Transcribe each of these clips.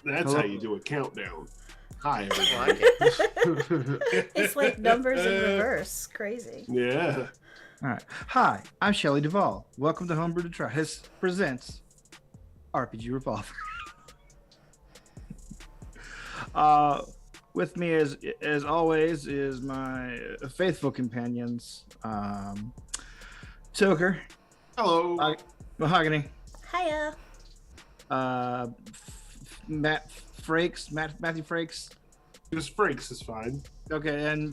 That's how you do a countdown. Hi, everybody. It's like numbers in reverse. Crazy. Yeah. All right. Hi, I'm Shelley Duvall. Welcome to Homebrew to Try. This presents RPG Revolver. With me, as always, is my faithful companions, Toker. Hello. Mahogany. Hiya. Matthew Frakes. Just Frakes is fine. Okay, and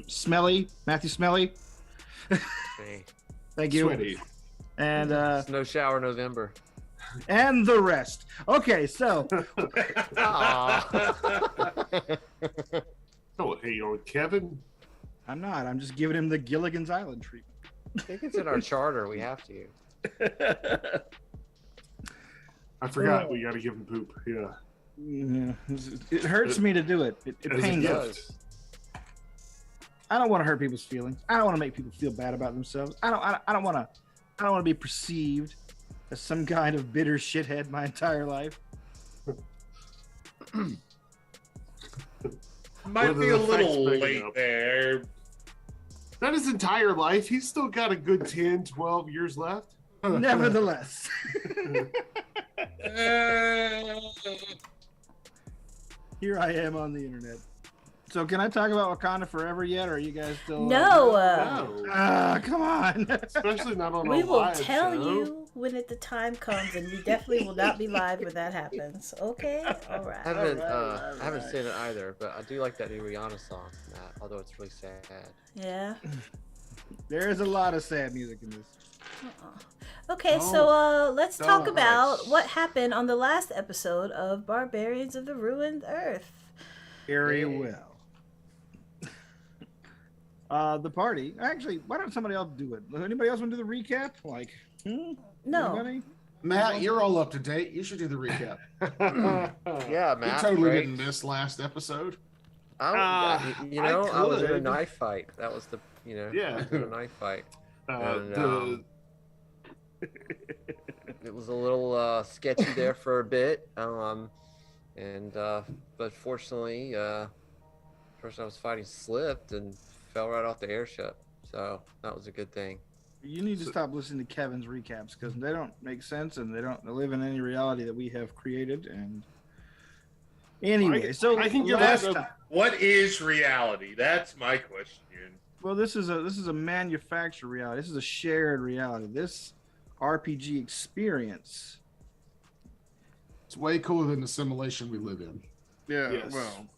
Smelly, Matthew Smelly. Hey. Thank you. Sweaty. And Snow shower November. And the rest. Okay, so. Oh, hey, on Kevin. I'm not. I'm just giving him the Gilligan's Island treatment. I think it's in our charter. We have to. I forgot we got to give him poop. Yeah. It hurts me to do it. It pains us. I don't want to hurt people's feelings. I don't want to make people feel bad about themselves. I don't want to be perceived as some kind of bitter shithead my entire life. Might be a little late there. Not his entire life. He's still got a good 10, 12 years left. Nevertheless. Here I am on the internet. So can I talk about Wakanda Forever yet, or are you guys still... No. Come on. Especially not on We a will live tell show. you when the time comes, and we definitely will not be live when that happens. Okay? All right. I haven't seen it either, but I do like that new Rihanna song, Matt, although it's really sad. Yeah. There is a lot of sad music in this. Okay, so let's talk about what happened on the last episode of Barbarians of the Ruined Earth. Very well. The party. Actually, why don't somebody else do it? Anybody else want to do the recap? Like, No. Anybody? Matt, you're all up to date. You should do the recap. Yeah, Matt. We totally great. didn't miss last episode. I was in a knife fight. That was the, Yeah. I was in a knife fight. It was a little sketchy there for a bit. But fortunately, the person I was fighting slipped and fell right off the airship. So that was a good thing. You need to stop listening to Kevin's recaps because they don't make sense and they don't live in any reality that we have created. And anyway, I can give what is reality? That's my question. Well, this is a manufactured reality. This is a shared reality. This RPG experience. It's way cooler than the simulation we live in. Yeah. Yes. Well,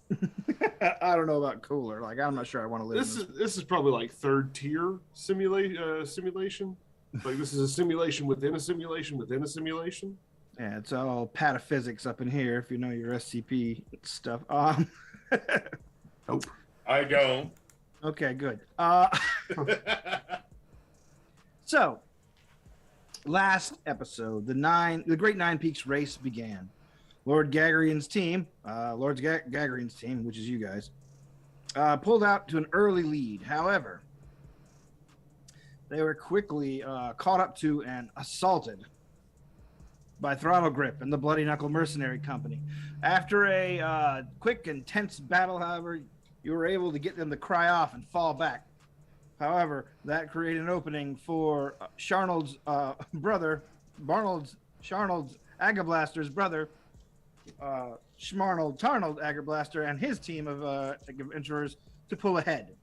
I don't know about cooler. Like, I'm not sure I want to live. This is probably like third tier simulation. Like this is a simulation within a simulation within a simulation. Yeah, it's all pataphysics up in here. If you know your SCP stuff. Nope. I don't. Okay, good. So, last episode, the Great Nine Peaks race began. Lord Gagarian's team, which is you guys, pulled out to an early lead. However, they were quickly caught up to and assaulted by Throttle Grip and the Bloody Knuckle Mercenary Company. After a quick and tense battle, however, you were able to get them to cry off and fall back. However, that created an opening for Sharnold's brother, Sharnold's Agablaster's brother, Schmarnold Tarnold Agablaster, and his team of adventurers to pull ahead.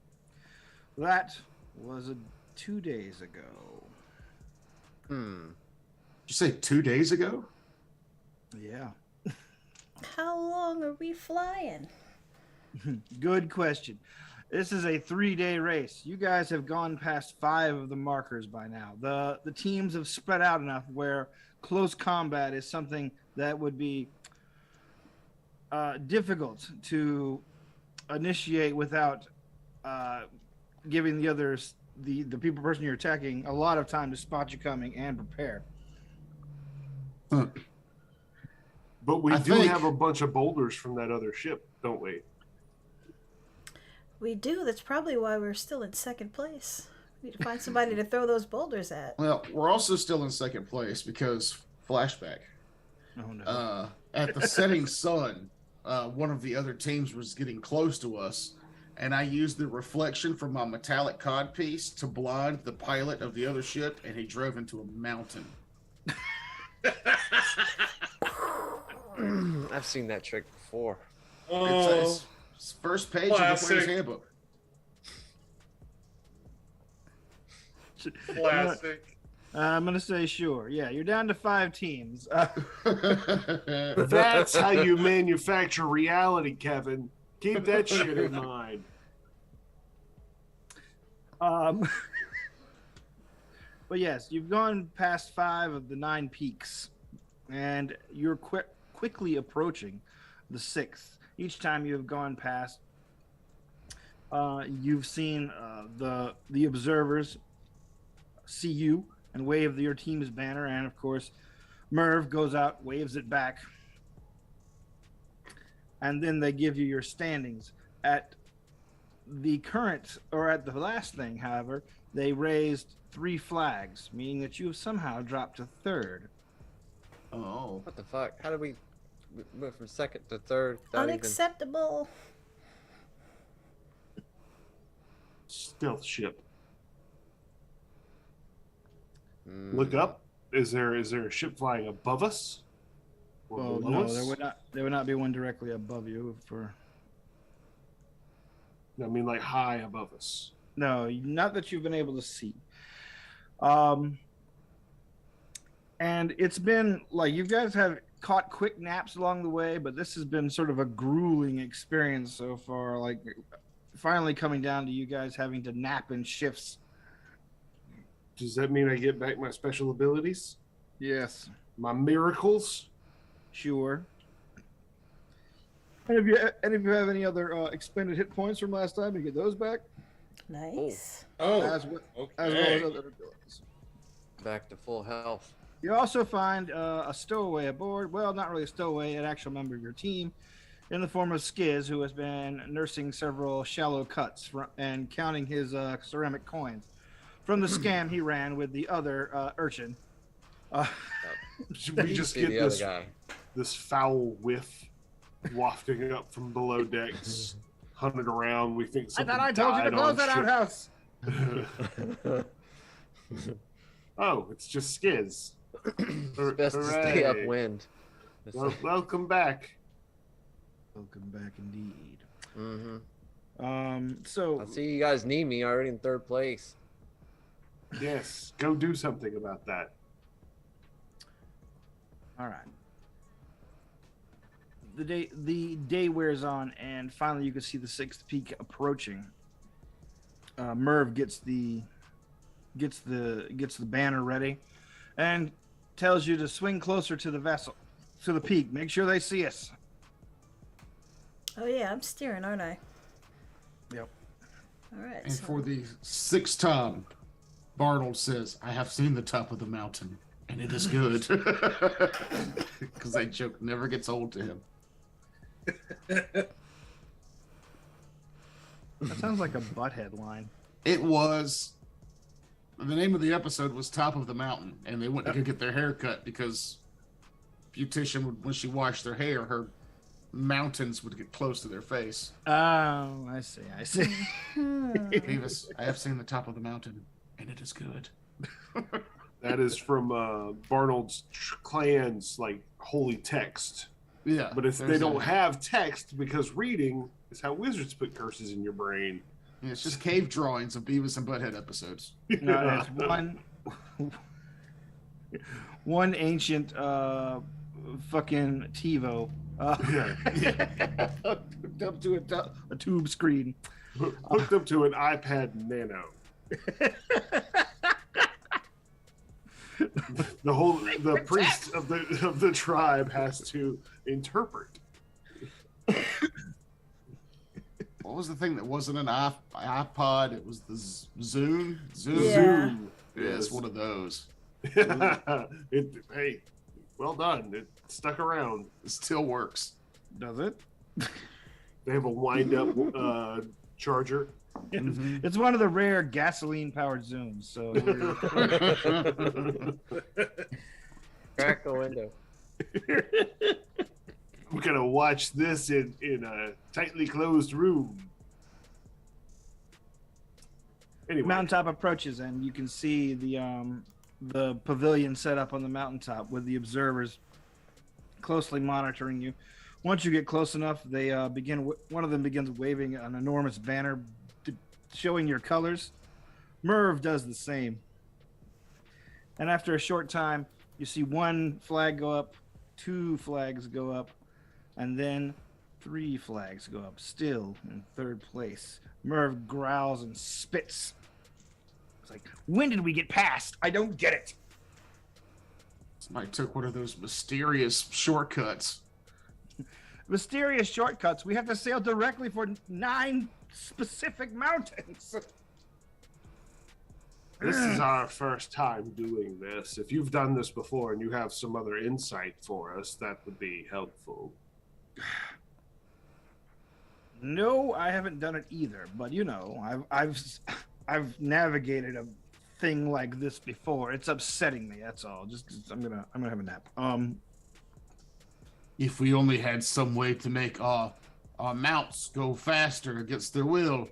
That was 2 days ago. Did you say 2 days ago? Yeah. How long are we flying? Good question. This is a 3-day race. You guys have gone past 5 of the markers by now. The teams have spread out enough where close combat is something that would be difficult to initiate without giving the others, the person you're attacking, a lot of time to spot you coming and prepare. But we do have a bunch of boulders from that other ship, don't we? We do. That's probably why we're still in second place. We need to find somebody to throw those boulders at. Well, we're also still in second place because flashback. Oh no. At the setting sun, one of the other teams was getting close to us, and I used the reflection from my metallic codpiece to blind the pilot of the other ship, and he drove into a mountain. I've seen that trick before. It's first page of the player's handbook. Classic. I'm going to say sure. Yeah, you're down to 5 teams. That's how you manufacture reality, Kevin. Keep that shit in mind. But yes, you've gone past 5 of the 9 peaks, and you're quickly approaching the 6th. Each time you have gone past, you've seen the observers see you and wave your team's banner, and of course, Merv goes out, waves it back, and then they give you your standings. At the current, or at the last thing, however, they raised 3 flags, meaning that you have somehow dropped to 3rd. Oh. What the fuck? How did we move from second to third? Unacceptable. Stealth ship. Look up. Is there a ship flying above us? Or Well, below no, us? there would not be one directly above you. I mean, like high above us. No, not that you've been able to see. And it's been like you guys have caught quick naps along the way, but this has been sort of a grueling experience so far. Like finally coming down to you guys having to nap in shifts. Does that mean I get back my special abilities? Yes, My miracles? sure. Any of you have any other expended hit points from last time? You get those back, Nice. Oh, as well as okay. other abilities. Back to full health. You also find a stowaway aboard. Well, not really a stowaway, an actual member of your team in the form of Skiz, who has been nursing several shallow cuts and counting his ceramic coins from the scam he ran with the other urchin. We just See get the other this guy. this foul whiff wafting up from below decks, hunted around. We think I something thought I told you to died close on that ship. outhouse. Oh, it's just Skiz. It's best to stay Hooray. upwind. Welcome back. Welcome back, indeed. Mm-hmm. So I see you guys need me already in third place. Yes, go do something about that. all right. The day wears on, and finally you can see the sixth peak approaching. Merv gets the banner ready, and tells you to swing closer to the vessel, to the peak. Make sure they see us. Oh yeah, I'm steering, aren't I? Yep. All right. And so- for the 6th time, Barnold says, I have seen the top of the mountain, and it is good. Because that joke never gets old to him. That sounds like a Butthead line. It was. The name of the episode was Top of the Mountain, and they went to go get their hair cut because Beautician, when she washed their hair, her mountains would get close to their face. Oh, I see. Beavis, I have seen the top of the mountain, and it is good. That is from Barnold's clan's like holy text. Yeah. But if there's they don't a- have text, because reading is how wizards put curses in your brain. Yeah, it's just cave drawings of Beavis and Butthead episodes. No, it's one ancient fucking TiVo hooked up to a tube screen. Hooked up to an iPad Nano. The priest of the tribe has to interpret. What was the thing that wasn't an iPod? It was the Zune. Zune. Yeah. Zoom. Yeah, it's one of those. Hey, well done. It stuck around. It still works. Does it? They have a wind-up charger. It's one of the rare gasoline-powered Zooms. So Crack the window. We're gonna watch this in a tightly closed room. Anyway, mountaintop approaches, and you can see the pavilion set up on the mountaintop with the observers closely monitoring you. Once you get close enough, they one of them begins waving an enormous banner showing your colors. Merv does the same. And after a short time, you see one flag go up, 2 flags go up, and then 3 flags go up, still in third place. Merv growls and spits. It's like, when did we get past? I don't get it. Somebody took one of those mysterious shortcuts. Mysterious shortcuts. We have to sail directly for 9 specific mountains. this is our first time doing this. If you've done this before and you have some other insight for us, that would be helpful. No, I haven't done it either. But you know, I've navigated a thing like this before. It's upsetting me. That's all. I'm gonna have a nap. If we only had some way to make our mounts go faster against their will.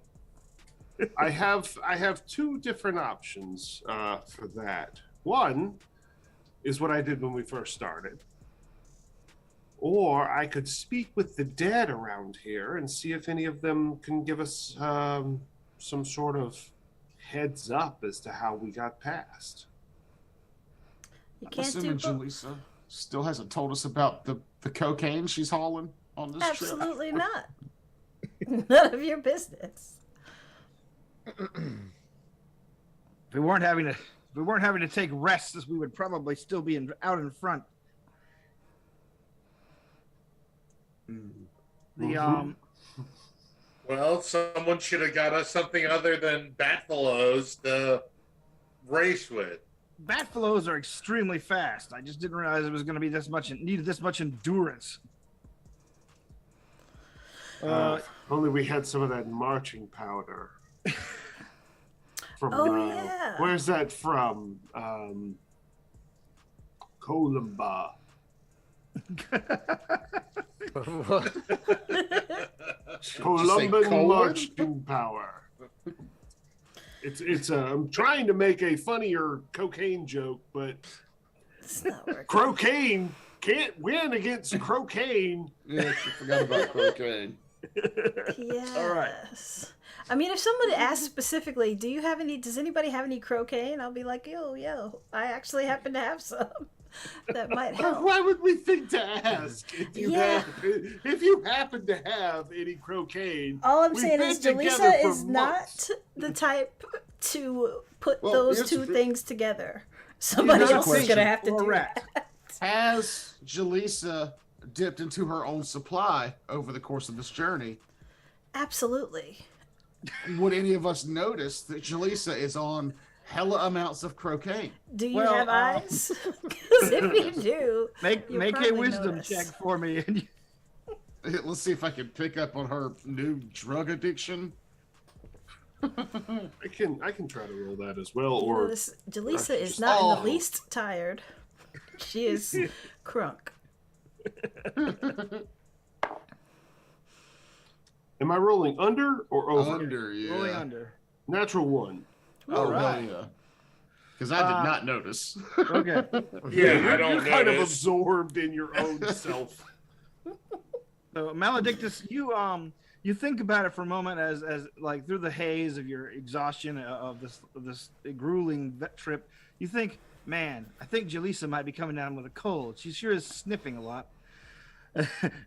I have 2 different options for that. One is what I did when we first started. Or I could speak with the dead around here and see if any of them can give us some sort of heads up as to how we got past. You I'm can't do assuming both. Jaleesa still hasn't told us about the cocaine she's hauling on this trip. Absolutely not. None of your business. If we weren't having to take rests, we would probably still be out in front. Well, someone should have got us something other than Batfellows to race with. Batfellows are extremely fast. I just didn't realize it was going to be needed this much endurance. Only we had some of that marching powder. From, yeah. Where's that from? Columba. Columban marching power. It's I'm trying to make a funnier cocaine joke, but It's not working. cocaine can't win against cocaine. Yeah, I forgot about cocaine. Yes. All right. I mean, if someone asks specifically, does anybody have any croquet? I'll be like, yo, I actually happen to have some. That might help. Why would we think to ask if you happen to have any cocaine? All I'm We've saying been is together Jaleesa for is months. not the type to put Well, those here's two the- things together. Somebody Here's a else is going to have to or do rat. that. Has Jaleesa dipped into her own supply over the course of this journey? Absolutely. Would any of us notice that Jaleesa is on hella amounts of cocaine? Do you Well, have eyes? Because if you do, Make you'll a probably wisdom notice. check for me. And Let's see if I can pick up on her new drug addiction. I can try to roll that as well, You know, or this Jaleesa is not in Oh. the least tired. She is crunk. am I rolling under or over? Under, yeah. rolling under. Natural one. Oh, All hell right. yeah. Because I did not notice. Okay. Yeah, I don't You're kind of notice. absorbed in your own self. So Maledictus, you think about it for a moment as like through the haze of your exhaustion of this grueling trip. You think, man, I think Jaleesa might be coming down with a cold. She sure is sniffing a lot.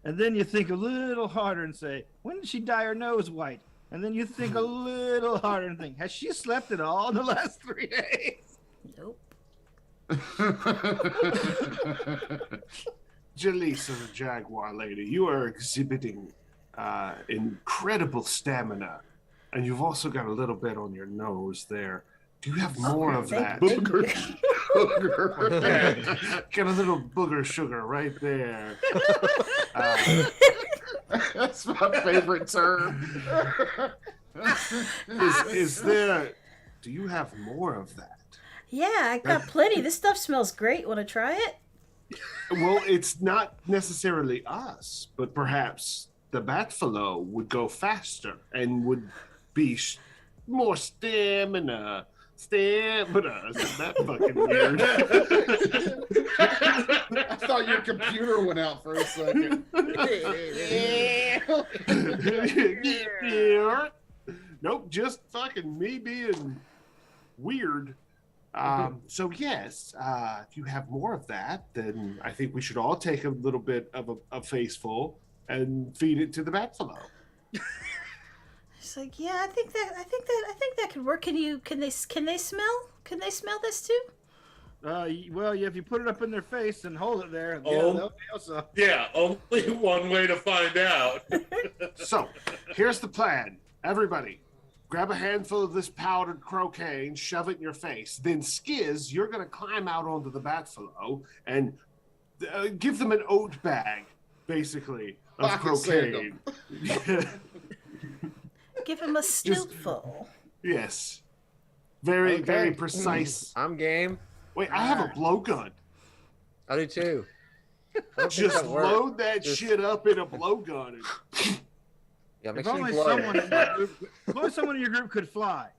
And then you think a little harder and say, when did she dye her nose white? And then you think a little harder and think, has she slept at all in the last 3 days? Nope. Jaleesa, the Jaguar lady, you are exhibiting incredible stamina, and you've also got a little bit on your nose there. Do you have more of that? Thank you. Got a little booger sugar right there. That's my favorite term. Is there? Do you have more of that? Yeah, I got plenty. This stuff smells great. Want to try it? Well, it's not necessarily us, but perhaps the Batfalo would go faster and would be more stamina. Stamina. Isn't that fucking weird? I thought your computer went out for a second. Nope, just fucking me being weird. So yes, if you have more of that, then I think we should all take a little bit of a faceful and feed it to the Batfalo. It's like, yeah, I think that could work. Can they smell? Can they smell this too? Well, yeah, if you put it up in their face and hold it there, yeah, Oh. they'll be also. Yeah, only one way to find out. So here's the plan. Everybody, grab a handful of this powdered cocaine, shove it in your face. Then Skiz, you're going to climb out onto the Batfalo and give them an oat bag, basically, of Pocket sand cocaine. Give him a snootful. Yes. Very, Okay. very precise. I'm game. Wait, I have a blowgun. I do too. I don't think Just that works. load that Just- shit up in a blowgun. And Yeah, make If sure you only blow someone it. in your group, if only someone in your group could fly.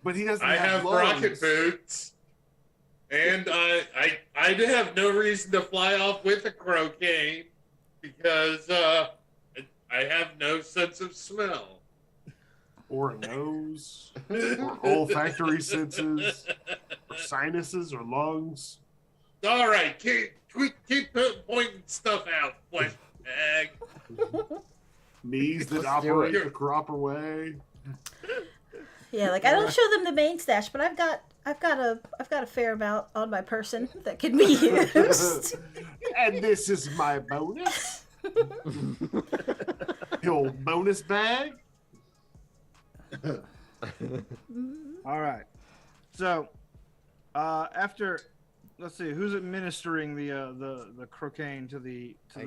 but he doesn't I have rocket lungs. boots, and I have no reason to fly off with a cocaine because I have no sense of smell. Or a nose. Or olfactory senses. Or sinuses or lungs. All right, keep pointing stuff out, flesh bag. Knees that Let's do operate it. the proper way. Yeah, like I don't show them the main stash, but I've got a fair amount on my person that can be used. And this is my bonus. The old bonus bag. All right. So, after let's see, who's administering the cocaine to the? I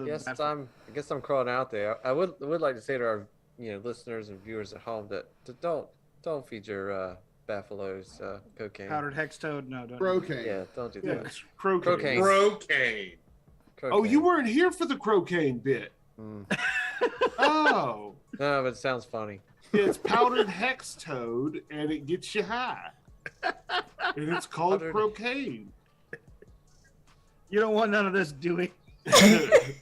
guess I'm crawling out there. I would like to say to our listeners and viewers at home that don't feed your buffaloes cocaine. Powdered hex toad? No, don't. Croquet. Yeah, don't do Yeah, that. it's croquet. Croquet. Croquet. Oh, you weren't here for the croquet bit. Mm. Oh. No, but it sounds funny. It's powdered hex toad, and it gets you high. And it's called Powdered- croquet. You don't want none of this, Dewey. It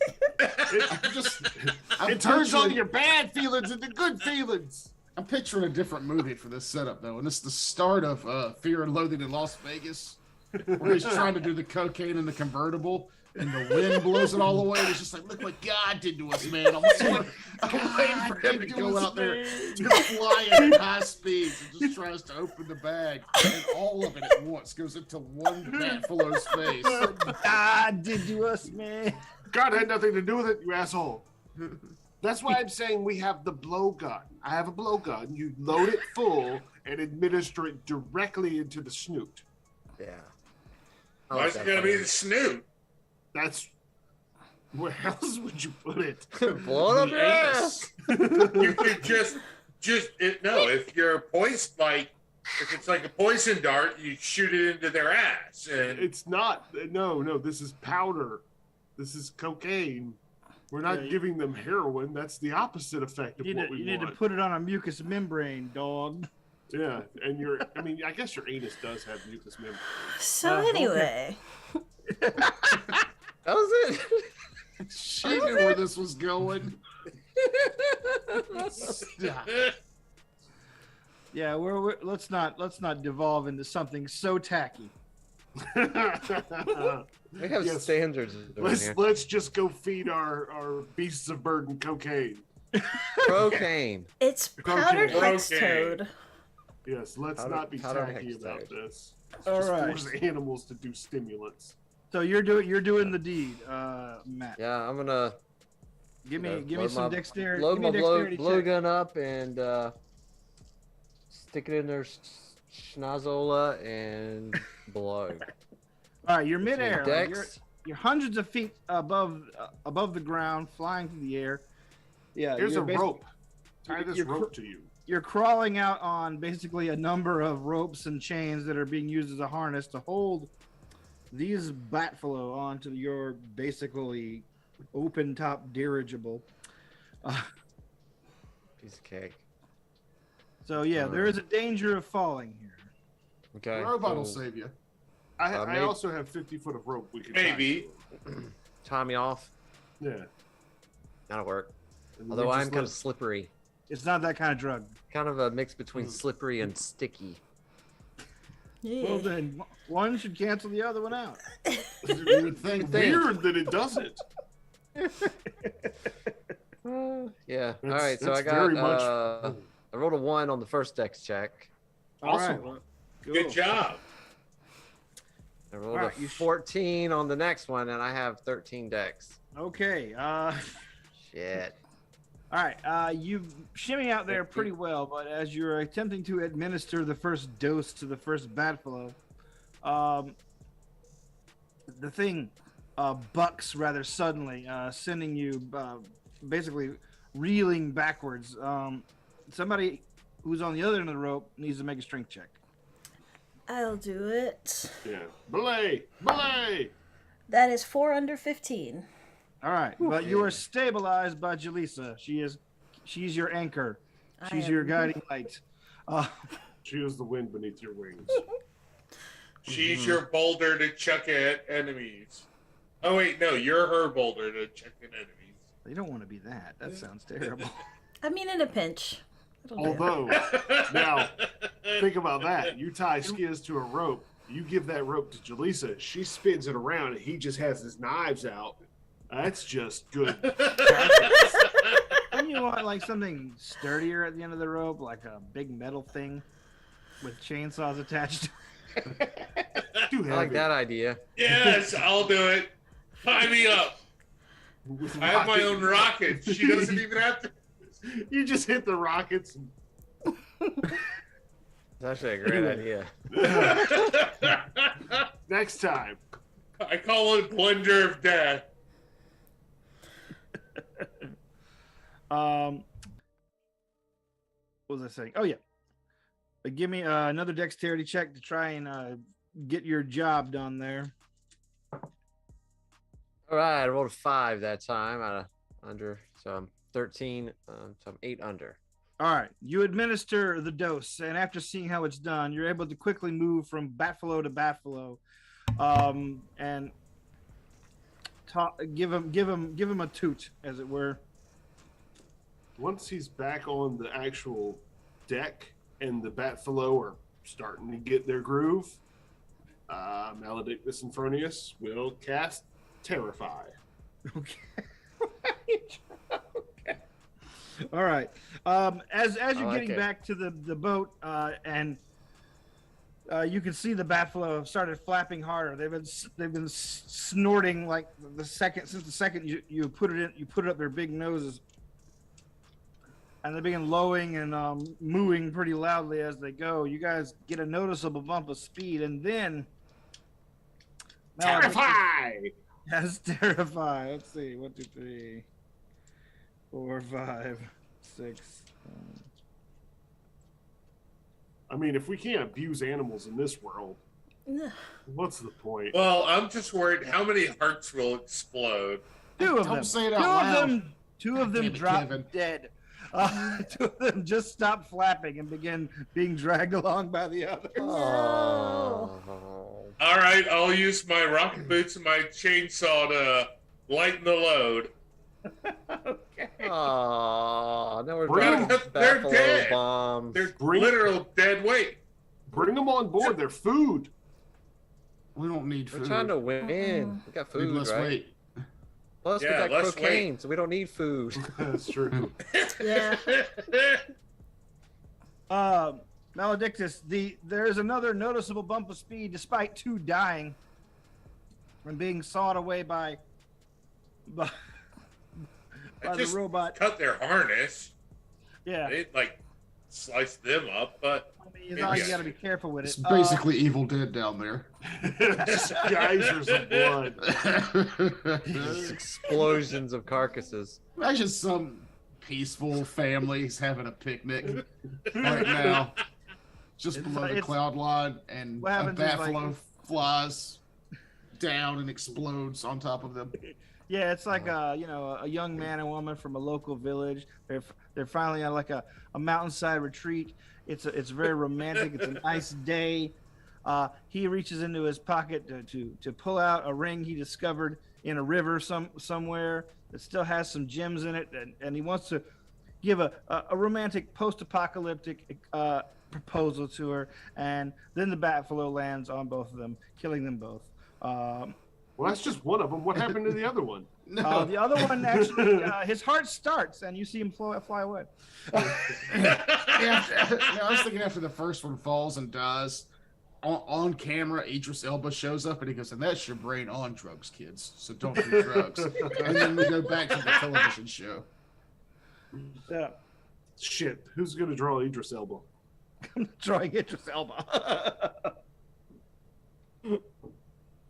I'm turns on picturing- your bad feelings into good feelings. I'm picturing a different movie for this setup though, and it's the start of Fear and Loathing in Las Vegas, where he's trying to do the cocaine in the convertible, and the wind blows it all away. It's just like, look what God did to us, man. I'm waiting for him to go out there, to fly at high speeds, and just tries to open the bag, and all of it at once goes into one buffalo's face. God did to us, man. God had nothing to do with it, you asshole. That's why I'm saying we have the blowgun. I have a blowgun. You load it full and administer it directly into the snoot. Yeah. Why is it gonna be the snoot? That's where else would you put it? Blow it up The your ass. You could if you're if it's like a poison dart, you shoot it into their ass. And It's not. No. This is powder. This is cocaine. We're not giving them heroin. That's the opposite effect of what we You want. need to put it on a mucous membrane, dog. Yeah, and I guess your anus does have mucous membrane. So anyway, That was it. She knew where this was going. Stop. Yeah, let's not devolve into something so tacky. We have Yes. standards over here. Let's just go feed our beasts of burden cocaine. Cocaine. it's powdered Cocaine. hex toad. Yes, let's Powder- not be powder tacky hex about toad. this. Let's All just right. force animals to do stimulants. So you're doing the deed, Matt. Yeah, I'm gonna Give me load some my- dexterity. load Give my me a dexterity blow check. gun up and stick it in their schnozola and blow. All right, you're midair. Like, Dex. you're hundreds of feet above the ground, flying through the air. Yeah, Here's a you're basi- rope. Tie this you're rope to you. You're crawling out on basically a number of ropes and chains that are being used as a harness to hold these batfalo onto your basically open top dirigible. Piece of cake. So yeah, there is a danger of falling here. Okay. The robot will so save you. I maybe- also have 50 foot of rope we can tie Maybe. to it. tie me off. Yeah. That'll work. And Although we I'm just kind let- of slippery. It's not that kind of drug. Kind of a mix between slippery and sticky. Yeah. Well then, one should cancel the other one out. You would think. Weird that it doesn't. Yeah. All That's- right. So that's I got. very much- I rolled a 1 on the first dex check. All Awesome. right, well, Good cool. job. I rolled All right, a you 14 on the next one, and I have 13 dex. Okay. Shit. All right, you shimmy out there pretty well, but as you're attempting to administer the first dose to the first batfalo, the thing bucks rather suddenly, sending you basically reeling backwards. Somebody who's on the other end of the rope needs to make a strength check. I'll do it. Yeah. Belay! Belay! That is 4 under 15. All right, but you are stabilized by Jaleesa. She's your anchor. I She's am- your guiding light. She is the wind beneath your wings. She's your boulder to chuck at enemies. Oh wait, no, you're her boulder to chuck at enemies. You don't want to be that. That sounds terrible. I mean, in a pinch. It'll do. Although, now, think about that. You tie Skiz to a rope. You give that rope to Jaleesa. She spins it around, and he just has his knives out. That's just good. Don't you want like something sturdier at the end of the rope, like a big metal thing with chainsaws attached? Too I like heavy. that idea. Yes, I'll do it. Tie me up. With I have my rocket- own rocket. She doesn't even have to. You just hit the rockets. It's actually a great idea. Next time, I call it Blender of Death. What was I saying? Oh yeah, give me another dexterity check to try and get your job done there. All right, I rolled a 5 that time out of under, so I'm 13, so I'm 8 under. All right, you administer the dose, and after seeing how it's done, you're able to quickly move from Batflow to Batflow, and give him a toot, as it were. Once he's back on the actual deck and the Batflow are starting to get their groove, Maledictus Infernus will cast Terrify. Okay. Okay. All right. As you're getting back to the boat, and you can see the Batflow have started flapping harder. They've been snorting like the second you put it up their big noses, and they begin lowing and mooing pretty loudly as they go. You guys get a noticeable bump of speed, and then Terrify! Yes, Terrify. Let's see. 1, 2, 3, 4, 5, 6. I mean, if we can't abuse animals in this world, what's the point? Well, I'm just worried how many hearts will explode. Two of Don't them. say it out loud. Two of them Damn it, dropped Kevin. dead. Two of them just stopped flapping and began being dragged along by the others. Oh. All right, I'll use my rocket boots and my chainsaw to lighten the load. Okay. Oh, now we're Bring dropping them. They're Buffalo dead. bombs. They're Bring- literal dead weight. Bring them on board. They're food. We don't need We're food. trying to win. We got Need food, less right? weight. Plus, Yeah, we got less cocaine, weight. so we don't need food. That's true. Yeah. Maledictus, there's another noticeable bump of speed despite 2 dying and being sawed away by the just robot. cut their harness. Yeah. They like slice them up, but I mean, you got to be careful with it. It's basically Evil Dead down there. Just geysers of blood. Explosions of carcasses. Imagine some peaceful families having a picnic right now, just below the cloud line, and What a happens is, Batflow flies down and explodes on top of them. Yeah, it's like a young man and woman from a local village. They're finally on like a mountainside retreat. It's very romantic. It's a nice day. He reaches into his pocket to pull out a ring he discovered in a river somewhere that still has some gems in it, and he wants to give a romantic post-apocalyptic proposal to her, and then the Batflow lands on both of them, killing them both. Well, that's just one of them. What happened to the other one? No, The other one actually, his heart starts, and you see him fly away. I was thinking after the first one falls and dies, on camera, Idris Elba shows up and he goes, "And that's your brain on drugs, kids. So don't do drugs." And then we go back to the television show. Yeah, Shit, who's gonna draw Idris Elba? I'm drawing Idris Elba.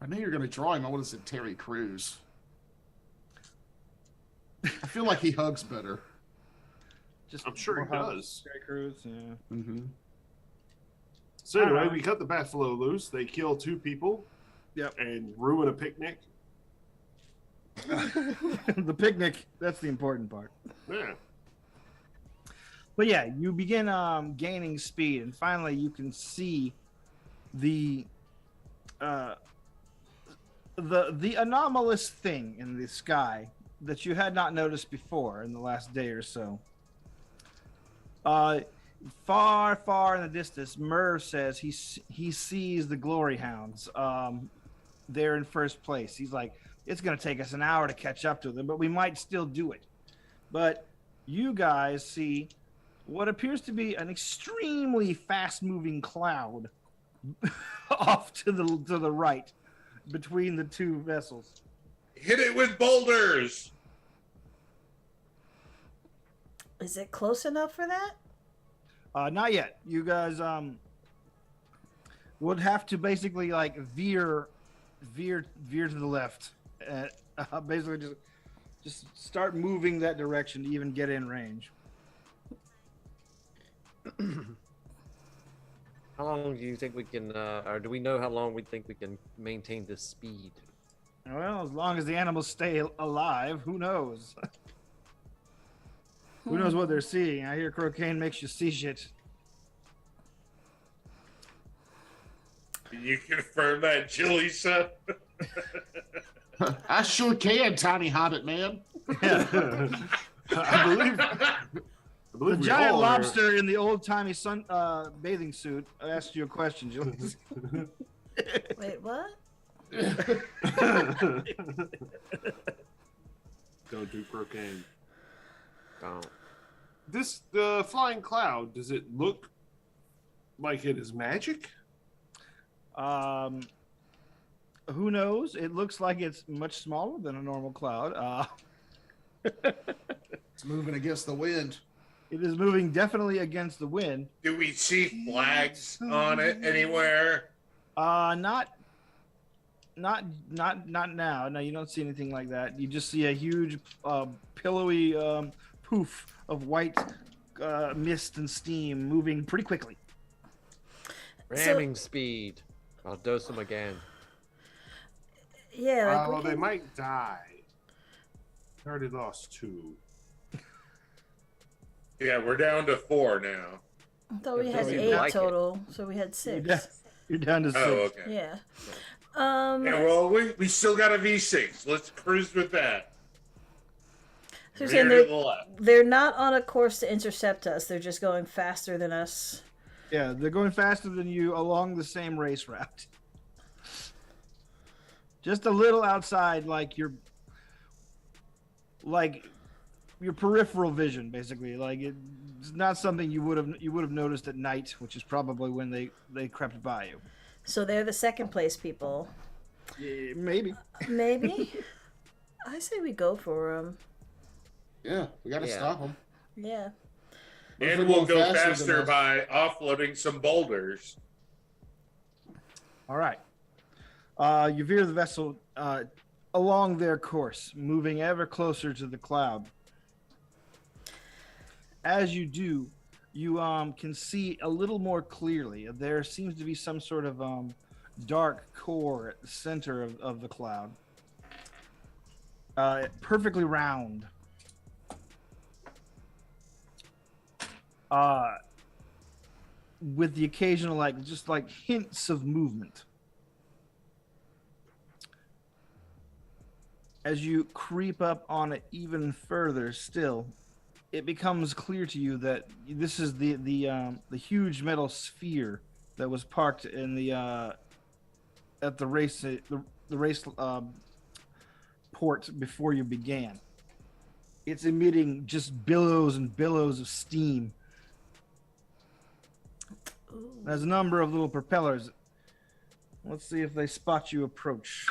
I knew you were going to draw him. I would have said Terry Crews. I feel like he hugs better. Just I'm sure he does. Terry Crews, yeah. Mm-hmm. So anyway, Alright. we cut the Batflow loose. They kill 2 people. Yep. And ruin a picnic. The picnic, that's the important part. Yeah. But yeah, you begin gaining speed, and finally you can see the anomalous thing in the sky that you had not noticed before in the last day or so. Far, far in the distance, Merv says he sees the Glory Hounds. They're in first place. He's like, it's going to take us an hour to catch up to them, but we might still do it. But you guys see what appears to be an extremely fast-moving cloud off to the right between the 2 vessels. hit it with boulders. Is it close enough for that? Not yet. You guys would have to basically like veer veer to the left. Basically, just start moving that direction to even get in range. How long do you think we can, or do we know how long we think we can maintain this speed? Well, as long as the animals stay alive, who knows? Who knows what they're seeing? I hear cocaine makes you see shit. Can you confirm that, Chili, son? I sure can, Tiny Hobbit man. I believe The we giant all are. lobster in the old-timey sun bathing suit asked you a question, Julius. Wait, what? Don't do cocaine. Don't. This flying cloud, does it look like it is magic? Who knows? It looks like it's much smaller than a normal cloud. It's moving against the wind. It is moving definitely against the wind. Do we see flags on it anywhere? Not now. No, you don't see anything like that. You just see a huge, pillowy poof of white mist and steam moving pretty quickly. Ramming speed. I'll dose them again. Yeah, like They might die. I already lost 2. Yeah, we're down to 4 now. I thought we had Doesn't 8 like it. total, so we had 6. You're down to 6. Oh, okay. Yeah. Yeah, well, we still got a V6. Let's cruise with that. So you're Veer saying to the left. they're not on a course to intercept us. They're just going faster than us. Yeah, they're going faster than you along the same race route. Just a little outside, like your peripheral vision, basically. Like it's not something you would have noticed at night, which is probably when they crept by you. So they're the second place people. Yeah, maybe. Maybe. I say we go for them. Yeah, we got to Yeah. stop them. Yeah. And we'll go faster by offloading some boulders. All right. You veer the vessel along their course, moving ever closer to the cloud. As you do, you can see a little more clearly. There seems to be some sort of dark core at the center of the cloud. Perfectly round. With the occasional, just hints of movement. As you creep up on it even further still, it becomes clear to you that this is the huge metal sphere that was parked in the at the race port before you began. It's emitting just billows and billows of steam. There's a number of little propellers. Let's see if they spot you approach.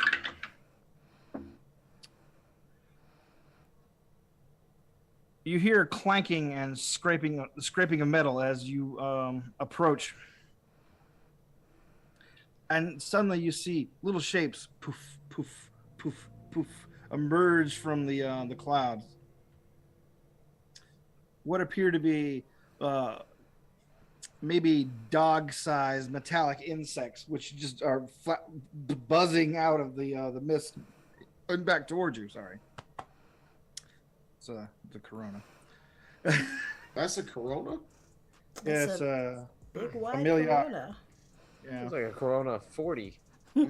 You hear clanking and scraping of metal as you approach. And suddenly you see little shapes poof, poof, poof, poof emerge from the clouds. What appear to be maybe dog-sized metallic insects, which just are buzzing out of the mist and back towards you. Sorry. It's the corona. That's a Corona? Yeah, That's it's Big white Amelia. Corona. yeah. It's like a Corona 40 Yeah.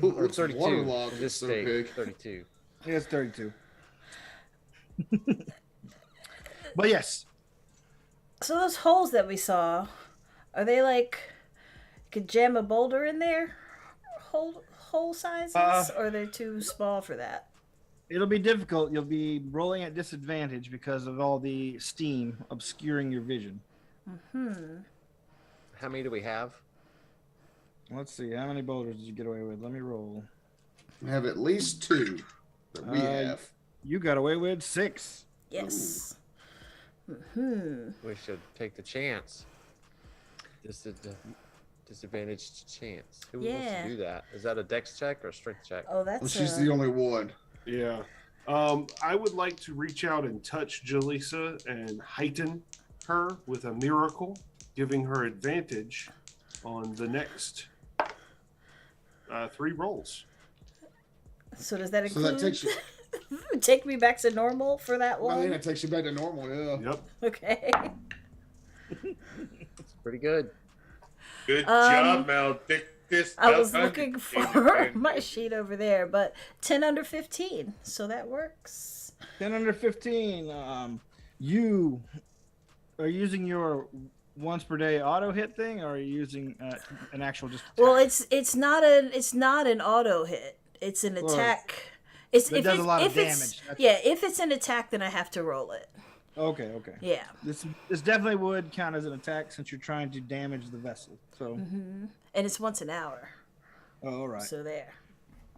or It's 32. waterlogged, In this it's so state, big. 32. Yeah, it's 32. But yes, So those holes that we saw, are they like could jam a boulder in there? Hole sizes, or they're too small for that? it'll be difficult. You'll be rolling at disadvantage because of all the steam obscuring your vision. How many do we have? Let's see, how many boulders did you get away with? Let me roll. We have at least 2 that we have. You got away with 6. Yes. We should take the chance. Just to Disadvantaged chance. Who wants Yeah. to do that? Is that a dex check or a strength check? Oh, that's Well, she's the only one. Yeah. I would like to reach out and touch Jaleesa and heighten her with a miracle, giving her advantage on the next 3 rolls. So does that So include that takes you. take me back to normal for that Well, one? yeah, it takes you back to normal. Yeah. Yep. Okay. It's pretty good. Good job, Mel. This I was time looking you for gave it my sheet over there, but 10 under 15, so that works. 10 under 15. You are using your once per day auto hit thing, or are you using an actual just attack? Well, it's not an auto hit. It's an attack. It's That if does it's a lot of if it's damage. That's- yeah, if it's an attack, then I have to roll it. Okay. Yeah. This definitely would count as an attack since you're trying to damage the vessel. So, And it's once an hour. all right. So there.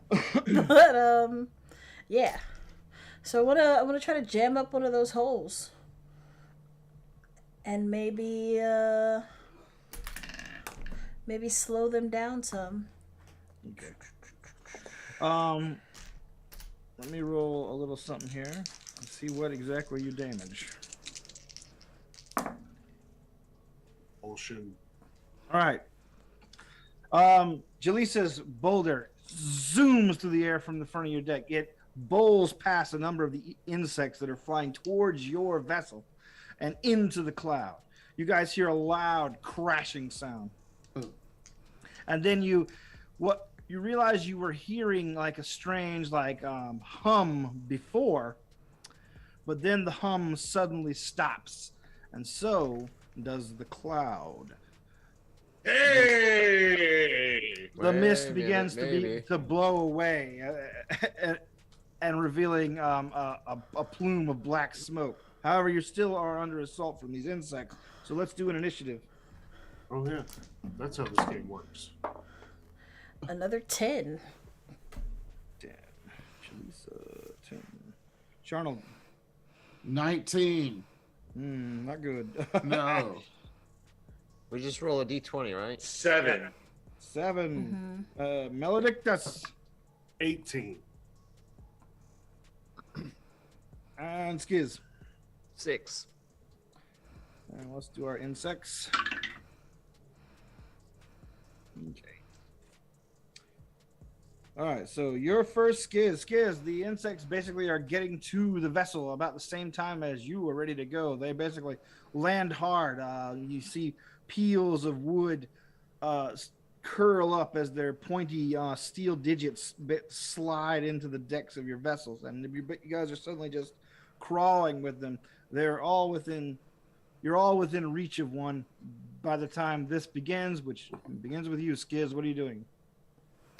But yeah. So I wanna try to jam up one of those holes. And maybe slow them down some. Okay. Let me roll a little something here and see what exactly you damage. Bullshit. All right. Jaleesa's boulder zooms through the air from the front of your deck. It bowls past a number of the insects that are flying towards your vessel and into the cloud. You guys hear a loud crashing sound. And then you realize you were hearing like a strange hum before, but then the hum suddenly stops, and so does the cloud. Hey! The mist Wait a begins minute, to blow away, and revealing a plume of black smoke. However, you still are under assault from these insects. So let's do an initiative. Oh yeah, that's how this game works. Another 10. 10. Jaleesa, 10. Charnold. 19. Not good. No. We just roll a d20, right? 7. 7. Maledictus. 18. And Skiz. 6. And let's do our insects. Okay. All right, so your first Skiz, the insects basically are getting to the vessel about the same time as you are ready to go. They basically land hard. You see peels of wood curl up as their pointy steel digits slide into the decks of your vessels, and you guys are suddenly just crawling with them. You're all within reach of one by the time this begins, which begins with you, Skiz. What are you doing?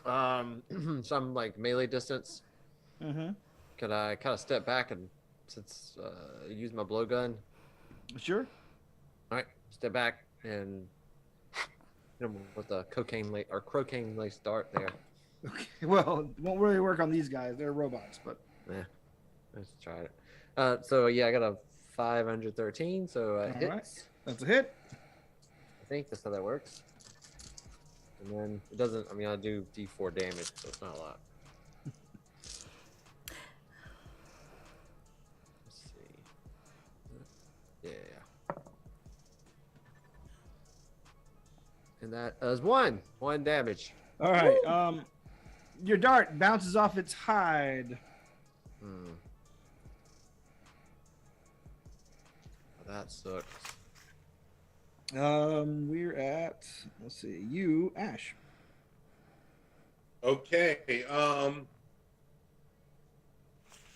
So I'm like melee distance. Mm-hmm. Could I kind of step back and since use my blowgun? Sure. All right, step back and hit him with the cocaine lace dart there. Okay. Well, it won't really work on these guys. They're robots, but Yeah, let's try it. So yeah, I got a 513. So all hits. right. That's a hit. I think that's how that works. And then it doesn't. I mean, I do D4 damage, so it's not a lot. Let's see. Yeah. And that is one damage. All right. Your dart bounces off its hide. Well, that sucks. We're at, let's see, you, Ash. Okay.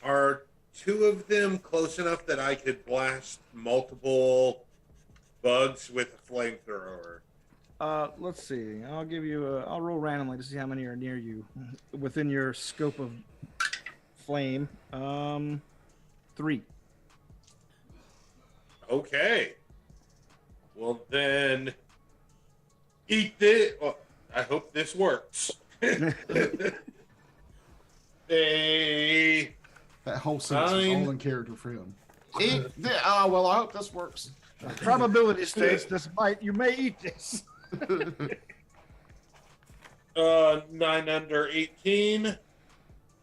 Are 2 of them close enough that I could blast multiple bugs with a flamethrower? Let's see. I'll roll randomly to see how many are near you within your scope of flame. 3. Okay. Well, then, eat this. Well, I hope this works. That whole sentence was all in character for him. Well, I hope this works. Probability states you may eat this. 9 under 18.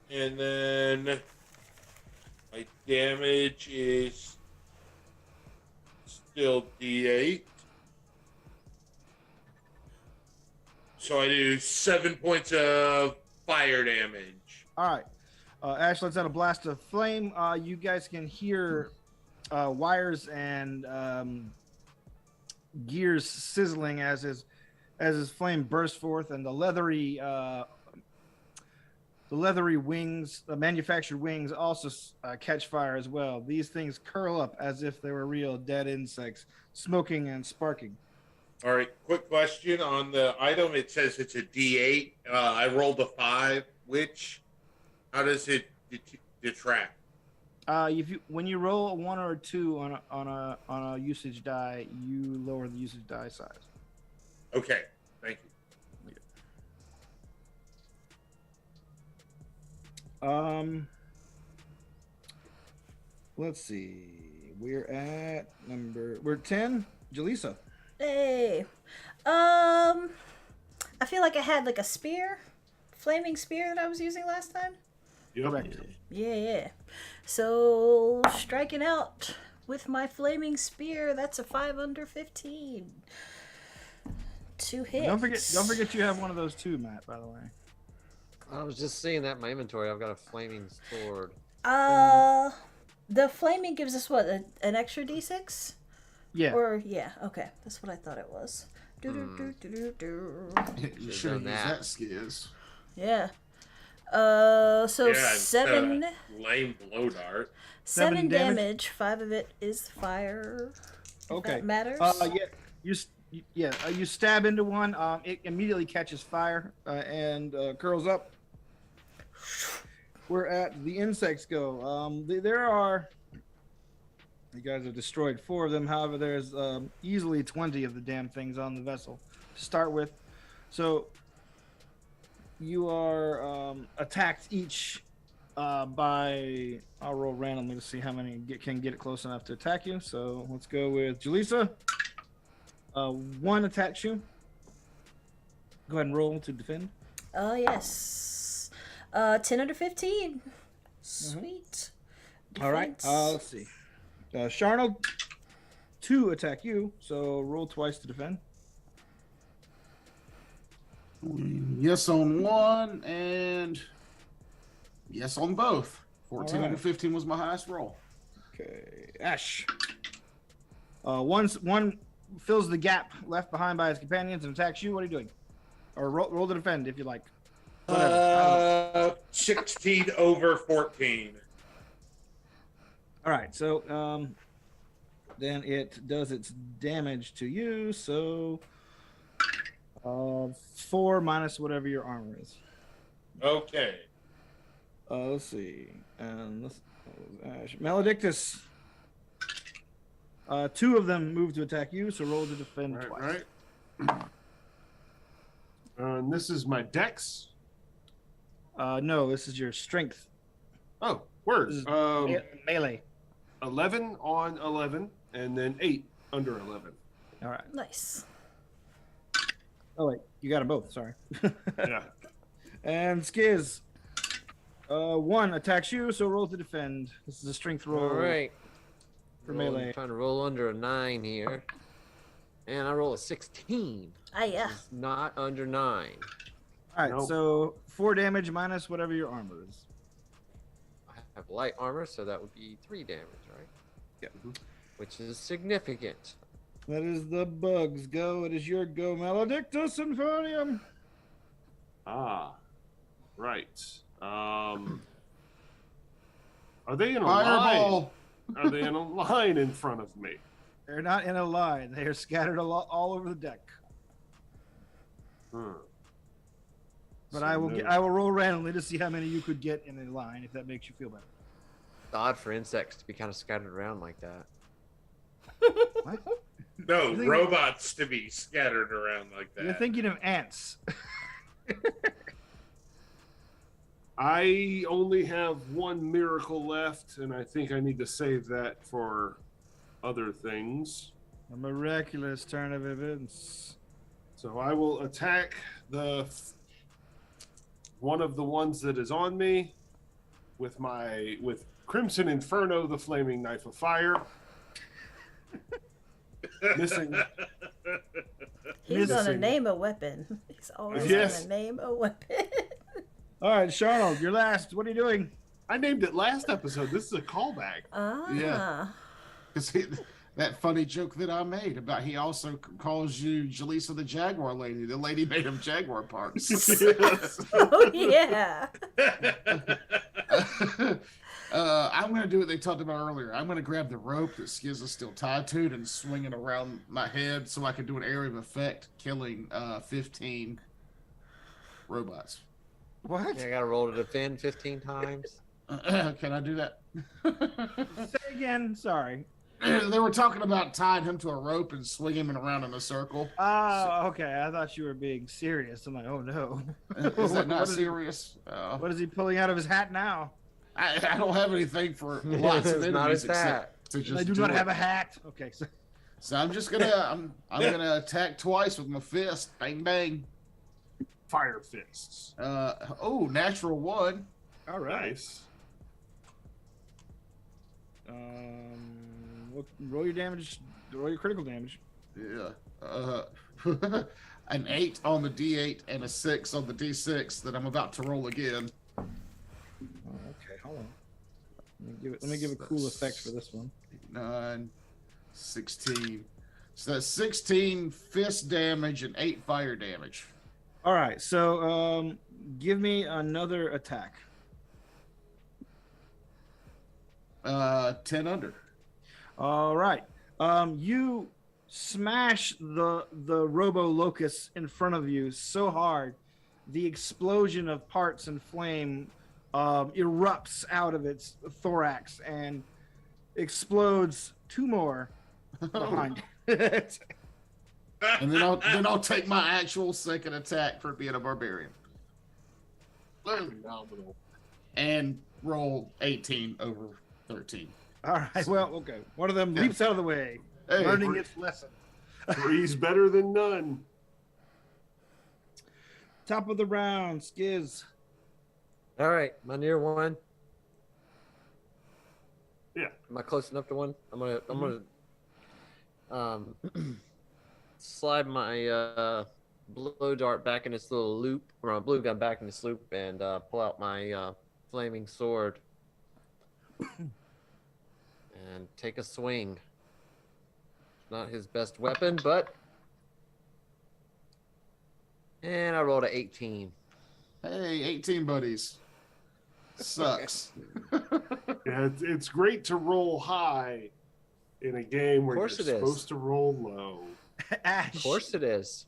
And then my damage is still D8. So I do 7 points of fire damage. All right. Ash lets out a blast of flame. You guys can hear wires and gears sizzling as his flame bursts forth, and the leathery wings, the manufactured wings, also catch fire as well. These things curl up as if they were real dead insects, smoking and sparking. All right, quick question on the item. It says it's a D8. I rolled a 5. How does it detract? When you roll a 1 or a 2 on a usage die, you lower the usage die size. Okay, thank you. Let's see. We're 10. Jaleesa. Hey. I feel like I had like a spear, flaming spear that I was using last time. Correct. Yeah. So striking out with my flaming spear, that's a 5 under 15. 2 hits. Don't forget you have one of those too, Matt, by the way. I was just seeing that in my inventory. I've got a flaming sword. The flaming gives us what, an extra D6? Yeah. Okay. That's what I thought it was. You should have used that, Skiz. Yeah. So Yeah, 7 lame blow dart. 7 damage. 5 of it is fire. Okay. That matters. You stab into one. It immediately catches fire and curls up. We're at the insects go. There are. You guys have destroyed 4 of them. However, there's easily 20 of the damn things on the vessel to start with. So you are attacked each by. I'll roll randomly to see how many can get it close enough to attack you. So let's go with Jaleesa. 1 attacks you. Go ahead and roll to defend. Oh, yes. 10 under 15. Sweet. All right. Let's see. Sharnold, 2 attack you, so roll twice to defend. Yes on 1 and yes on both. 14 under 15 was my highest roll. Okay, Ash. One fills the gap left behind by his companions and attacks you. What are you doing? Or roll to defend if you like. 16 over 14. All right, so then it does its damage to you. So 4 minus whatever your armor is. Okay. Let's see. And Maledictus. 2 of them move to attack you, so roll to defend twice. Right. And this is my dex. No, this is your strength. Oh, word. Melee. 11 on 11, and then 8 under 11. All right. Nice. Oh wait, you got them both. Sorry. Yeah. And Skiz. 1 attacks you, so roll to defend. This is a strength roll. All right. For melee. I'm trying to roll under a 9 here. And I roll a 16. Yeah. It's not under 9. All right, Nope. so 4 damage minus whatever your armor is. I have light armor, so that would be 3 damage, right? Yeah. Which is significant. That is the bugs go. It is your go, Maledictus Infernum. Ah, right. Are they in a Fireball. line? Are they in a line in front of me? They're not in a line. They are scattered all over the deck. But So I will roll randomly to see how many you could get in a line, if that makes you feel better. It's odd for insects to be kind of scattered around like that. What? No, You think- robots to be scattered around like that. You're thinking of ants. I only have 1 miracle left, and I think I need to save that for other things. A miraculous turn of events. So I will attack the one of the ones that is on me with Crimson Inferno, the flaming knife of fire. Missing. He's gonna name a weapon. He's always gonna name a weapon. All right, Sharnold, you're last. What are you doing? I named it last episode. This is a callback. Yeah. That funny joke that I made about he also calls you Jaleesa the Jaguar lady. The lady made him Jaguar parts. Oh, yeah. I'm going to do what they talked about earlier. I'm going to grab the rope that Skiz is still tied to and swing it around my head so I can do an area of effect, killing 15 robots. What? Yeah, I got to roll to defend 15 times. Can I do that? Say again. Sorry. They were talking about tying him to a rope and swinging him around in a circle. Oh, okay. I thought you were being serious. I'm like, oh no. Is that not serious? What is he pulling out of his hat now? I don't have anything for lots of enemies except to just I do not have a hat. Okay. So I'm just gonna I'm gonna attack twice with my fist. Bang bang. Fire fists. Natural one. All right. Nice. Roll your damage. Roll your critical damage. Yeah. An 8 on the D8 and a 6 on the D6 that I'm about to roll again. Oh, okay, hold on. Let me give a cool effect for this one. 9, 16. So that's 16 fist damage and 8 fire damage. All right, so give me another attack. 10 under. All right. You smash the Robo Locust in front of you so hard, the explosion of parts and flame erupts out of its thorax and explodes 2 more behind it. And then I'll take my actual second attack for being a barbarian. Phenomenal. And roll 18 over 13. All right. Well, okay. One of them leaps out of the way, learning its lesson. 3's better than none. Top of the round, Skiz. All right, my near one. Yeah. Am I close enough to one? I'm gonna slide my blow dart back in this little loop, or my blue gun back in this loop, and pull out my flaming sword and take a swing. Not his best weapon, but and I rolled a 18. Hey, 18 buddies. Sucks. Yeah, it's great to roll high in a game where you're Of course it is. supposed to roll low. Ash. Of course it is.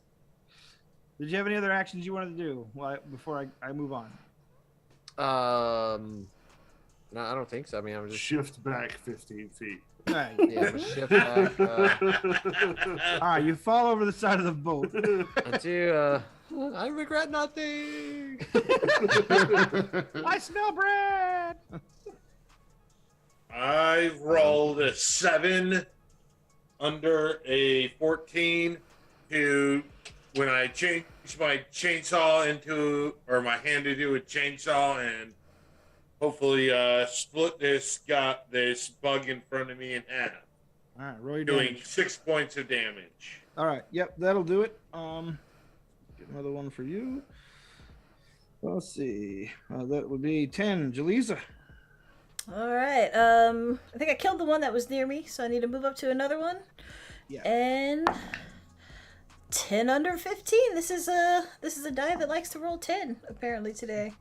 Did you have any other actions you wanted to do before I move on? No, I don't think so. I mean, I'm just Shift back 15 feet. All right. yeah, I'm gonna shift back. All right, you fall over the side of the boat. I regret nothing. I smell bread. I rolled a 7 under a 14 to when I changed my chainsaw into, or my hand into a chainsaw, and hopefully split this bug in front of me in half. All right, roll your Doing damage. 6 points of damage. All right, yep, that'll do it. Get another one for you. Let's see. That would be 10. Jaleesa. All right. I think I killed the one that was near me, so I need to move up to another one. Yeah. And 10 under 15. This is a die that likes to roll 10 apparently today.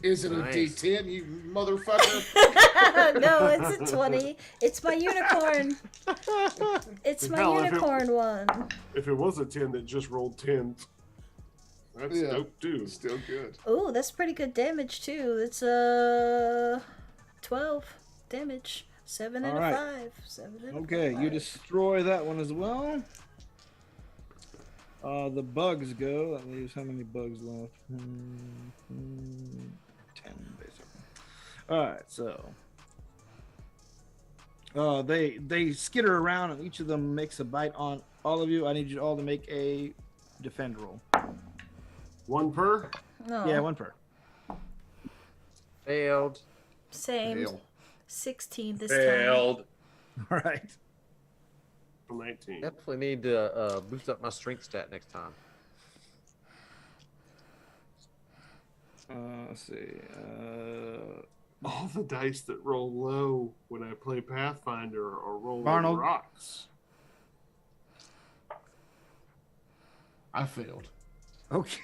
Is it Nice. a D10, you motherfucker? No, it's a 20. It's my unicorn. It's my Hell, if it- unicorn one. If it was a 10 that just rolled 10, that's Yeah. dope too. Still good. Ooh, that's pretty good damage too. It's 12 damage. 7 and All right. a 5. 7 and Okay, a 5. you destroy that one as well. The bugs go. That leaves how many bugs left? 10, basically. All right, so they skitter around, and each of them makes a bite on all of you. I need you all to make a defend roll. 1 per? No. Yeah, 1 per. Failed. Same. Fail. 16 this Failed. All right. 19. Definitely need to boost up my strength stat next time. Let's see. All the dice that roll low when I play Pathfinder are rolling Arnold. rocks. I failed. Okay.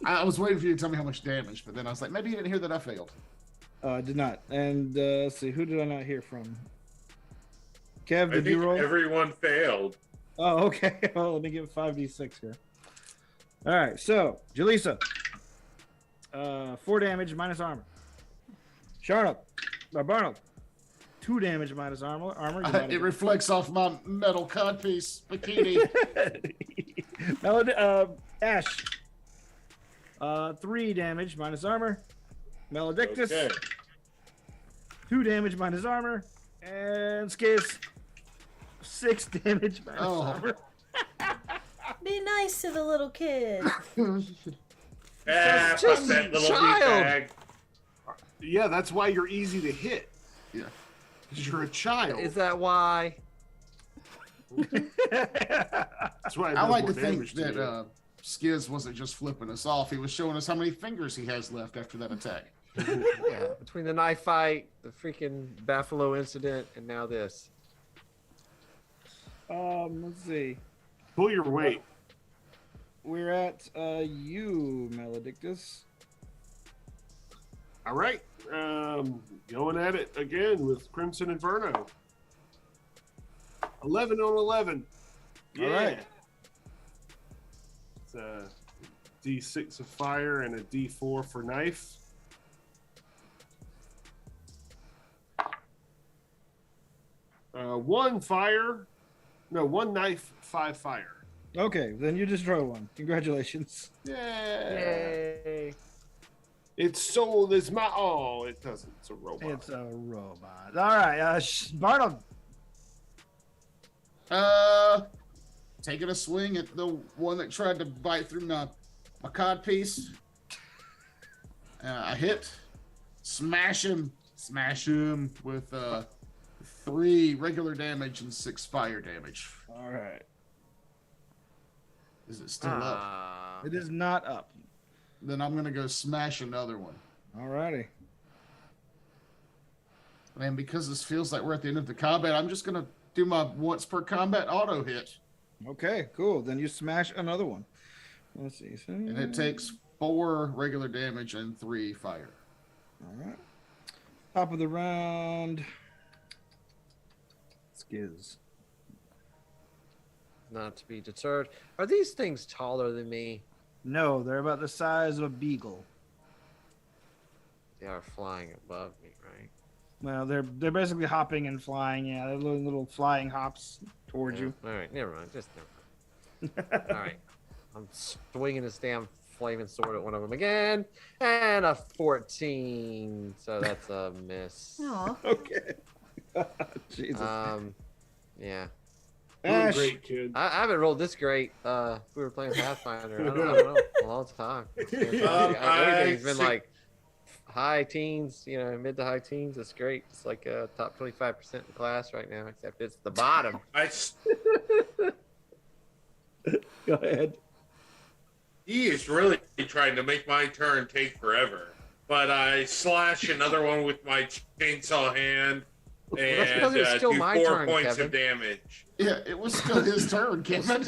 I was waiting for you to tell me how much damage, but then I was like, maybe you didn't hear that I failed. I did not. And let's see. Who did I not hear from? Kev, I did you think roll? everyone failed. Oh, okay. Well, let me give 5d6 here. All right. So, Jaleesa. 4 damage minus armor. Charlotte. Barbarno. 2 damage minus armor. It reflects off my metal codpiece bikini. Ash. 3 damage minus armor. Maledictus. Okay. 2 damage minus armor. And Skiz. 6 damage minus armor. Be nice to the little kid. Ah, fuck that little bag. Yeah, that's why you're easy to hit. Yeah. Because you're a child. Is that why? That's why I like to more think damage to that you. Skiz wasn't just flipping us off. He was showing us how many fingers he has left after that attack. Yeah. Between the knife fight, the freaking Buffalo incident, and now this. Let's see. Pull your weight. We're at you, Maledictus. All right. Going at it again with Crimson Inferno. 11 on 11. All right. It's a D6 of fire and a D4 for knife. One knife, 5 fire. Okay, then you destroy one. Congratulations. Yeah. Yay. Its soul is my all. It doesn't. It's a robot. It's a robot. All right, Barnold. Taking a swing at the one that tried to bite through my codpiece. I hit. Smash him with 3 regular damage and 6 fire damage. All right. Is it still up? It is not up. Then I'm gonna go smash another one. All righty. And because this feels like we're at the end of the combat, I'm just gonna do my once per combat auto hit. Okay, cool. Then you smash another one. Let's see. And it takes 4 regular damage and 3 fire. All right. Top of the round. Skiz. Not to be deterred. Are these things taller than me? No, they're about the size of a beagle. They are flying above me, right? Well, they're basically hopping and flying. Yeah, they're little flying hops towards you. All right, never mind. Just never mind. All right. I'm swinging this damn flaming sword at one of them again. And a 14. So that's a miss. Aw. Okay. Jesus. Yeah. You're a Ash. great kid. I haven't rolled this great. If we were playing Pathfinder. I don't know. A long time. Everything's been like high teens, mid to high teens. It's great. It's like top 25% in class right now, except it's the bottom. Go ahead. He is really trying to make my turn take forever. But I slash another one with my chainsaw hand That's and because it's still do my 4 turn, points Kevin. of damage. Yeah, it was still his turn, Kevin.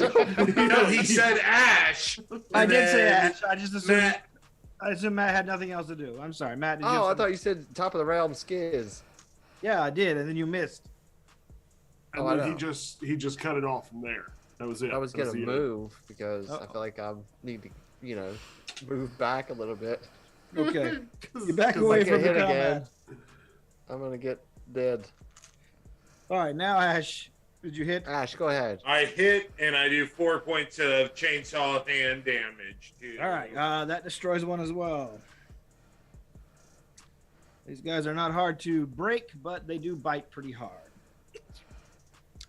No, he said Ash. I and did say then Ash. I just assumed Matt, Matt had nothing else to do. I'm sorry, Matt. Did you Oh, have I something? thought you said top of the realm Skiz. Yeah, I did, and then you missed. And Oh, I then know. he just cut it off from there. That was it. I was That gonna the end. move because I Uh-oh. feel like I need to, move back a little bit. Okay. You back 'Cause away I from get the hit again. combat. I'm gonna get dead. All right, now Ash, did you hit? Ash, go ahead. I hit and I do 4 points of chainsaw hand damage. All right, that destroys one as well. These guys are not hard to break, but they do bite pretty hard. I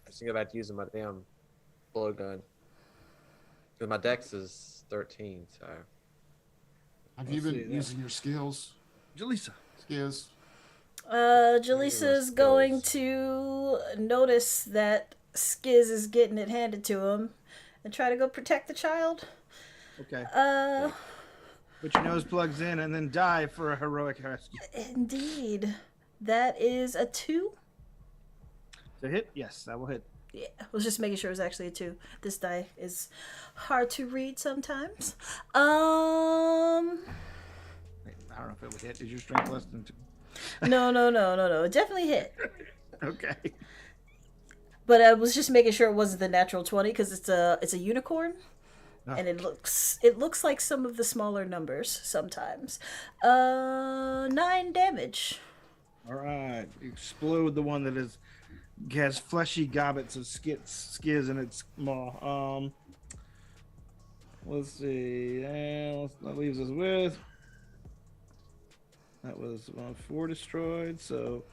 just go back to using my damn blowgun. Because my dex is 13, so. Have you Let's see been that. using your skills? Jaleesa. Skills. Jaleesa's going to notice that Skiz is getting it handed to him and try to go protect the child. Okay. Put your nose plugs in and then die for a heroic rescue. Indeed. That is a 2. To hit? Yes, that will hit. Yeah, I was just making sure it was actually a 2. This die is hard to read sometimes. Wait, I don't know if it would hit. Is your strength less than 2? No. It definitely hit. Okay. But I was just making sure it wasn't the natural 20 because it's a unicorn. Oh. And it looks like some of the smaller numbers sometimes. 9 damage. All right. Explode the one that has fleshy gobbets of skiz in its maw. Let's see. That leaves us with. That was 4 destroyed. So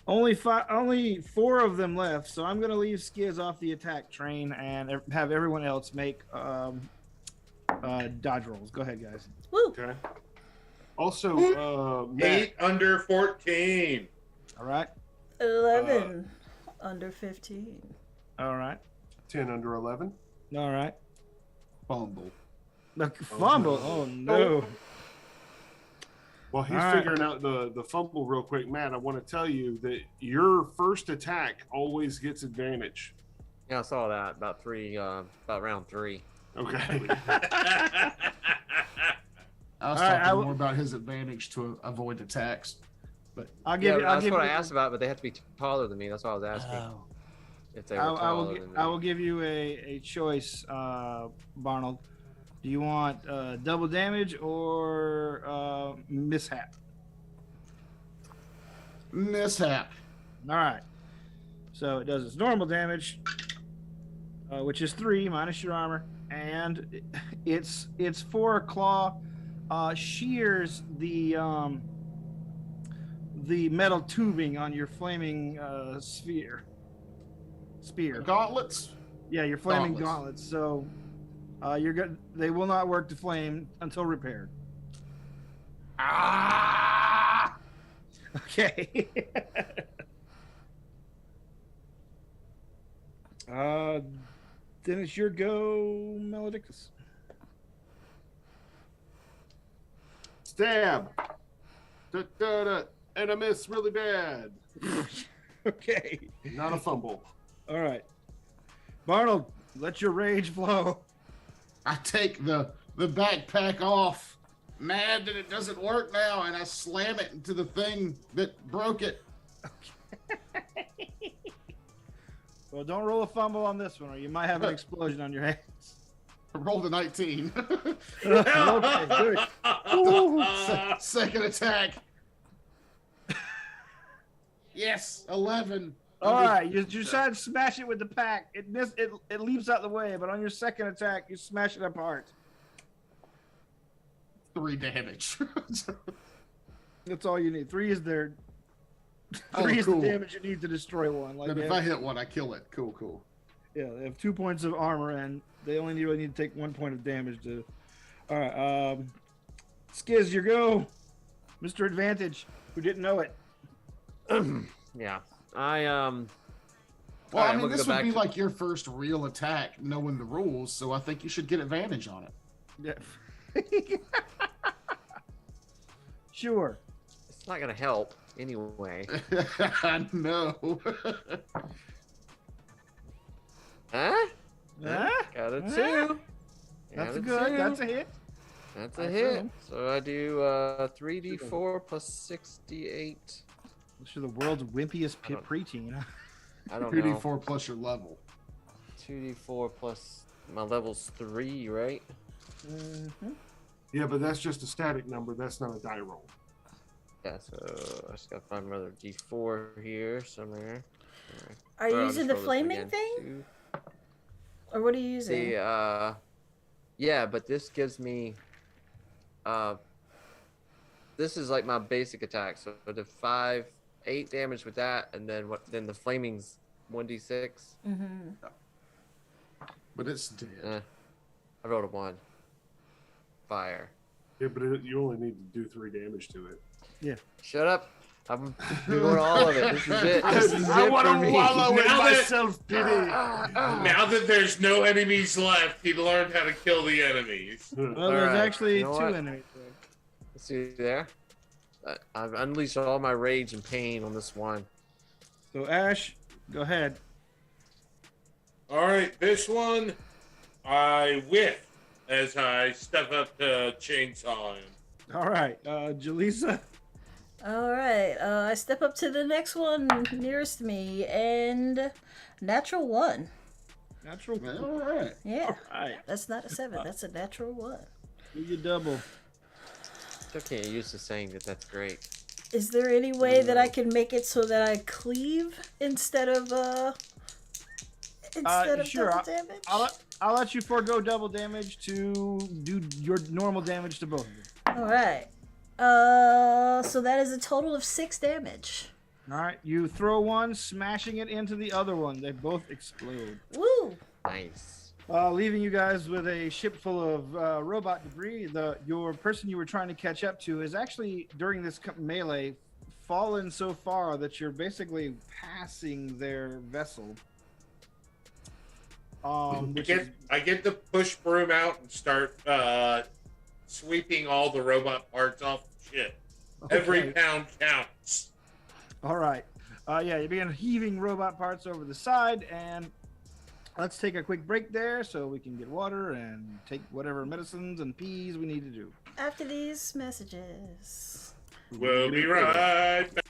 only 4 of them left. So I'm gonna leave skiz off the attack train and have everyone else make dodge rolls. Go ahead, guys. Woo. Okay. Also, Matt, 8 under 14. All right. 11 under 15. All right. 10 under 11. All right. Fumble. Look, fumble. Oh no. While he's All right. figuring out the fumble real quick, Matt, I want to tell you that your first attack always gets advantage. Yeah, I saw that about round 3. Okay. I was All right, talking more about his advantage to avoid attacks. But I'll give you. That's what I asked about, but they have to be taller than me. That's what I was asking. Oh. If they were I taller than me. will give you a choice, Barnold. Do you want double damage or mishap? Mishap. All right. So it does its normal damage, which is 3 minus your armor, and its 4 claw shears the metal tubing on your flaming spear. Gauntlets. Yeah, your flaming gauntlets. So you're good. They will not work to flame until repaired. Ah! Okay. Then it's your go, Maledictus. Stab. And I miss really bad. Okay. Not a fumble. All right. Barnold, let your rage flow. I take the backpack off, mad that it doesn't work now, and I slam it into the thing that broke it. Well, don't roll a fumble on this one, or you might have an explosion on your hands. I rolled a 19. Okay, good. Second attack. Yes, 11. All right, you decide to smash it with the pack. It leaps out the way, but on your second attack, you smash it apart. 3 damage. That's all you need. 3 is their. Oh, 3 is cool. the damage you need to destroy one. Like And they if have, I hit one, I kill it. Cool. yeah, they have 2 points of armor, and they only really need to take 1 point of damage to. All right, Skiz, your go, Mr. Advantage, who didn't know it. Yeah. I Well, Alright, I mean, we'll this go would back be to- like your first real attack, knowing the rules. So I think you should get advantage on it. Yeah. Sure. It's not gonna help anyway. I know. Huh? Huh? Got a 2. That's Got good. 2. That's a hit. That's a That's hit. a- So I do 3d4 plus 68. This is the world's wimpiest I don't- preteen. I don't know. 2d4 plus your level. 2d4 plus my level's 3, right? Mm-hmm. Yeah, but that's just a static number. That's not a die roll. Yeah, so I just gotta find another d4 here somewhere. Are you Or I'll using just the roll this flaming again. thing? Or what are you using? Yeah, but this gives me this is like my basic attack. So I did 8 damage with that, and then then the flaming's 1d6. Mm-hmm. But it's dead. I rolled a 1. Fire. Yeah, but you only need to do 3 damage to it. Yeah. Shut up. I'm doing all of it. This is it. This is I it want for to me. wallow in Now that- myself-pity. Now that there's no enemies left, he learned how to kill the enemies. Well, All there's right, actually you know two what? enemies. Let's see there. I've unleashed all my rage and pain on this one. So Ash, go ahead. All right, this one I whiff as I step up to chainsaw him. All right, Jaleesa. All right, I step up to the next one nearest me, and natural 1. Natural. All right. Yeah, All right. that's not a 7. That's a natural 1. Do your double. Still can't use to saying that that's great. Is there any way that I can make it so that I cleave instead of Sure, double damage? I'll let you forego double damage to do your normal damage to both of them. All right. So that is a total of 6 damage. All right, you throw one, smashing it into the other one. They both explode, Woo! Nice. leaving you guys with a ship full of robot debris. Your person you were trying to catch up to is actually, during this melee, fallen so far that you're basically passing their vessel. I get the push broom out and start sweeping all the robot parts off the ship. Every pound counts. All right. Yeah, you begin heaving robot parts over the side, and let's take a quick break there so we can get water and take whatever medicines and peas we need to do. After these messages. We'll be right back.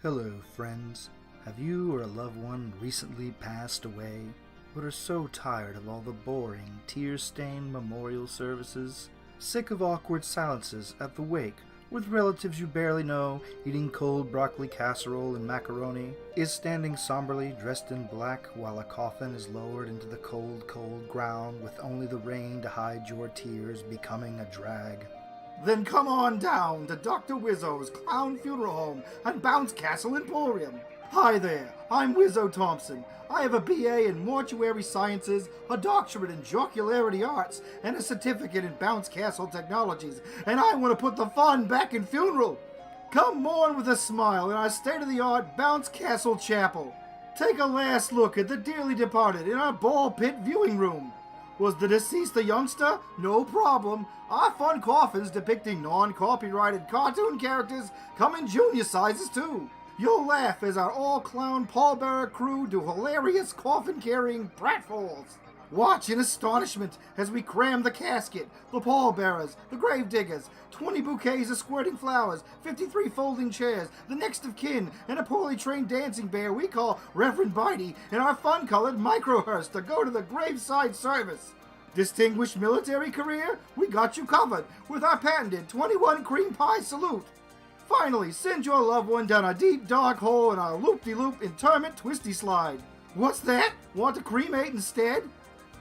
Hello, friends. Have you or a loved one recently passed away, but are so tired of all the boring, tear-stained memorial services? Sick of awkward silences at the wake, with relatives you barely know, eating cold broccoli casserole and macaroni? Is standing somberly dressed in black while a coffin is lowered into the cold, cold ground with only the rain to hide your tears becoming a drag? Then come on down to Dr. Wizzo's Clown Funeral Home and Bounce Castle Emporium. Hi there, I'm Wizzo Thompson. I have a BA in Mortuary Sciences, a doctorate in Jocularity Arts, and a certificate in Bounce Castle Technologies, and I want to put the fun back in funeral. Come mourn with a smile in our state-of-the-art Bounce Castle Chapel. Take a last look at the dearly departed in our ball pit viewing room. Was the deceased a youngster? No problem. Our fun coffins depicting non-copyrighted cartoon characters come in junior sizes too. You'll laugh as our all-clown pallbearer crew do hilarious coffin-carrying pratfalls. Watch in astonishment as we cram the casket, the pallbearers, the gravediggers, 20 bouquets of squirting flowers, 53 folding chairs, the next of kin, and a poorly trained dancing bear we call Reverend Bitey, and our fun-colored microhearse to go to the graveside service. Distinguished military career? We got you covered with our patented 21 cream pie salute. Finally, send your loved one down a deep dark hole in our loop-de-loop interment twisty slide. What's that? Want to cremate instead?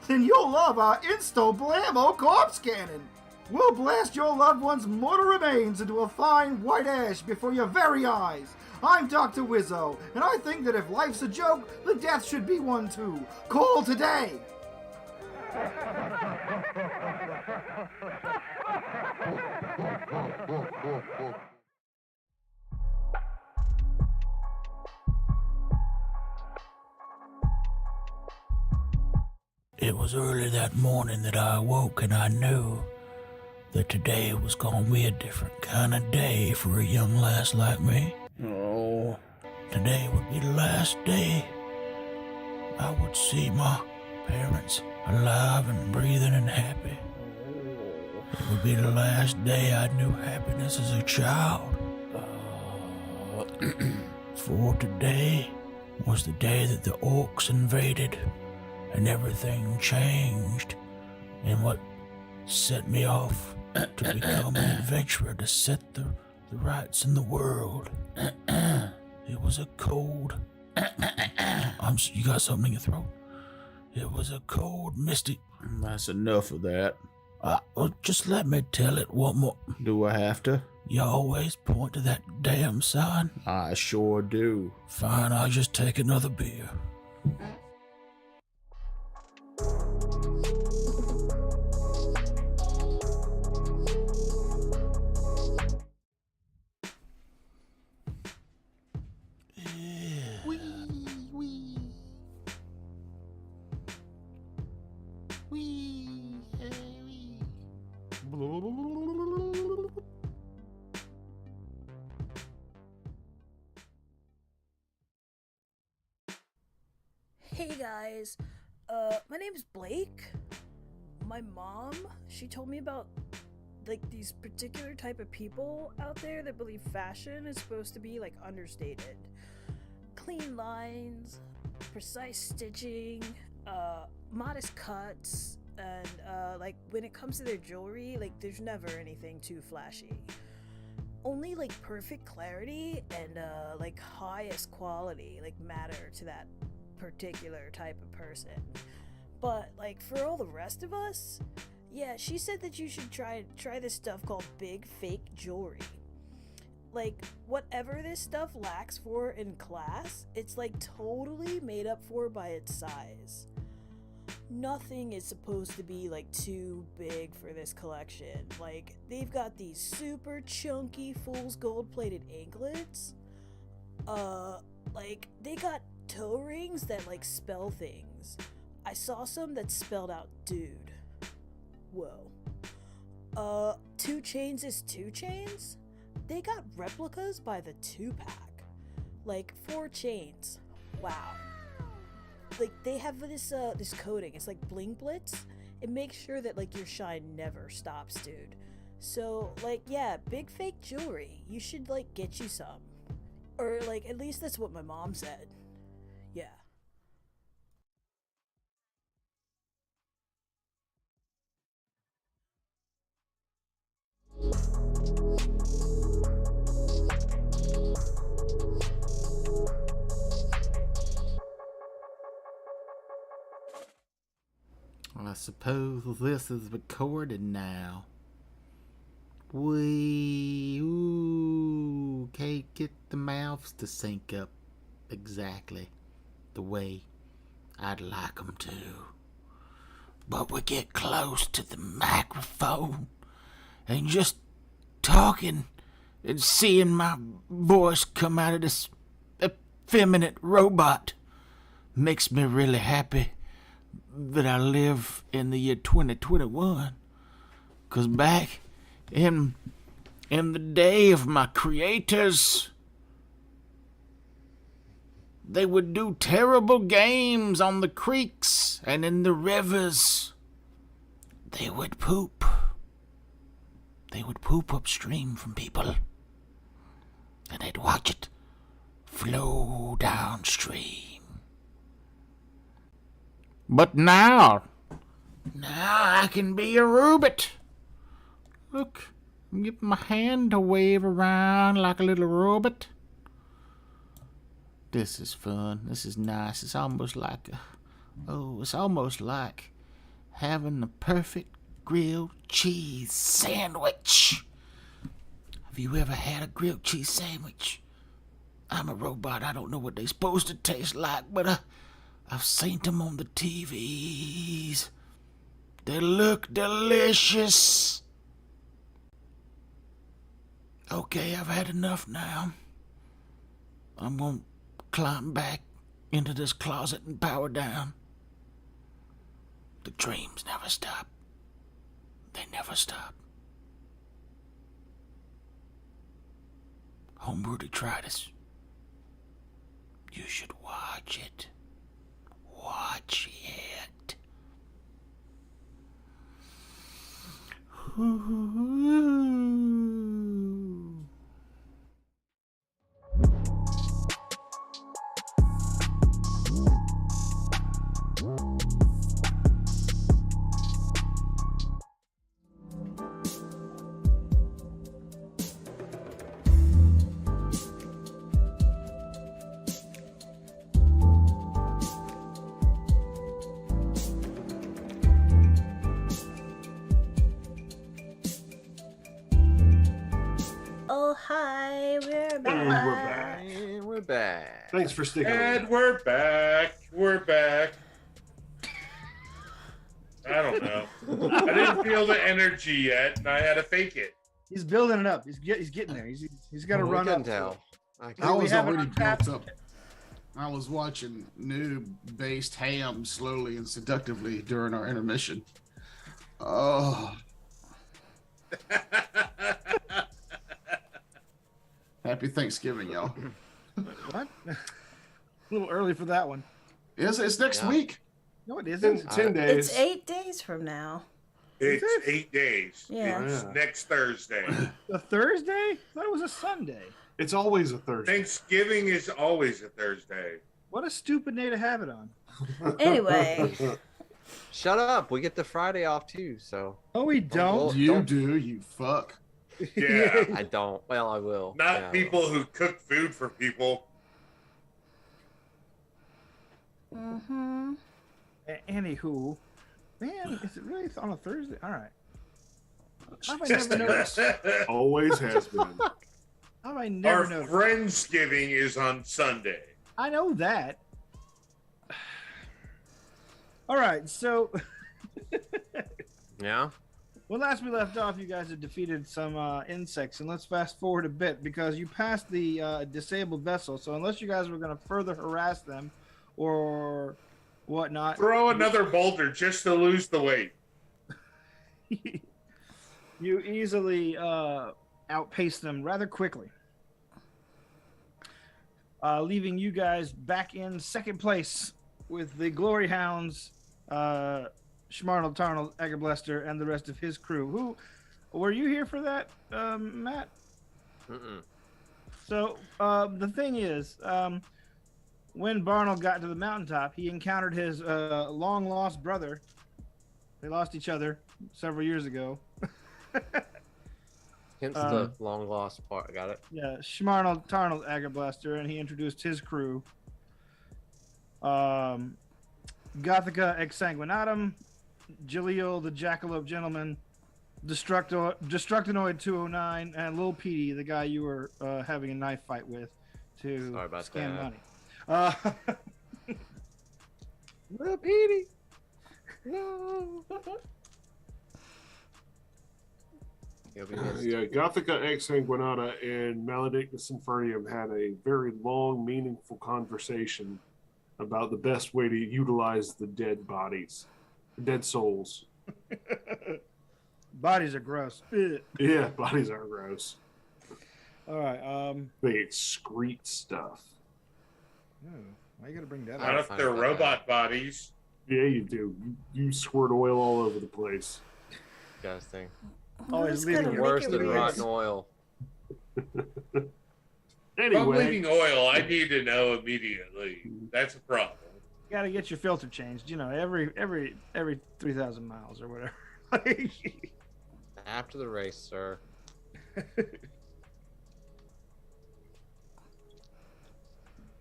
Then you'll love our Insto Blammo corpse cannon. We'll blast your loved one's mortal remains into a fine white ash before your very eyes. I'm Dr. Wizzo, and I think that if life's a joke, the death should be one too. Call today! It was early that morning that I awoke, and I knew that today was gonna be a different kind of day for a young lass like me. Oh. Today would be the last day I would see my parents alive and breathing and happy. It would be the last day I knew happiness as a child. For today was the day that the orcs invaded and everything changed, and what set me off to become an adventurer to set the rights in the world. It was a cold... you got something in your throat? It was a cold, misty... That's enough of that. Well, just let me tell it one more. Do I have to? You always point to that damn sign. I sure do. Fine, I'll just take another beer. Hey guys, my name's Blake. My mom, she told me about like these particular type of people out there that believe fashion is supposed to be like understated. Clean lines, precise stitching, modest cuts, and like when it comes to their jewelry, like there's never anything too flashy. Only like perfect clarity and like highest quality like matter to that particular type of person. But like for all the rest of us, yeah, she said that you should try this stuff called big fake jewelry. Like whatever this stuff lacks for in class, it's like totally made up for by its size. Nothing is supposed to be like too big for this collection. Like they've got these super chunky fool's gold plated anklets. Like they got toe rings that like spell things. I saw some that spelled out dude. Whoa. 2 chains is 2 chains? They got replicas by the 2-pack. Like 4 chains. Wow. Like they have this coating. It's like Bling Blitz. It makes sure that like your shine never stops, dude. So like yeah, big fake jewelry. You should like get you some. Or like at least that's what my mom said. Yeah. I suppose this is recorded now. Ooh, can't get the mouths to sync up exactly the way I'd like them to. But we get close to the microphone and just talking and seeing my voice come out of this effeminate robot makes me really happy that I live in the year 2021. 'Cause back in the day of my creators, they would do terrible games on the creeks and in the rivers. They would poop. They would poop upstream from people. And they'd watch it flow downstream. But now I can be a robot. Look, I'm giving my hand to wave around like a little robot. This is fun. This is nice. It's almost like having the perfect grilled cheese sandwich. Have you ever had a grilled cheese sandwich? I'm a robot. I don't know what they're supposed to taste like, but I've seen them on the TVs. They look delicious. Okay, I've had enough now. I'm gonna climb back into this closet and power down. The dreams never stop. They never stop. Homebrew detritus. You should watch it. Watch it. Oh, hi, we're back. And we're back. And we're back. Thanks for sticking And with we're back. We're back. I don't know. I didn't feel the energy yet, and I had to fake it. He's building it up. He's getting there. He's got to run I up. can tell. I was have it already on tap. built up. I was watching noob-based ham slowly and seductively during our intermission. Oh. Happy Thanksgiving, y'all. What? A little early for that one. It's next week. No, it isn't. 10 days. It's 8 days from now. It's 8 days. Yeah. It's next Thursday. A Thursday? I thought it was a Sunday. It's always a Thursday. Thanksgiving is always a Thursday. What a stupid day to have it on. Anyway. Shut up. We get the Friday off too, so. Oh, we don't. You do, you fuck. Yeah. I don't. Well, I will. Not Yeah, I people who cook food for people. Mm-hmm. Anywho, man, is it really on a Thursday? All right. How have I never noticed? Always has been. How have I never Our noticed? Friendsgiving is on Sunday. I know that. All right, so Yeah. when last we left off, you guys had defeated some insects, and let's fast forward a bit because you passed the disabled vessel. So unless you guys were going to further harass them or whatnot, Throw another boulder just to lose the weight. you easily outpaced them rather quickly, leaving you guys back in second place with the Glory Hounds, Schmarnel, Tarnel, Eggerblaster, and the rest of his crew. Who were you here for that, Matt? Mm-mm. So the thing is, when Barnell got to the mountaintop, he encountered his long lost brother. They lost each other several years ago. Hence the long lost part. Got it. Yeah, Schmarnel, Tarnel, Eggerblaster, and he introduced his crew. Gothica Exsanguinatum, Jaleel the Jackalope Gentleman, Destructonoid 209, and Lil Petey, the guy you were having a knife fight with to Sorry about scam that. money. Lil Petey. No. He'll be missed. Yeah, Gothica Exsanguinata and Maledictus Infernum had a very long, meaningful conversation about the best way to utilize the dead bodies, dead souls. Bodies are gross. Ugh. Yeah, bodies are gross. All right. They excrete stuff. Why you gotta bring that Not up? if they're robot bodies. Yeah, you do. You squirt oil all over the place. Disgusting. Always Who's leaving gonna it make Worse it than weird? rotten oil. If I'm Anyway, leaving oil, I need to know immediately. That's a problem. You gotta get your filter changed. You know, every 3,000 miles or whatever. After the race, sir.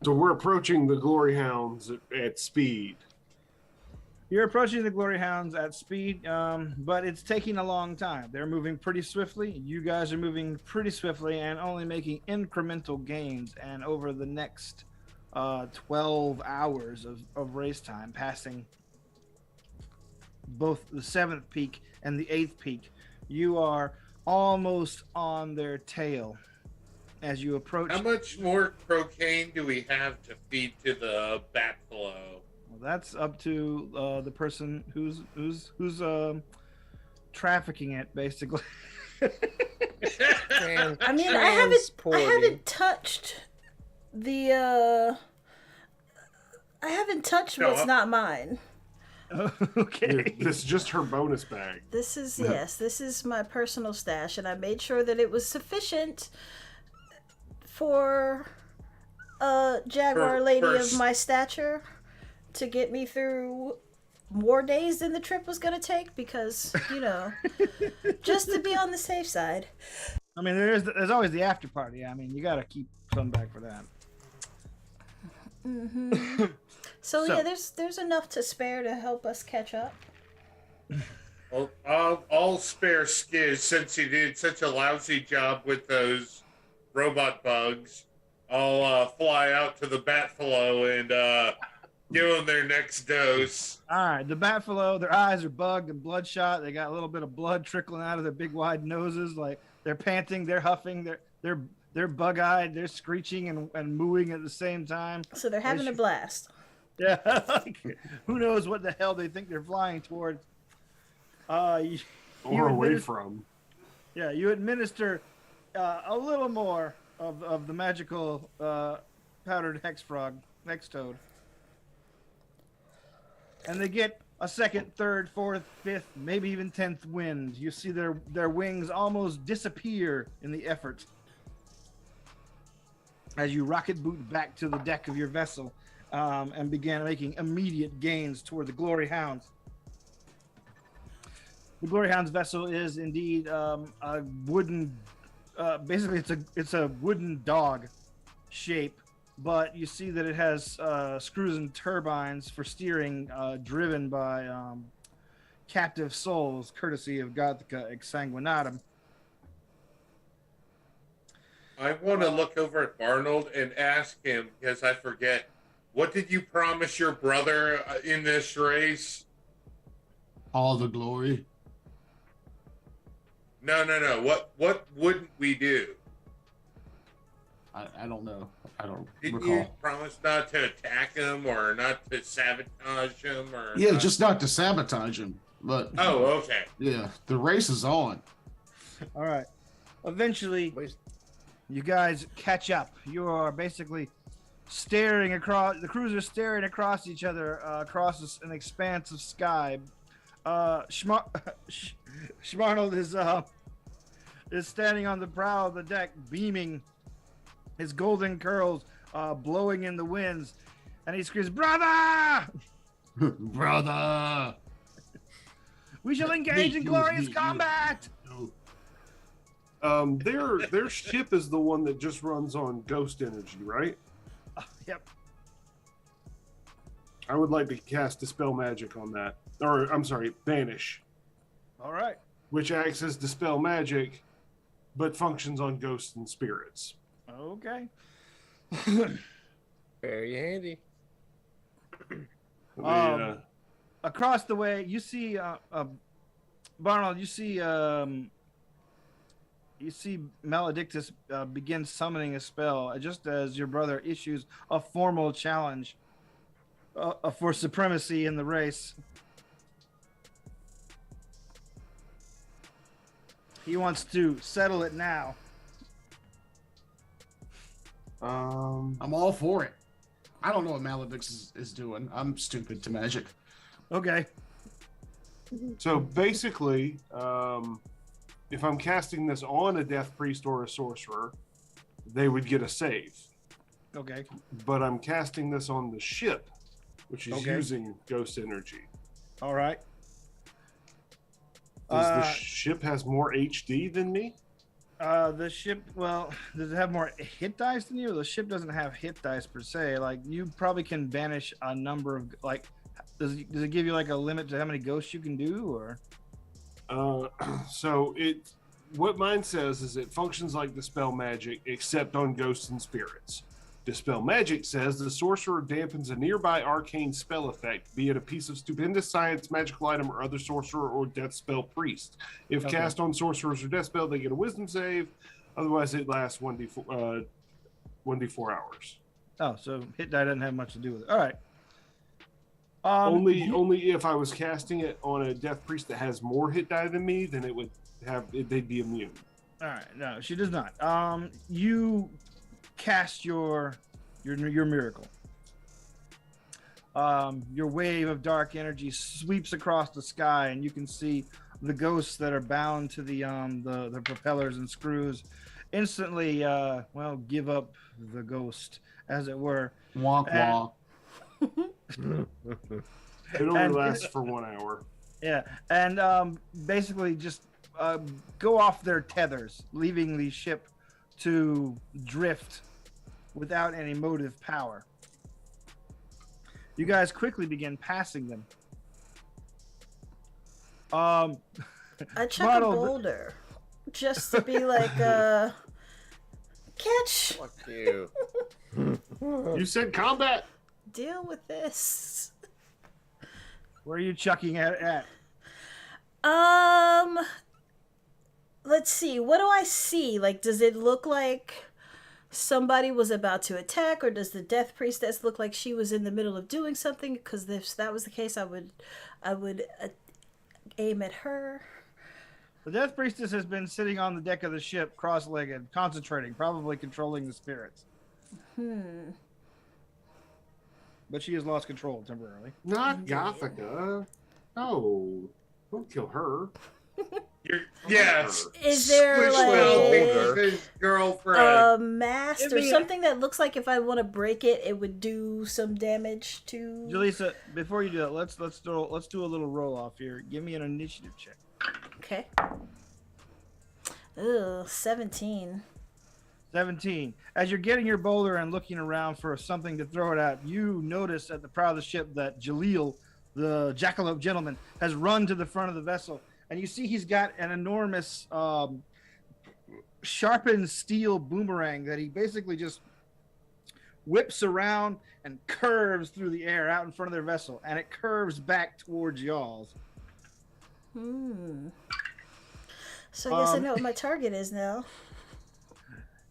so we're approaching the Glory Hounds at speed. You're approaching the Glory Hounds at speed, but it's taking a long time. They're moving pretty swiftly. You guys are moving pretty swiftly and only making incremental gains. And over the next 12 hours of race time, passing both the 7th peak and the 8th peak, you are almost on their tail as you approach. How much more cocaine do we have to feed to the Batflow? Well, that's up to the person who's trafficking it, basically. I mean, I haven't touched the. I haven't touched what's not mine. Okay. This is just her bonus bag. This is this is my personal stash, and I made sure that it was sufficient for a Jaguar lady of my stature to get me through more days than the trip was going to take, because, you know, just to be on the safe side. I mean, there's always the after party. I mean, you got to keep some back for that. Mm-hmm. So yeah, there's enough to spare to help us catch up. Well, I'll spare Skiz since he did such a lousy job with those robot bugs. I'll fly out to the Batflow and give them their next dose. All right, the Batflow, their eyes are bugged and bloodshot. They got a little bit of blood trickling out of their big wide noses. Like, they're panting, they're huffing, they're bug-eyed, they're screeching and mooing at the same time. So they're having a blast. Yeah, like, who knows what the hell they think they're flying towards. Or away from. Yeah, you administer a little more of the magical powdered hex toad. And they get a 2nd, 3rd, 4th, 5th, maybe even 10th wind. You see their wings almost disappear in the effort as you rocket boot back to the deck of your vessel and begin making immediate gains toward the Glory Hounds. The Glory Hounds vessel is indeed a wooden, basically it's a wooden dog shape, but you see that it has screws and turbines for steering, driven by captive souls, courtesy of Gothica Exsanguinatum. I want to look over at Arnold and ask him, because I forget, what did you promise your brother in this race? All the glory. No. What wouldn't we do? I don't know. I don't Didn't recall. you promise not to attack him or not to sabotage him? Or Yeah, just not to sabotage him. But oh, okay. Yeah, the race is on. All right. Eventually, you guys catch up. You are basically staring across, the cruisers staring across each other, across an expanse of sky. Schmarnold is standing on the prow of the deck, beaming, his golden curls blowing in the winds, and he screams, "Brother! Brother! We shall engage in glorious combat!" Their ship is the one that just runs on ghost energy, right? Yep. I would like to cast Dispel Magic on that. Or, I'm sorry, Banish. All right. Which acts as Dispel Magic, but functions on ghosts and spirits. Okay. Very handy. Across the way, you see, Barnold, you see Maledictus begin summoning a spell just as your brother issues a formal challenge for supremacy in the race. He wants to settle it now. I'm all for it. I don't know what Maledictus is doing. I'm stupid to magic. Okay. So basically, if I'm casting this on a Death Priest or a Sorcerer, they would get a save. Okay. But I'm casting this on the ship, which is using ghost energy. All right. Does the ship has more HD than me? The ship, well, does it have more hit dice than you? The ship doesn't have hit dice per se. Like, you probably can banish a number of, like, Does it give you like a limit to how many ghosts you can do, or? So what mine says is it functions like Dispel Magic, except on ghosts and spirits. Dispel Magic says the sorcerer dampens a nearby arcane spell effect, be it a piece of stupendous science, magical item, or other sorcerer or death spell priest. If cast on sorcerers or death spell, they get a wisdom save. Otherwise, it lasts 1d4 hours. Oh, so hit die doesn't have much to do with it. All right. Only if I was casting it on a death priest that has more hit die than me, then it would they'd be immune. All right, no, she does not. You cast your miracle. Your wave of dark energy sweeps across the sky, and you can see the ghosts that are bound to the propellers and screws instantly give up the ghost, as it were. Wonk wonk. It only lasts for 1 hour. Yeah, and basically just go off their tethers, leaving the ship to drift without any motive power. You guys quickly begin passing them. I chuck a boulder just to be like, catch. Fuck you. You said combat. Deal with this. Where are you chucking at? Let's see. What do I see? Like, does it look like somebody was about to attack, or does the death priestess look like she was in the middle of doing something? Because if that was the case, I would aim at her. The death priestess has been sitting on the deck of the ship, cross-legged, concentrating, probably controlling the spirits. But she has lost control temporarily. Not Gothica. No, don't kill her. Yes. Is there like his girlfriend a mast or something that looks like if I want to break it, it would do some damage to? Jaleesa, before you do that, let's do a little roll off here. Give me an initiative check. Okay. Ugh, 17. 17. As you're getting your boulder and looking around for something to throw it at, you notice at the prow of the ship that Jaleel, the jackalope gentleman, has run to the front of the vessel. And you see he's got an enormous sharpened steel boomerang that he basically just whips around and curves through the air out in front of their vessel. And it curves back towards y'all's. So I guess I know what my target is now.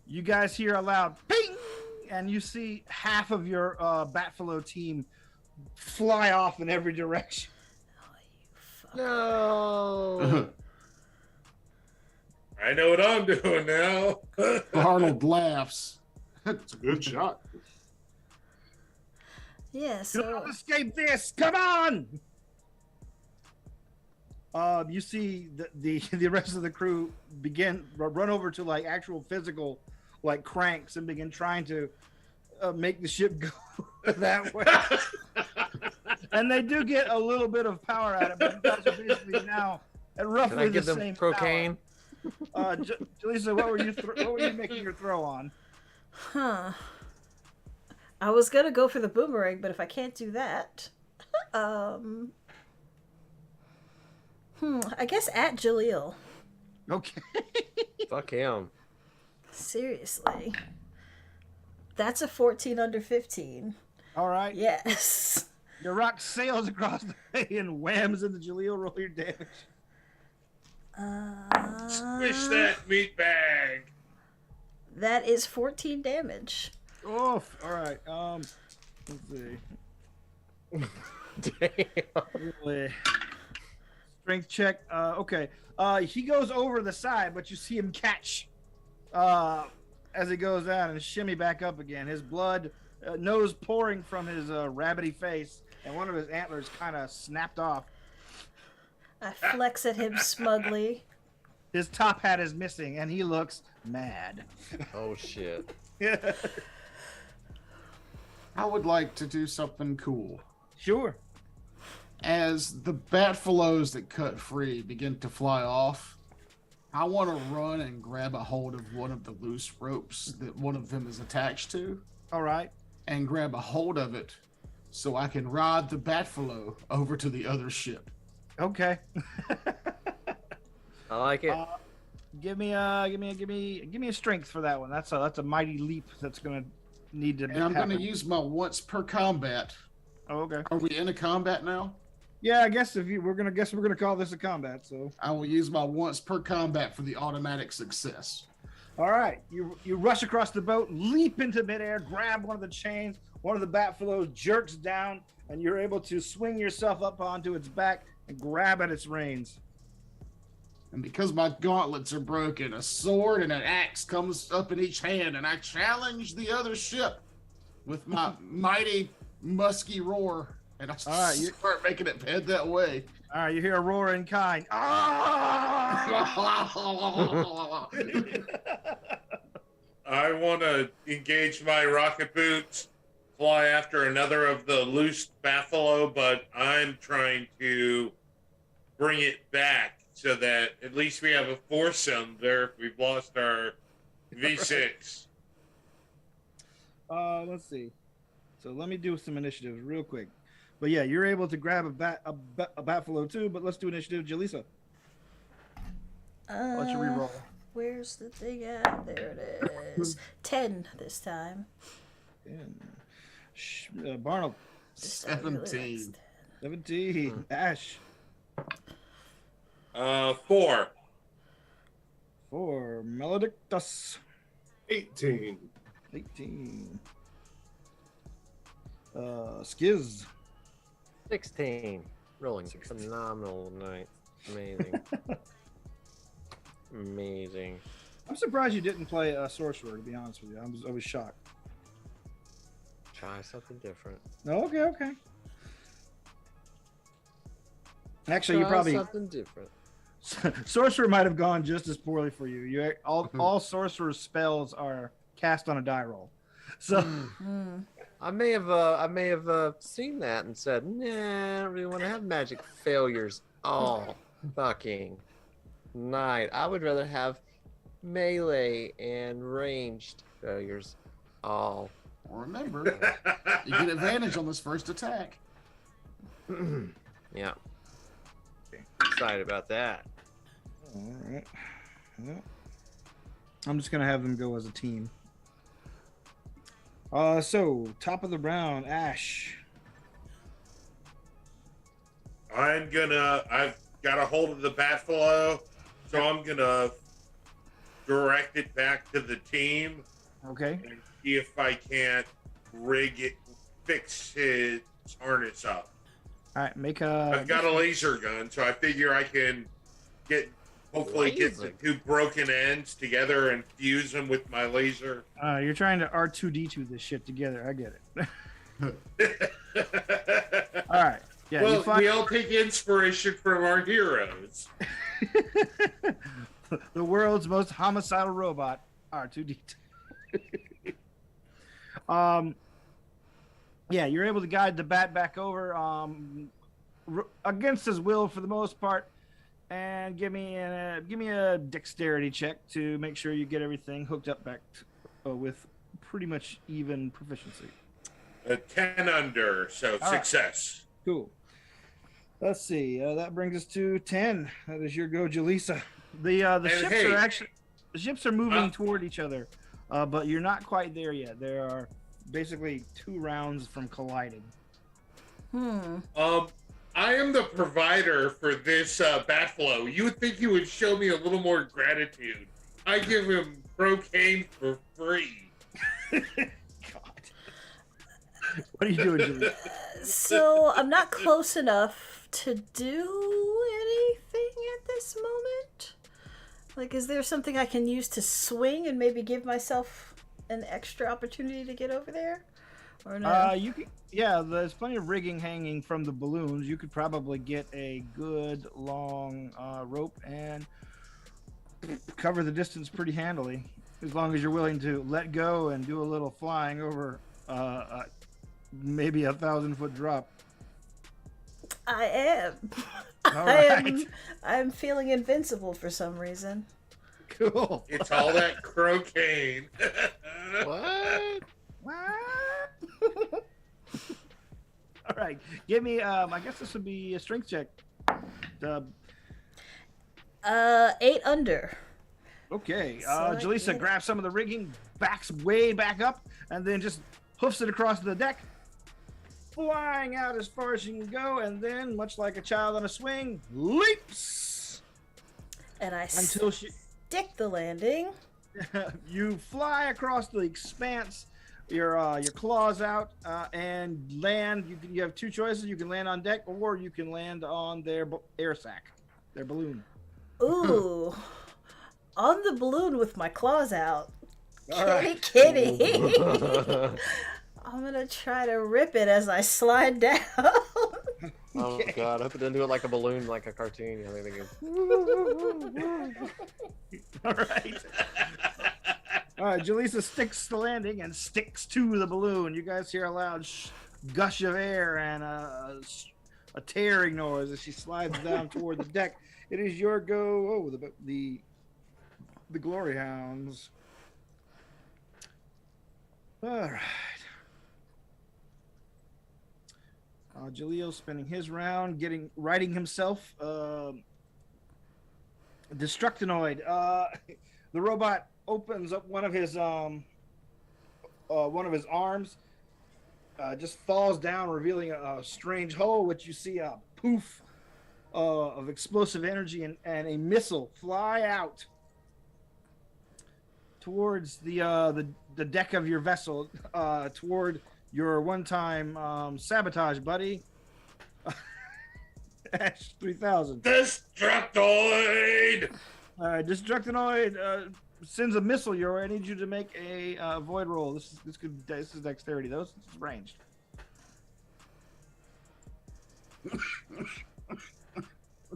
You guys hear a loud ping, and you see half of your Batfalo team fly off in every direction. No. I know what I'm doing now. Arnold laughs. That's a good shot. Yeah, so You'll escape this. Come on. You see the rest of the crew run over to like actual physical like cranks and begin trying to make the ship go that way. And they do get a little bit of power out of it, but you guys are basically now at roughly Can I give the them same cocaine? power. Jaleesa, what were you making your throw on? I was gonna go for the boomerang, but if I can't do that, I guess at Jaleel. Okay. Fuck him. Seriously. That's a 14 under 15. All right. Yes. Your rock sails across the way and whams into Jaleel. Roll your damage. Squish that meat bag. That is 14 damage. Oh, all right. Let's see. Damn. Strength check. Okay. He goes over the side, but you see him catch as he goes down and shimmy back up again. His blood, nose pouring from his rabbity face, and one of his antlers kind of snapped off. I flex at him smugly. His top hat is missing, and he looks mad. Oh shit. Yeah. I would like to do something cool. Sure. As the Batfalos that cut free begin to fly off, I want to run and grab a hold of one of the loose ropes that one of them is attached to. All right. And grab a hold of it so I can ride the Batfalo over to the other ship. Okay. I like it. Give me a strength for that one. That's a mighty leap. That's gonna need to. And I'm gonna use my once per combat. Oh, okay. Are we in a combat now? Yeah, I guess we're gonna call this a combat. So I will use my once per combat for the automatic success. all right, you rush across the boat, leap into midair, grab one of the chains. One of the Batfalos jerks down, and you're able to swing yourself up onto its back and grab at its reins. And because my gauntlets are broken, a sword and an axe comes up in each hand, and I challenge the other ship with my mighty musky roar, and I start making it head that way. All right, you hear a roar in kind. I want to engage my rocket boots, fly after another of the loose Buffalo, but I'm trying to bring it back so that at least we have a foursome there if we've lost our V6. Let's see. So let me do some initiatives real quick. But yeah, you're able to grab a Batfalo too, but let's do initiative. Jalisa. Why don't you reroll? Where's the thing at? There it is. 10 this time. 10. Barnold. 17. 17. Ash. 4. 4. Melodictus. 18. 18. Skiz. 16. Rolling. Phenomenal night. Amazing. Amazing. I'm surprised you didn't play a sorcerer, to be honest with you. I was shocked. Try something different. No, okay. Actually, you Try probably something different. sorcerer might have gone just as poorly for you. All sorcerer spells are cast on a die roll. So I may have seen that and said, nah, I don't really want to have magic failures all fucking night. I would rather have melee and ranged failures all. Remember, you get advantage on this first attack. Yeah. Excited about that. all right. Yeah. I'm just gonna have them go as a team. So top of the round, Ash. I've got a hold of the Buffalo, so I'm gonna direct it back to the team. Okay. And see if I can't fix his harness up. All right, make I've got a laser gun, so I figure I can hopefully get the two broken ends together and fuse them with my laser. You're trying to R2D2 this shit together. I get it. All right. Yeah. Well, we all take inspiration from our heroes. The world's most homicidal robot, R2D2. Yeah, you're able to guide the bat back over against his will for the most part, and give me a dexterity check to make sure you get everything hooked up back with pretty much even proficiency. 10 under, so all success. Right. Cool. Let's see. That brings us to 10. That is your go, Jalisa. The ships are moving toward each other, but you're not quite there yet. There are basically 2 rounds from colliding. I am the provider for this Buffalo. You would think he would show me a little more gratitude. I give him cocaine for free. God. What are you doing, Julie? So I'm not close enough to do anything at this moment. Like, is there something I can use to swing and maybe give myself an extra opportunity to get over there? Or no? You can, yeah, there's plenty of rigging hanging from the balloons. You could probably get a good long rope and cover the distance pretty handily, as long as you're willing to let go and do a little flying over maybe 1,000-foot drop. I am. All right. I'm feeling invincible for some reason. Cool. It's all that cocaine. What? All right, give me. I guess this would be a strength check. 8 under. Okay, So I Jaleesa get- grabs some of the rigging, backs way back up, and then just hoofs it across the deck, flying out as far as she can go, and then, much like a child on a swing, leaps And I until she. stick the landing. You fly across the expanse, your claws out, and land. You have two choices. You can land on deck, or you can land on their air sac, their balloon. Ooh. On the balloon with my claws out. All right. Kitty. I'm gonna try to rip it as I slide down. Oh God! I hope it doesn't do it like a balloon, like a cartoon. I think they go. All right. All right. Jaleesa sticks the landing and sticks to the balloon. You guys hear a loud gush of air and a tearing noise as she slides down toward the deck. It is your go. Oh, the Glory Hounds. All right. Jaleel spending his round, riding himself. Destructinoid. The robot opens up one of his arms, just falls down, revealing a strange hole, which you see a poof of explosive energy and a missile fly out towards the deck of your vessel, toward your one-time sabotage buddy, Ash 3000. Destructoid! Destructinoid sends a missile your way. I need you to make a void roll. This is dexterity. This is ranged.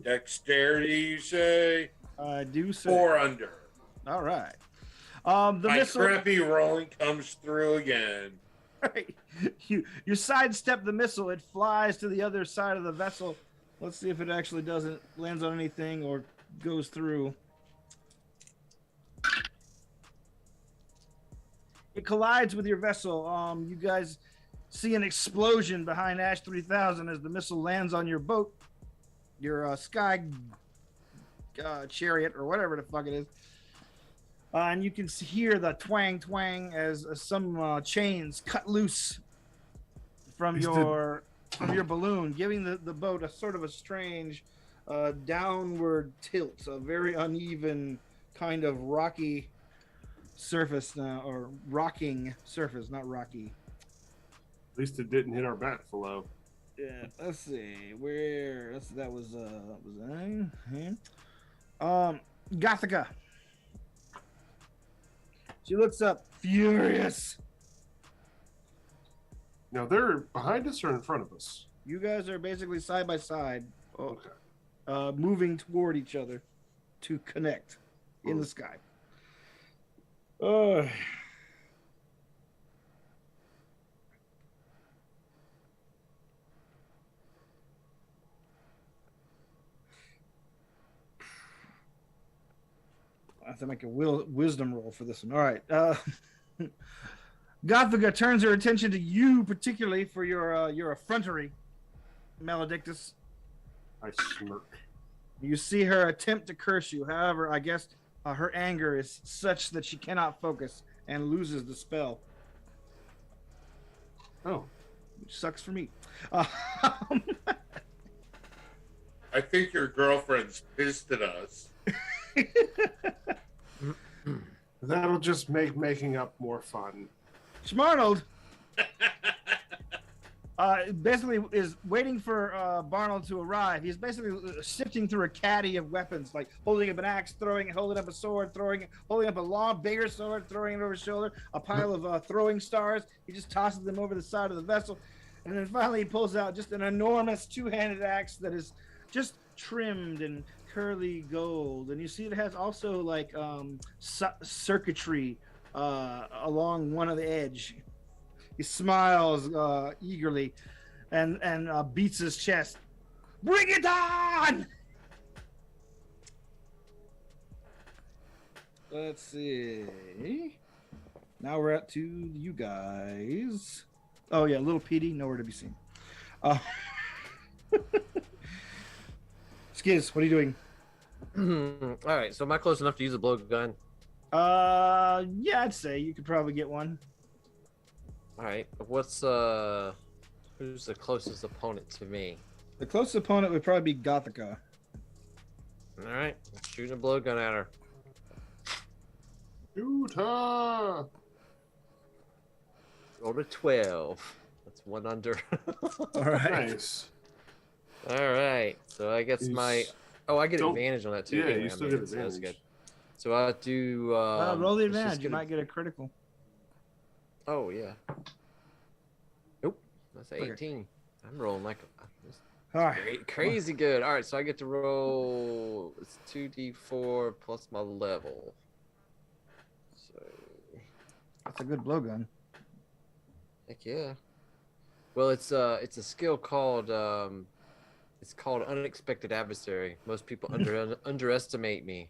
Dexterity, you say? I do say 4 under. All right. The My missile. crappy rolling comes through again. Right. You sidestep the missile. It flies to the other side of the vessel. Let's see if it actually lands on anything or goes through. It collides with your vessel. You guys see an explosion behind Ash 3000 as the missile lands on your boat, your sky chariot or whatever the fuck it is. And you can hear the twang twang as some chains cut loose from your balloon, giving the boat a sort of a strange downward tilt, a very uneven kind of rocky surface, or rocking surface, not rocky. At least it didn't hit our Batflow. Yeah, let's see where that was Gothica. She looks up, furious. Now they're behind us or in front of us? You guys are basically side by side, Okay. moving toward each other to connect in the sky. I have to make a wisdom roll for this one. All right. Gothica turns her attention to you, particularly for your effrontery, Maledictus. I smirk. You see her attempt to curse you. However, I guess her anger is such that she cannot focus and loses the spell. Oh. Which sucks for me. I think your girlfriend's pissed at us. That'll just make making up more fun. Schmarnold basically is waiting for Barnold to arrive. He's basically sifting through a caddy of weapons, like holding up an axe, holding up a sword, holding up a long, bigger sword, throwing it over his shoulder, a pile of throwing stars. He just tosses them over the side of the vessel. And then finally he pulls out just an enormous two-handed axe that is just trimmed and curly gold. And you see it has also like circuitry along one of the edge. He smiles eagerly and beats his chest. Bring it on! Let's see. Now we're up to you guys. Oh yeah, little Petey, nowhere to be seen. Skiz, what are you doing? All right, so am I close enough to use a blowgun? Yeah, I'd say you could probably get one. All right, who's the closest opponent to me? The closest opponent would probably be Gothica. All right, shooting a blowgun at her. Shoot her! Roll a 12. That's one under. All right. Nice. All right, so I guess I get advantage on that too. Yeah, anyway, you still get advantage. So that's good. So I do. Roll the advantage. You might get a critical. Oh yeah. Nope, that's 18. Okay. I'm rolling like All right. crazy good. All right, so I get to roll. It's 2d4 plus my level. So That's a good blowgun. heck yeah. Well, it's a skill called it's called Unexpected Adversary. Most people underestimate me.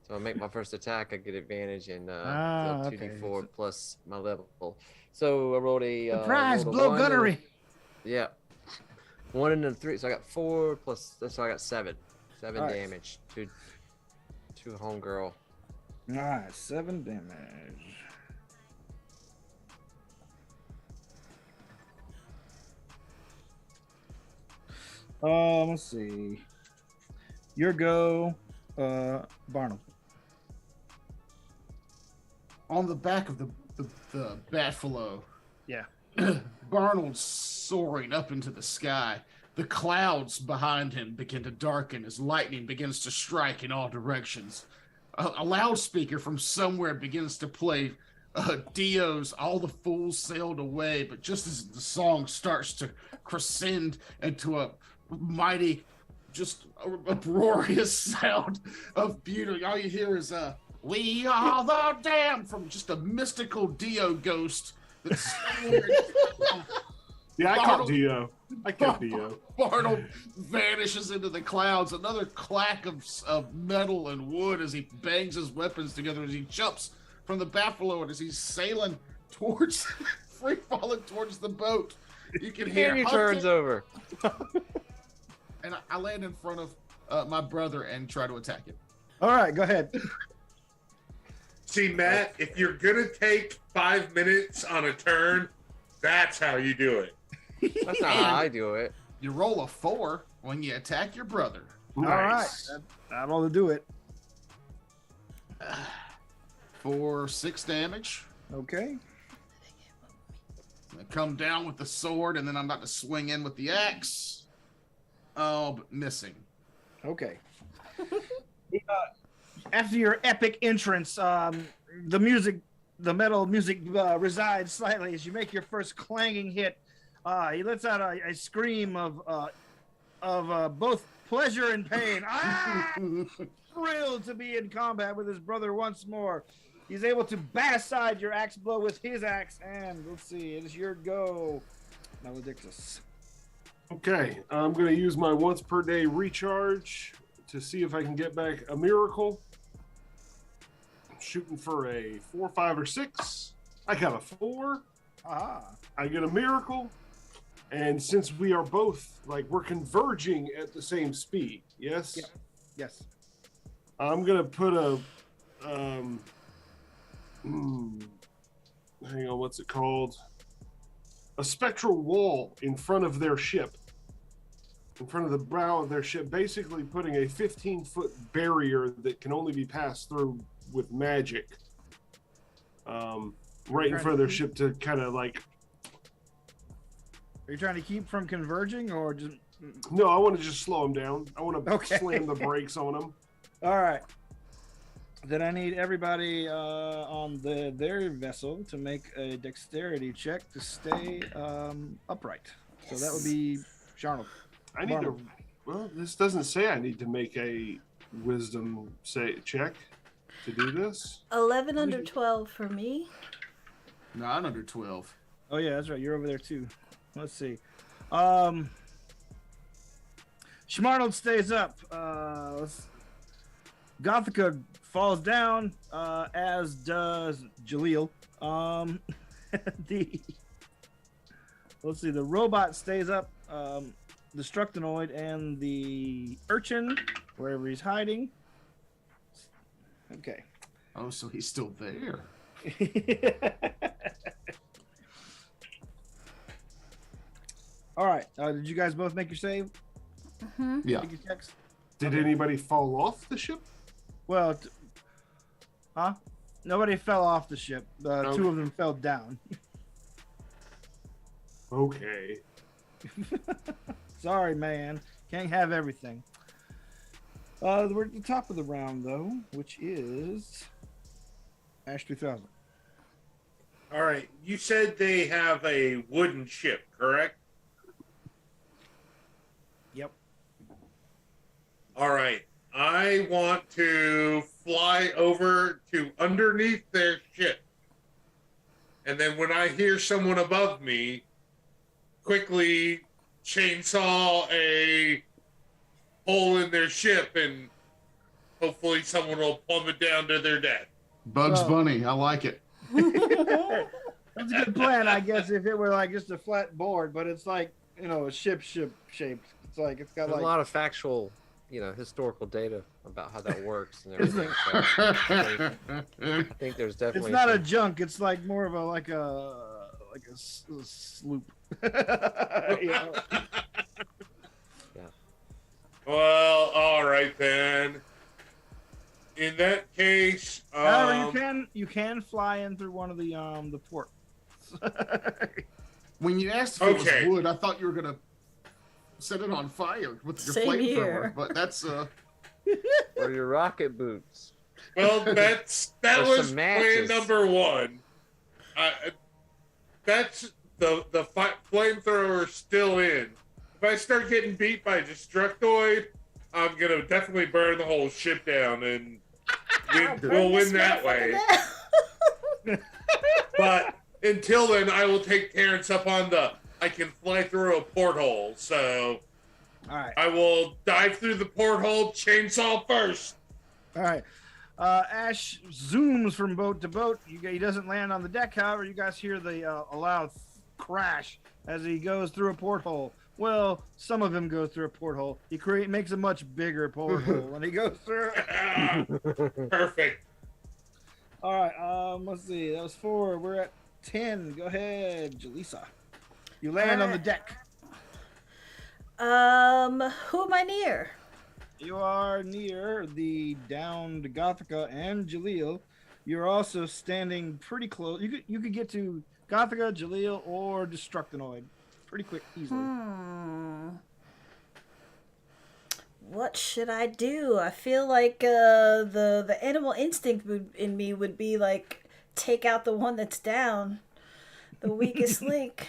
So I make my first attack, I get advantage and 2d4 plus my level. So I rolled a surprise blow gunnery. Yeah. 1 and a 3, so I got 4 plus, so I got 7 right. damage to homegirl. All right, 7 damage. Let's see. Your go, Barnum. On the back of the Batfalo, Yeah. Barnold's soaring up into the sky. The clouds behind him begin to darken as lightning begins to strike in all directions. A loudspeaker from somewhere begins to play Dio's "All the Fools Sailed Away," but just as the song starts to crescend into a mighty, just uproarious sound of beauty, all you hear is "We are the damned" from just a mystical Dio ghost that's somewhere. Yeah, I caught Dio. Dio. Barnold vanishes into the clouds. Another clack of metal and wood as he bangs his weapons together as he jumps from the Buffalo and as he's sailing towards, free falling towards the boat. You can hear And he turns over. And I land in front of my brother and try to attack him. All right, go ahead. See, Matt, if you're gonna take 5 minutes on a turn, that's how you do it. That's not how I do it. You roll a 4 when you attack your brother. Nice. All right, I'm going to do it. For 6 damage. Okay. I come down with the sword, and then I'm about to swing in with the axe. Oh, but missing. Okay. After your epic entrance, the metal music resides slightly as you make your first clanging hit. He lets out a scream of both pleasure and pain. Thrilled to be in combat with his brother once more. He's able to bat aside your axe blow with his axe, and let's see, it is your go, Maledictus. Okay, I'm going to use my once per day recharge to see if I can get back a miracle. I'm shooting for a 4, 5, or 6. I got a 4. I get a miracle. And since we are both, we're converging at the same speed, yes? Yeah. Yes. I'm going to put a, hang on, what's it called? A spectral wall in front of their ship, in front of the bow of their ship, basically putting a 15-foot barrier that can only be passed through with magic, right in front of their ship to kind of Are you trying to keep from converging or just? No, I want to just slow them down. I want to slam the brakes on them. All right. Then I need everybody on their vessel to make a dexterity check to stay upright. So that would be Charnold. I need to. Well, this doesn't say I need to make a wisdom check to do this. 11 under 12 for me. 9 under 12. Oh yeah, that's right. You're over there too. Let's see. Schmarnold stays up. Gothica falls down, as does Jaleel. Let's see. The robot stays up Destructoid and the urchin, wherever he's hiding. Okay. Oh, so he's still there. All right. Did you guys both make your save? Mm-hmm. Yeah. Make your checks? Did anybody fall off the ship? Well, nobody fell off the ship. Two of them fell down. Okay. Sorry, man. Can't have everything. We're at the top of the round, though, which is Ash 3000. All right. You said they have a wooden ship, correct? Yep. All right. I want to fly over to underneath their ship. And then when I hear someone above me, quickly chainsaw a hole in their ship, and hopefully someone will plummet down to their death. Bugs Bunny, I like it. That's a good plan, I guess, if it were like just a flat board, but it's like, a ship shaped. It's like, it's got There's like a lot of factual, historical data about how that works and everything. So I think there's definitely. It's not a some- junk. It's like more of a sloop. Yeah. Well, all right then. In that case, However, you can fly in through one of the ports. When you asked if it was wood, I thought you were gonna set it on fire with your Same flamethrower. here. But that's or your rocket boots. Well, that Or was some plan matches. number one. That's the flamethrower still in. If I start getting beat by Destructoid, I'm gonna definitely burn the whole ship down, and we'll win that way. But until then, I will take Terrence up on I can fly through a porthole, so All right. I will dive through the porthole, chainsaw first. All right. Ash zooms from boat to boat. He doesn't land on the deck, however, you guys hear the loud crash as he goes through a porthole. Well, some of him go through a porthole. He makes a much bigger porthole when he goes through. Perfect. All right. Let's see. That was 4. We're at 10. Go ahead, Jaleesa. You land on the deck. Who am I near? You are near the downed Gothica and Jaleel. You're also standing pretty close. You could get to Gothica, Jaleel, or Destructoid pretty quick, easily. What should I do? I feel like the animal instinct in me would be like take out the one that's down, the weakest link.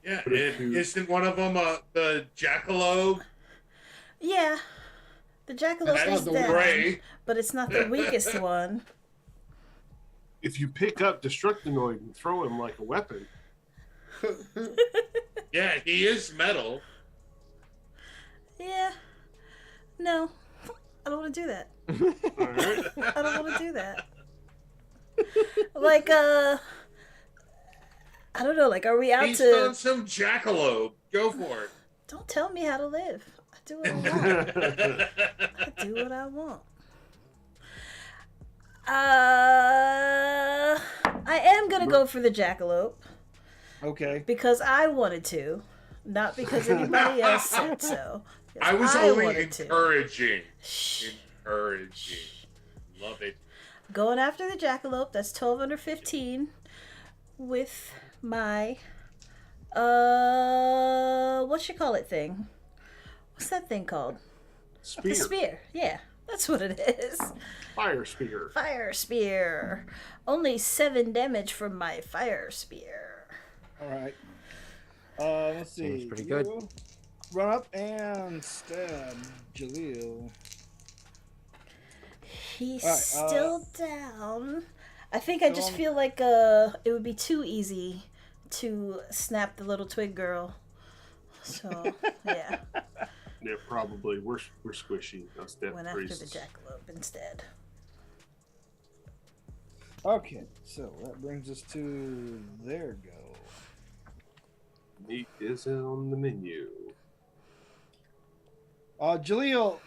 Yeah, isn't one of them the jackalope? Yeah, the jackalope is the down, gray. but it's not the weakest one. If you pick up Destructoid and throw him like a weapon. Yeah, he is metal. Yeah, no, I don't want to do that. All right. I don't want to do that. Like, I don't know. Like, are we out He's to? on some jackalope. Go for it. Don't tell me how to live. I do what I want. I do what I want. I am gonna go for the jackalope Okay. because I wanted to, not because anybody else said so. Because I was only wanted to. encouraging. Shh. Encouraging. Love it. Going after the jackalope. That's 12 under 15 with my what you call it thing? What's that thing called? Spear. The spear. Yeah, that's what it is. Fire spear. Fire spear. Only 7 damage from my fire spear. All right. Let's see. Seems pretty good. You run up and stab Jaleel. He's All right, still down. I think I just feel like it would be too easy to snap the little twig girl. So yeah, Yeah, probably. We're squishy. Those death went after the priests. jackalope instead. Okay, so that brings us to their go. Meat is on the menu. Jaleel,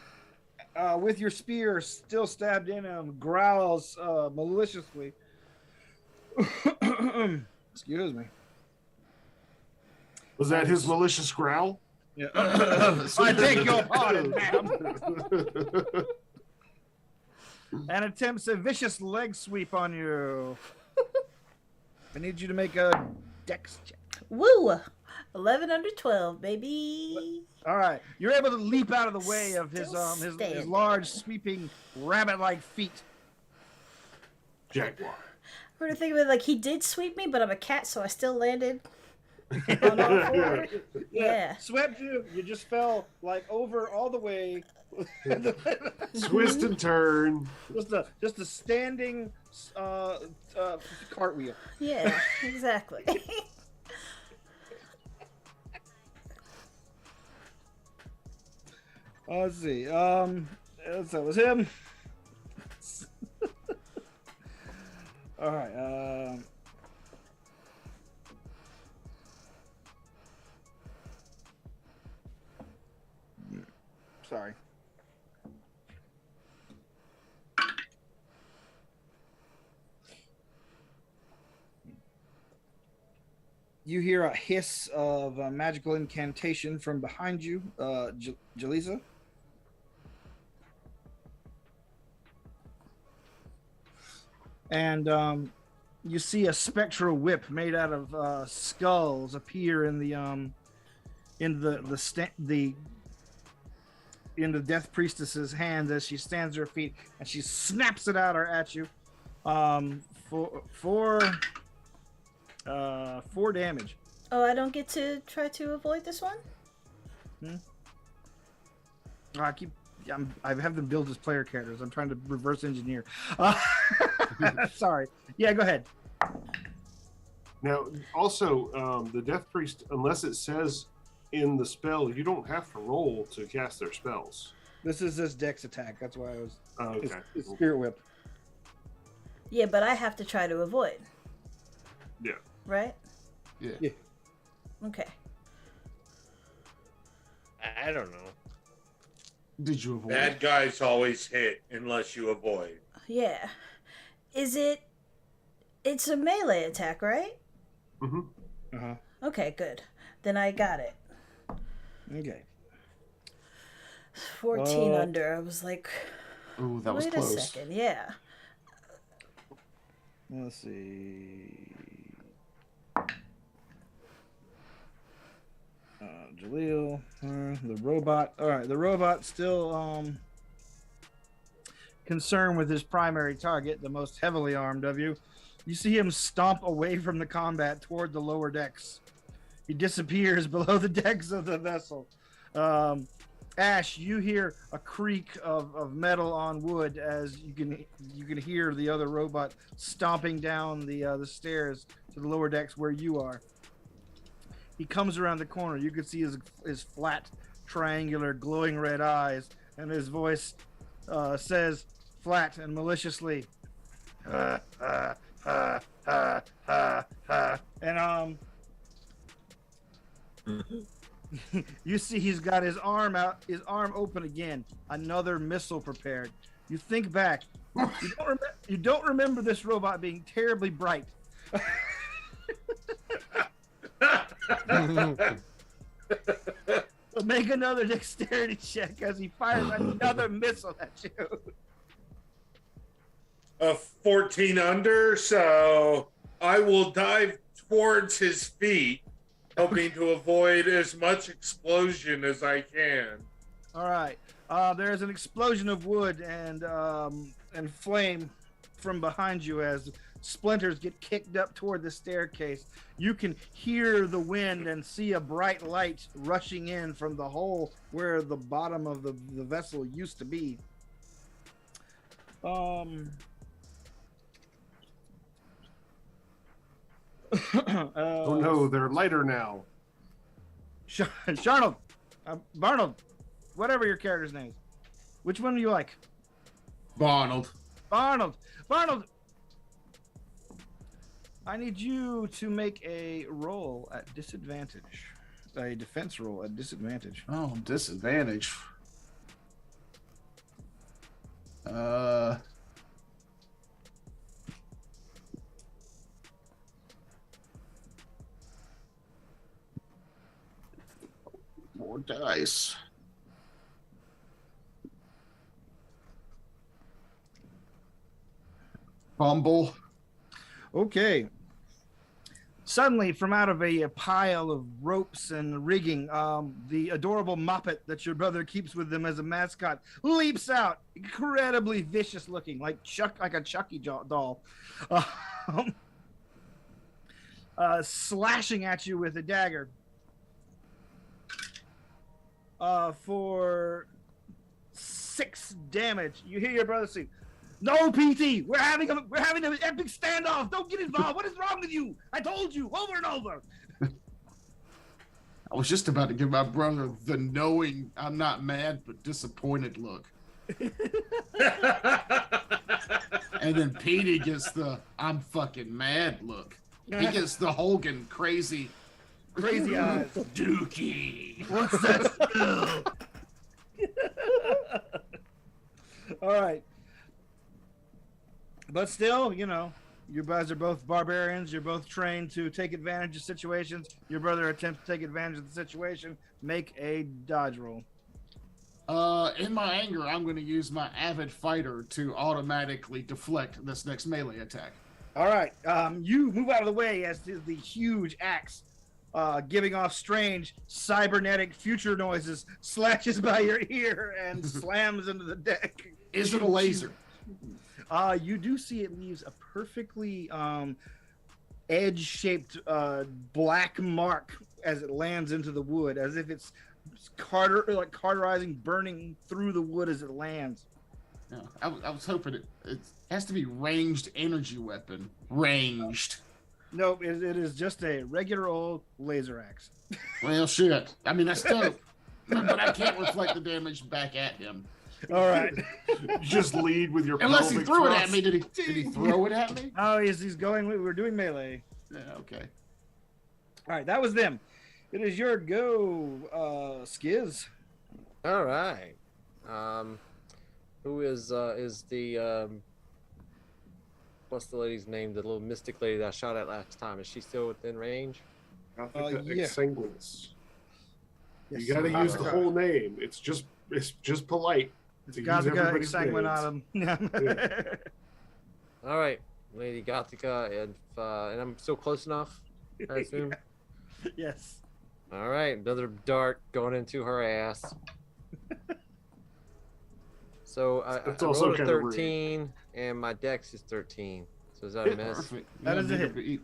with your spear still stabbed in him, growls maliciously. Excuse me. Was that his malicious growl? Yeah. I beg your pardon, madam. And attempts a vicious leg sweep on you. I need you to make a dex check. Woo! 11 under 12, baby. All right, you're able to leap out of the way of his large, sweeping, rabbit-like feet. Jaguar. We're gonna think of it like he did sweep me, but I'm a cat, so I still landed on all four. Yeah. Swept you. You just fell like over all the way. Twist and turn. Just a standing cartwheel. Yeah, exactly. Let's see. So that was him. All right. Sorry. You hear a hiss of a magical incantation from behind you, Jaleesa. And you see a spectral whip made out of skulls appear in the Death Priestess's hands as she stands to her feet, and she snaps it out at you. For 4 damage. Oh, I don't get to try to avoid this one? I have them build as player characters. I'm trying to reverse engineer. Sorry. Yeah, go ahead. Now, also, the Death Priest, unless it says in the spell, you don't have to roll to cast their spells. This is this dex attack. That's why I was. Okay. It's Spirit Whip. Yeah, but I have to try to avoid. Yeah. Right? Yeah. Okay. I don't know. Did you avoid? Bad guys always hit unless you avoid. Yeah. It's a melee attack, right? Mm-hmm. Uh-huh. Okay, good. Then I got it. Okay. 14 under. I was like, Ooh, that was wait close. a second. Yeah. Let's see. Jaleel, the robot. All right, the robot still concerned with his primary target, the most heavily armed of you. You see him stomp away from the combat toward the lower decks. He disappears below the decks of the vessel. Ash, you hear a creak of metal on wood as you can hear the other robot stomping down the stairs to the lower decks where you are. He comes around the corner. You can see his flat, triangular, glowing red eyes, and his voice says, flat and maliciously, and you see he's got his arm open again. Another missile prepared. You think back. You don't remember this robot being terribly bright. Make another dexterity check as he fires another missile at you. A 14 under, so I will dive towards his feet, hoping to avoid as much explosion as I can. All right. There's an explosion of wood and flame from behind you as splinters get kicked up toward the staircase. You can hear the wind and see a bright light rushing in from the hole where the bottom of the vessel used to be. Oh no, they're lighter now. Sharnold, Barnold, whatever your character's name is. Which one do you like? Barnold. I need you to make a roll at disadvantage. a defense roll at disadvantage. Oh, disadvantage. More dice. Fumble. Okay. Suddenly, from out of a pile of ropes and rigging, the adorable Muppet that your brother keeps with him as a mascot leaps out, incredibly vicious looking, like a Chucky doll, slashing at you with a dagger. For 6 damage. You hear your brother say, "No, PT, we're having an epic standoff. Don't get involved. What is wrong with you? I told you over and over." I was just about to give my brother the knowing I'm not mad but disappointed look. And then Petey gets the I'm fucking mad look. He gets the Hogan crazy eyes. Dookie. What's that smell? All right. But still, you know, you guys are both barbarians. You're both trained to take advantage of situations. Your brother attempts to take advantage of the situation. Make a dodge roll. In my anger, I'm going to use my avid fighter to automatically deflect this next melee attack. All right. You move out of the way as the huge axe, giving off strange cybernetic future noises, slashes by your ear and slams into the deck. Is it a laser? You do see it leaves a perfectly edge-shaped black mark as it lands into the wood, as if it's cauterizing, burning through the wood as it lands. Yeah, I was hoping it has to be ranged energy weapon. Ranged. No, it is just a regular old laser axe. Well, shit. I mean, that's dope. But I can't reflect the damage back at him. All right. Just lead with your Unless he threw thrust. it at me. Did he throw it at me? Oh, he's going. We're doing melee. Yeah, okay. All right, that was them. It is your go, Skiz. All right. Who is the what's the lady's name? The little mystic lady that I shot at last time. Is she still within range? I think that yeah. Exsanguinous. Yes, You got to use the whole name. It's just polite. It's Gothica Exsanguinatum. Yeah. All right, Lady Gothica, and I'm still close enough, I assume. Yes. All right, another dart going into her ass. So I rolled a 13, and my dex is 13. So is that a miss? Perfect. That is a hit.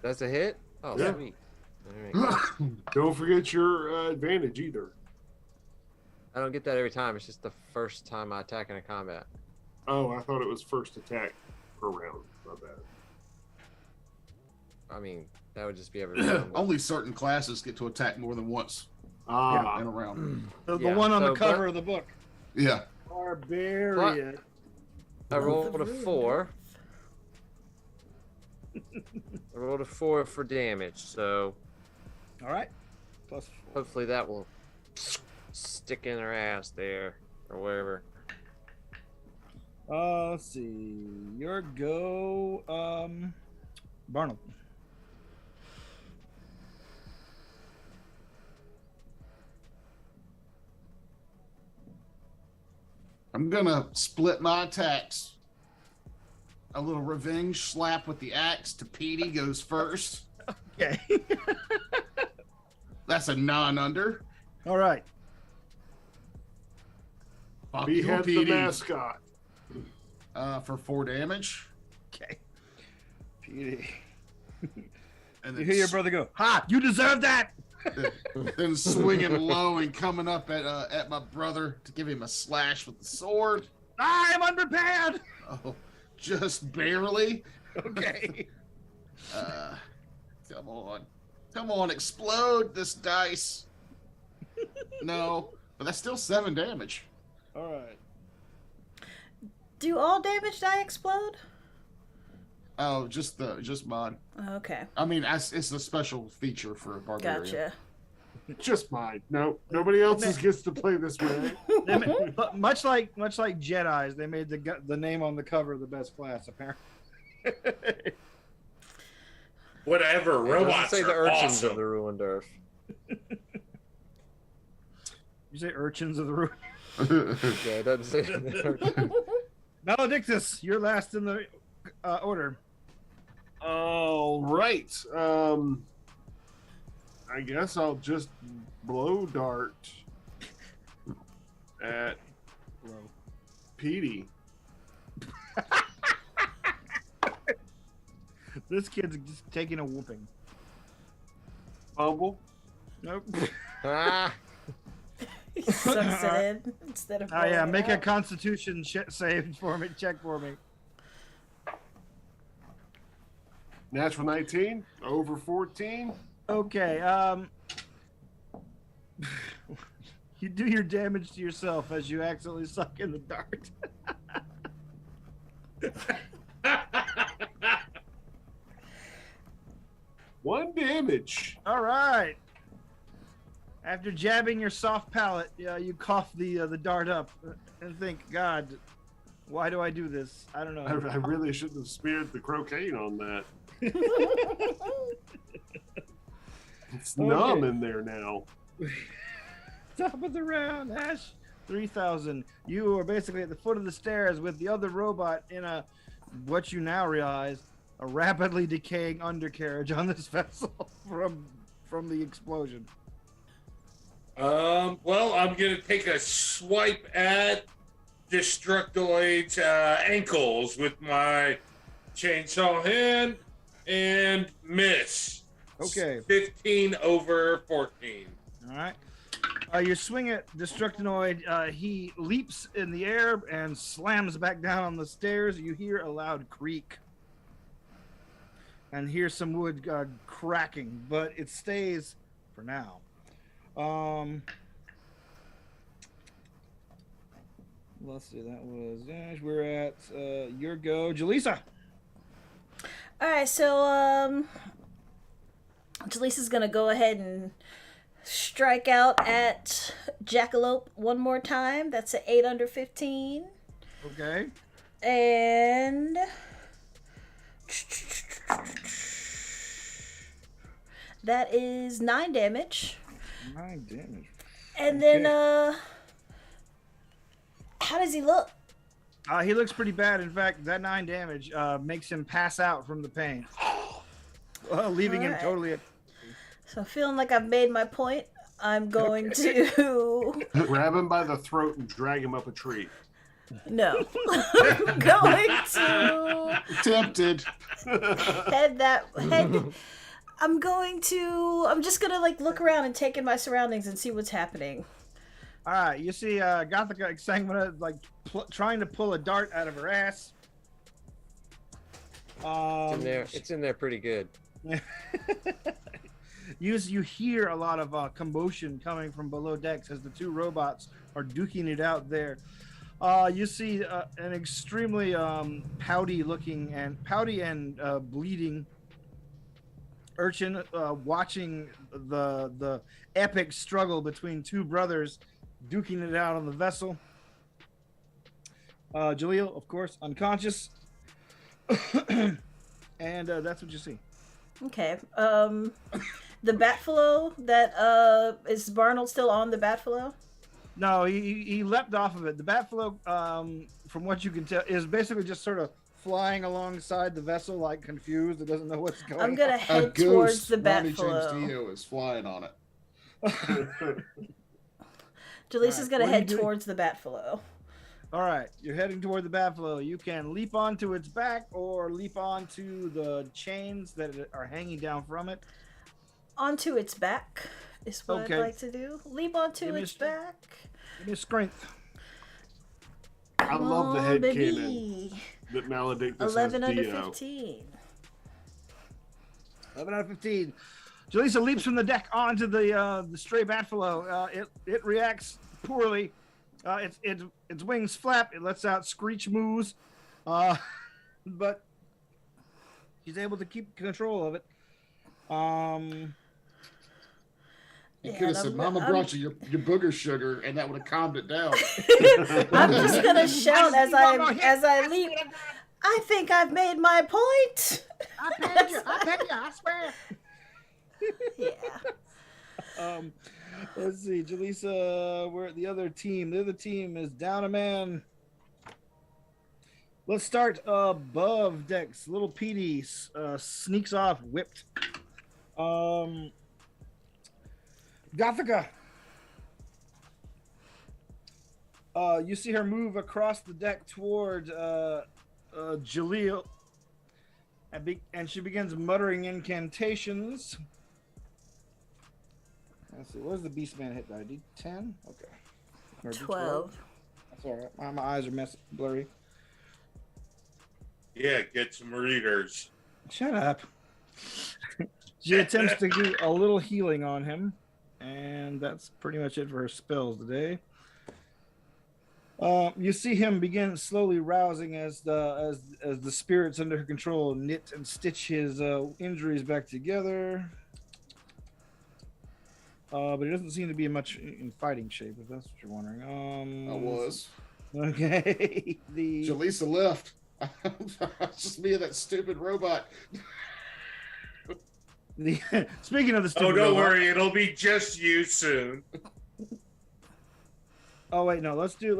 That's a hit? Oh, Yeah. sweet. All right. Don't forget your advantage either. I don't get that every time. It's just the first time I attack in a combat. Oh, I thought it was first attack per round. My bad. I mean, that would just be every round. Only certain classes get to attack more than once in a round. The Yeah, one on the so cover of the book. Yeah. Barbarian. I rolled a 4. I rolled a 4 for damage, so All right. Plus 4. hopefully that will stick in her ass there or wherever. Let's see. Your go, Barnold. I'm gonna split my attacks. A little revenge slap with the axe to Petey goes first. Okay. That's a non-under. All right. Fuck you, Behead the Petey. mascot. For 4 damage. Okay. Petey. And You hear your brother go, "Ha! You deserve that!" then swinging low and coming up at my brother to give him a slash with the sword. I am unprepared! Oh, just barely. Okay. Come on, explode this dice. No, but that's still 7 damage. All right. Do all damage die explode? Oh, just mine. Okay. I mean, it's a special feature for a barbarian. Gotcha. Just mine. No, nobody else gets to play this way. Much like Jedi's, they made the name on the cover the best class, apparently. Whatever. Robots say are the urchins awesome. of the ruined earth. You say urchins of the room. Yeah, it doesn't say the urchins. Maledictus, you're last in the order. All right. I guess I'll just blow dart at Petey. This kid's just taking a whooping. Fumble. Nope. Ah, He sucks it in instead of. Oh yeah, blowing it make a out. Constitution save for me. Check for me. Natural 19 over 14. Okay. You do your damage to yourself as you accidentally suck in the dart. One damage. All right. After jabbing your soft palate, you cough the dart up and think, God, why do I do this? I don't know. I really shouldn't have smeared the croquet on that. It's numb in there now. Top of the round, Ash. 3,000. You are basically at the foot of the stairs with the other robot in what you now realize, a rapidly decaying undercarriage on this vessel from the explosion. Well, I'm gonna take a swipe at Destructoid's ankles with my chainsaw hand and miss. Okay. 15 over 14. All right. You swing at Destructoid. He leaps in the air and slams back down on the stairs. You hear a loud creak and hear some wood cracking, but it stays for now. Let's see. That was Ash. We're at your go, Jaleesa. All right, so Jaleesa's gonna go ahead and strike out at Jackalope one more time. That's an 8 under 15. Okay. And that is 9 damage. 9 damage. And then how does he look? He looks pretty bad. In fact, that 9 damage makes him pass out from the pain, leaving him Alright. totally. So feeling like I've made my point, I'm going to Grab him by the throat and drag him up a tree. no. I'm going to Tempted. I'm just gonna like look around and take in my surroundings and see what's happening. All right, you see Gothica Exsanguina like trying to pull a dart out of her ass. It's in there pretty good. You hear a lot of commotion coming from below decks as the two robots are duking it out there. You see an extremely pouty and bleeding urchin watching the epic struggle between two brothers duking it out on the vessel. Jaleel, of course, unconscious. And that's what you see. Okay. The Batflow that is Barnold still on the Batflow? No, he leapt off of it. The Batflow, from what you can tell, is basically just sort of flying alongside the vessel, like confused. It doesn't know what's going on. I'm gonna head towards the Ronnie James Batflow. Dio is flying on it. Jaleesa's gonna what are you head doing? towards the Batflow. All right, you're heading toward the Batflow. You can leap onto its back or leap onto the chains that are hanging down from it. Onto its back is what Okay. I'd like to do. Leap onto Give me its a- back. Give me a strength. I love the Oh, head baby. cannon that Maledictus 11 has under Dio. 15. 11 out of 15. Jaleesa leaps from the deck onto the stray Batflow. It reacts poorly. Its wings flap. It lets out screech moos, but she's able to keep control of it. You could have said, "Mama brought you your booger sugar," and that would have calmed it down. I'm just gonna shout as I leap. I think I've made my point. I paid you, I swear. Yeah. Let's see, Jaleesa, we're at the other team. The other team is down a man. Let's start above decks. Little Petey sneaks off, whipped. Gothica. You see her move across the deck toward Jaleel, and she begins muttering incantations. Let's see, what does the Beastman hit die? D10? Okay. Or 12. That's all right. My eyes are blurry. Yeah, get some readers. Shut up. She attempts to do a little healing on him, and that's pretty much it for her spells today. You see him begin slowly rousing as the spirits under her control knit and stitch his injuries back together. But he doesn't seem to be much in fighting shape, if that's what you're wondering. I was. Okay. Jaleesa left. It's just me and that stupid robot. Speaking of the stupid don't robot, worry, it'll be just you soon. Oh wait, no. Let's do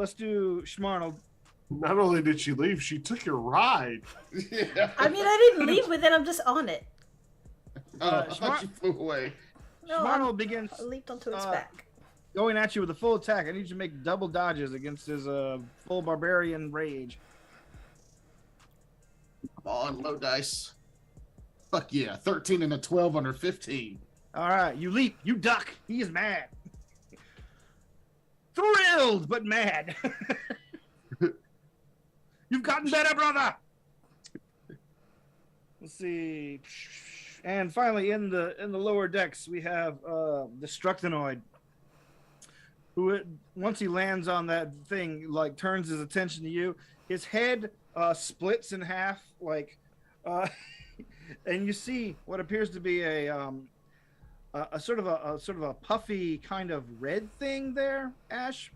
Schmarnold. Not only did she leave, she took your ride. Yeah. I mean, I didn't leave with it. I'm just on it. I thought you flew away. No, Schmarnold begins I leaped onto its back. going at you with a full attack. I need you to make double dodges against his full barbarian rage. Come on, low dice. Fuck yeah, 13 and a 12 under 15. All right, you leap, you duck. He is mad. Thrilled, but mad. You've gotten better, brother. Let's see. And finally, in the lower decks, we have the Structanoid, who once he lands on that thing, like turns his attention to you. His head splits in half, like, and you see what appears to be a sort of a puffy kind of red thing there, Ash.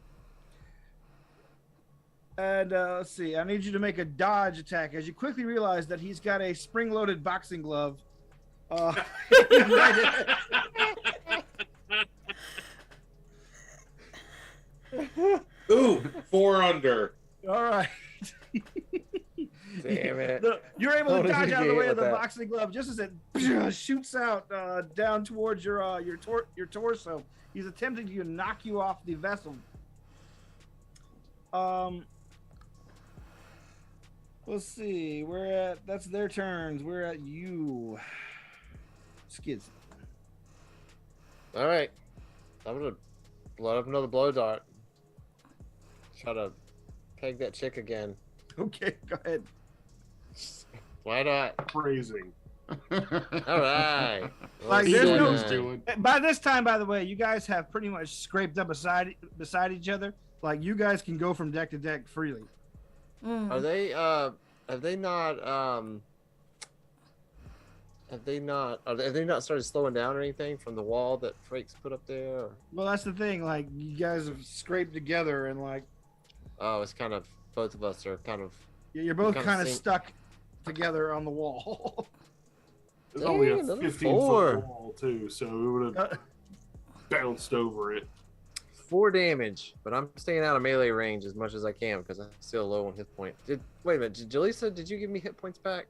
And let's see. I need you to make a dodge attack as you quickly realize that he's got a spring-loaded boxing glove. Ooh, 4 under. All right. Damn it. You're able to What dodge did out of you the way get of the with that? boxing glove just as it shoots out down towards your torso. He's attempting to knock you off the vessel. Let's see. That's their turns. We're at you, Skids. All right. I'm gonna blow up another blow dart. Try to peg that chick again. Okay, go ahead. Why not? Phrasing. All right. Like, He there's knew what no- he was doing. By this time, by the way, you guys have pretty much scraped up beside each other. Like, you guys can go from deck to deck freely. Are they have they not started slowing down or anything from the wall that Frakes put up there? Or? Well, that's the thing. Like, you guys have scraped together, and like, Oh, it's kind of both of us are kind of. you're both Kinda kind of sink. stuck together on the wall. There's only a Damn, another 15-foot 4. wall, too, so it would have bounced over it. 4 damage, but I'm staying out of melee range as much as I can because I'm still low on hit point. Wait a minute, Jaleesa, did you give me hit points back?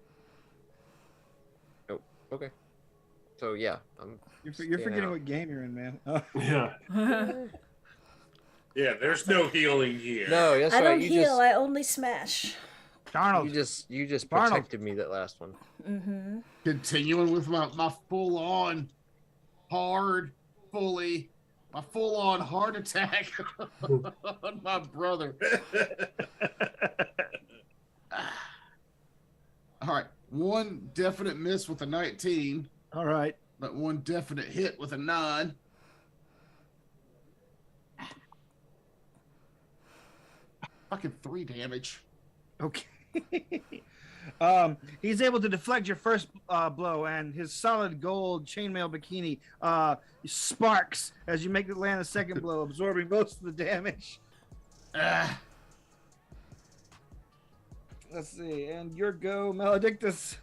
Oh, okay. So yeah, You're staying forgetting out. what game you're in, man. Yeah. Yeah, there's no healing here. No, that's I right. don't You heal. just I only smash. Darnold. you just Arnold. protected me that last one. Mm-hmm. Continuing with my full-on hard, my full-on heart attack on my brother. All right, one definite miss with a 19, All right. but one definite hit with a 9. Fucking 3 damage. Okay. He's able to deflect your first blow, and his solid gold chainmail bikini sparks as you make it land a second blow, absorbing most of the damage. Let's see, and your go, Maledictus.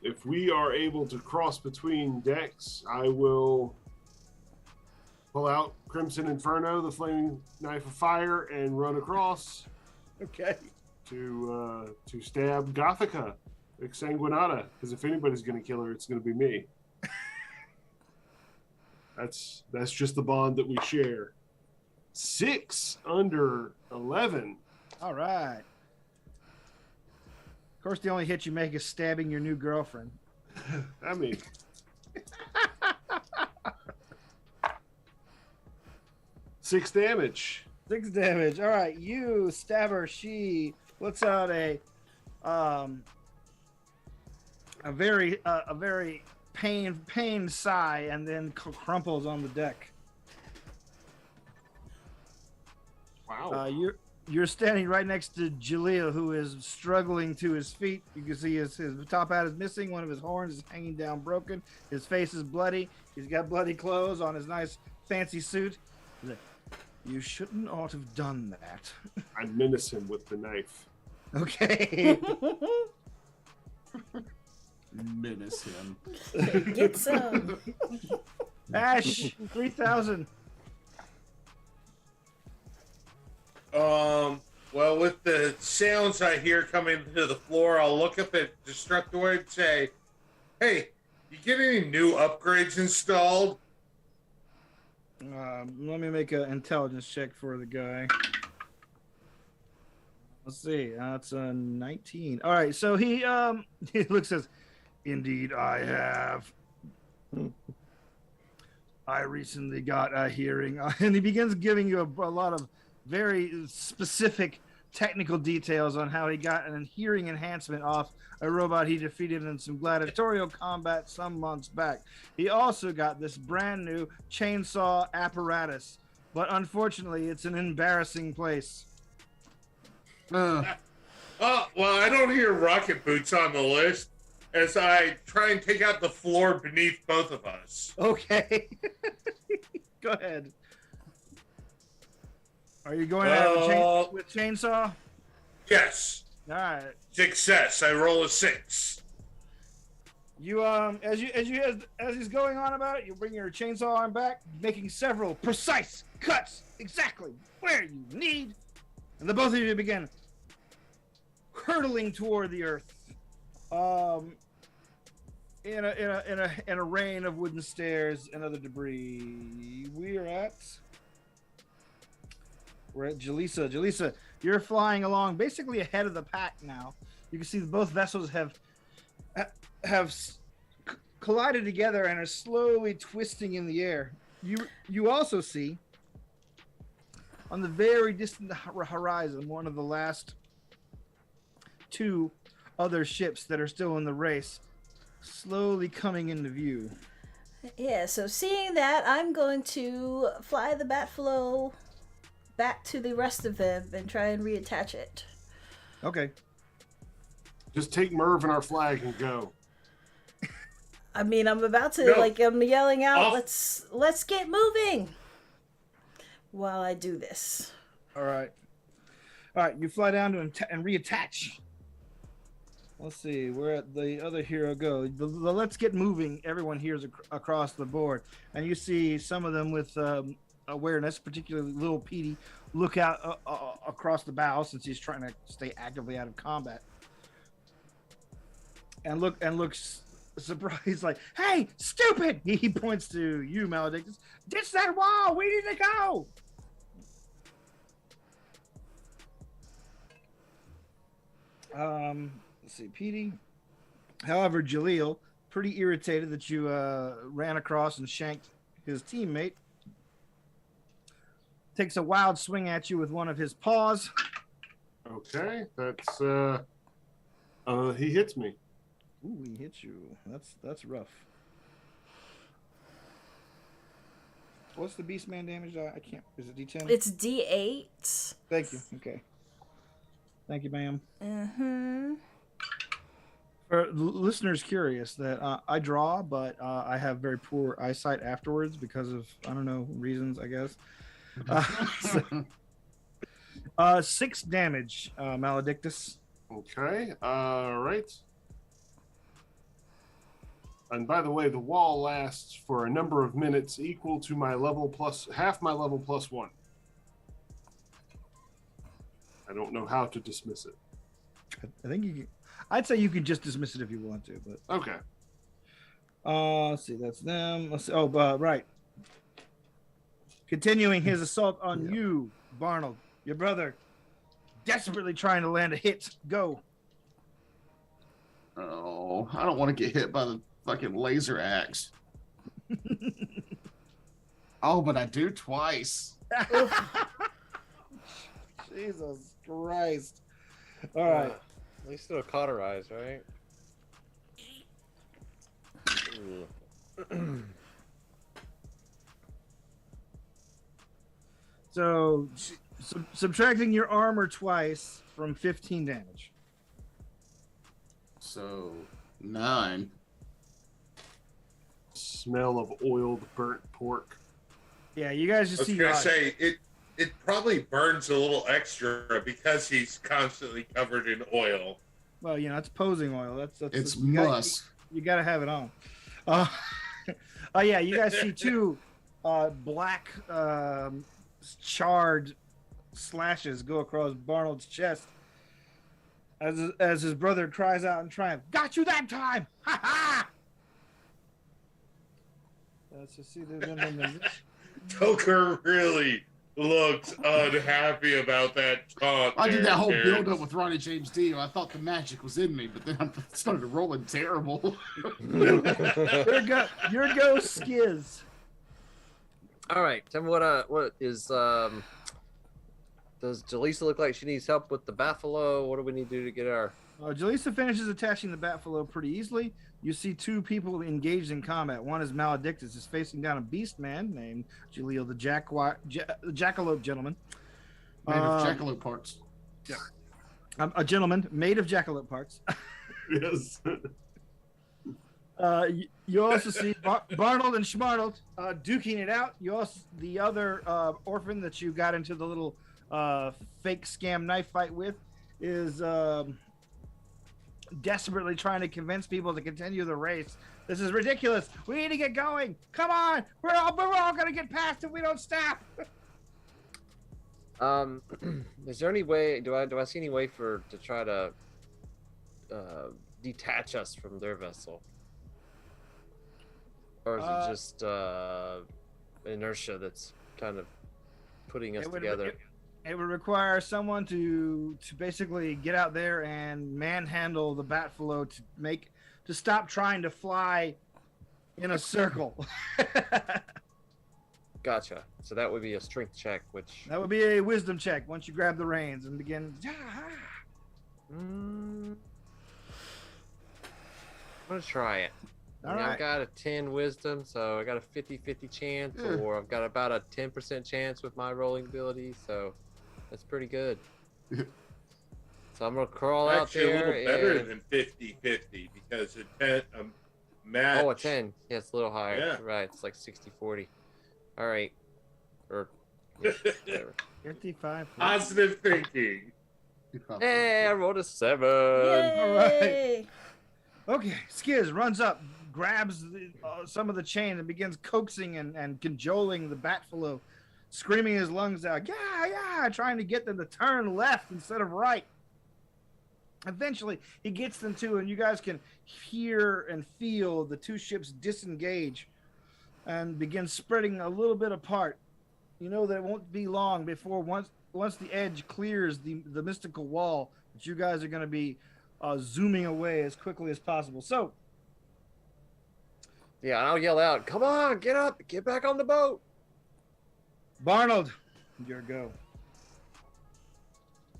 If we are able to cross between decks, I will pull out Crimson Inferno, the flaming knife of fire, and run across. Okay. To stab Gothica, Exsanguinata, because if anybody's going to kill her, it's going to be me. That's just the bond that we share. 6 under 11. All right. Of course, the only hit you make is stabbing your new girlfriend. I mean... 6 damage. 6 damage. All right, you stabber. She lets out a very pain sigh, and then crumples on the deck. Wow. You're standing right next to Jaleel, who is struggling to his feet. You can see his top hat is missing. One of his horns is hanging down broken. His face is bloody. He's got bloody clothes on his nice fancy suit. You shouldn't ought have done that. I menace him with the knife. Okay. Menace him. Get some. Ash, 3,000. Well, with the sounds I hear coming to the floor, I'll look up at Destructoid and say, "Hey, you get any new upgrades installed?" Let me make an intelligence check for the guy. Let's see. That's a 19. All right, so he looks says, "Indeed, I have. I recently got a hearing," and he begins giving you a lot of very specific technical details on how he got an hearing enhancement off a robot he defeated in some gladiatorial combat some months back. He also got this brand new chainsaw apparatus, but unfortunately it's an embarrassing place. Well, I don't hear rocket boots on the list as I try and take out the floor beneath both of us. Okay. Go ahead. Are you going at with chainsaw? Yes. All right. Success. I roll a 6. You as he's going on about it, you bring your chainsaw arm back, making several precise cuts exactly where you need, and the both of you begin hurtling toward the earth. In a rain of wooden stairs and other debris. We're at Jalisa. Jalisa, you're flying along basically ahead of the pack now. You can see that both vessels have collided together and are slowly twisting in the air. You also see on the very distant horizon one of the last 2 other ships that are still in the race slowly coming into view. Yeah, so seeing that, I'm going to fly the Batflow back to the rest of them and try and reattach it. Okay. Just take Merv and our flag and go. I mean, I'm about to, I'm yelling out, let's get moving while I do this. All right, you fly down to and reattach. Let's see, where the other hero go. The let's get moving, everyone hears across the board. And you see some of them with awareness, particularly little Petey, look out across the bow since he's trying to stay actively out of combat. And looks surprised, like, "Hey, stupid!" He points to you, Maledictus. "Ditch that wall! We need to go!" Let's see, Petey. However, Jaleel, pretty irritated that you ran across and shanked his teammate, takes a wild swing at you with one of his paws. Okay, that's he hits me. Ooh, he hits you. That's rough. What's the Beastman damage? I can't. Is it D10? It's D8. Thank you. Okay. Thank you, ma'am. Mm-hmm. For listeners curious, that I draw, but I have very poor eyesight afterwards because of, I don't know, reasons, I guess. 6 damage, Maledictus. Okay. All right. And by the way, the wall lasts for a number of minutes equal to my level plus half my level plus 1. I don't know how to dismiss it. I think you can, I'd say you can just dismiss it if you want to, but Okay. Let's see, that's them. Let's see. Oh, right. Continuing his assault on you, Barnold, your brother, desperately trying to land a hit. Go. Oh, I don't want to get hit by the fucking laser axe. Oh, but I do twice. Jesus Christ. All right. At least it'll cauterize, right? So, subtracting your armor twice from 15 damage. So 9. Smell of oiled burnt pork. Yeah, you guys I just was see. gonna say it probably burns a little extra because he's constantly covered in oil. Well, you know, it's posing oil. That's It's you gotta- must. You got to have it on. Yeah, you guys see 2 black charred slashes go across Barnold's chest as his brother cries out in triumph, "Got you that time! Ha ha!" Let's just see. Toker really looks unhappy about that taunt. I did that whole Terrence. build up with Ronnie James Dio. I thought the magic was in me, but then I started rolling terrible. Your go, Skiz. All right. Tell me what is does Jaleesa look like she needs help with the buffalo? What do we need to do to get our? Jaleesa finishes attaching the Batfalo pretty easily. You see 2 people engaged in combat. One is Maledictus, is facing down a beast man named Jaleel, the Jackalope gentleman. Made of jackalope parts. Yeah. A gentleman made of jackalope parts. Yes. You also see Barnold and Schmarnold duking it out. You also the other orphan that you got into the little fake scam knife fight with is desperately trying to convince people to continue the race. This is ridiculous. We need to get going. Come on, we're all gonna get past if we don't stop. Is there any way? Do I see any way to try to detach us from their vessel, or is it just inertia that's kind of putting us together? It would require someone to basically get out there and manhandle the Batfalo to stop trying to fly in a circle. Gotcha. So that would be a strength check, which That would be a wisdom check once you grab the reins and begin. I'm gonna try it. All I've right. got a 10 wisdom, so I got a 50-50 chance, or I've got about a 10% chance with my rolling ability, so that's pretty good. So I'm gonna crawl out Actually, there. a little better and... than 50-50 because a match. Oh, a 10. Yeah, it's a little higher. Yeah. Right, it's like 60-40. All right. Or yeah, whatever. 55. Positive thinking. Hey, I rolled a 7. Yay! Okay, Skiz runs up, grabs some of the chain and begins coaxing and cajoling the Batfalo, screaming his lungs out, yeah, trying to get them to turn left instead of right. Eventually, he gets them to, and you guys can hear and feel the 2 ships disengage and begin spreading a little bit apart. You know that it won't be long before once the edge clears the mystical wall, that you guys are going to be zooming away as quickly as possible. So, Yeah, I'll yell out, "Come on, get up, get back on the boat." Barnold, your go.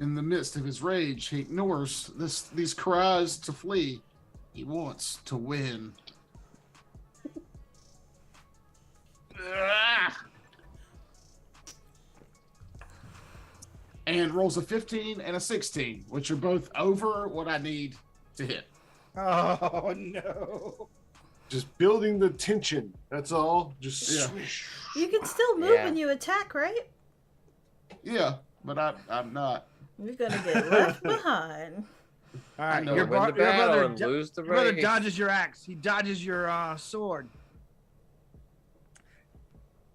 In the midst of his rage, he ignores these cries to flee. He wants to win. and rolls a 15 and a 16, which are both over what I need to hit. Oh no! Just building the tension. That's all. Just swish. You can still move when you attack, right? Yeah, but I'm not. You're gonna get left behind. All right, Win the battle and lose the your brother race. dodges your axe. He dodges your sword.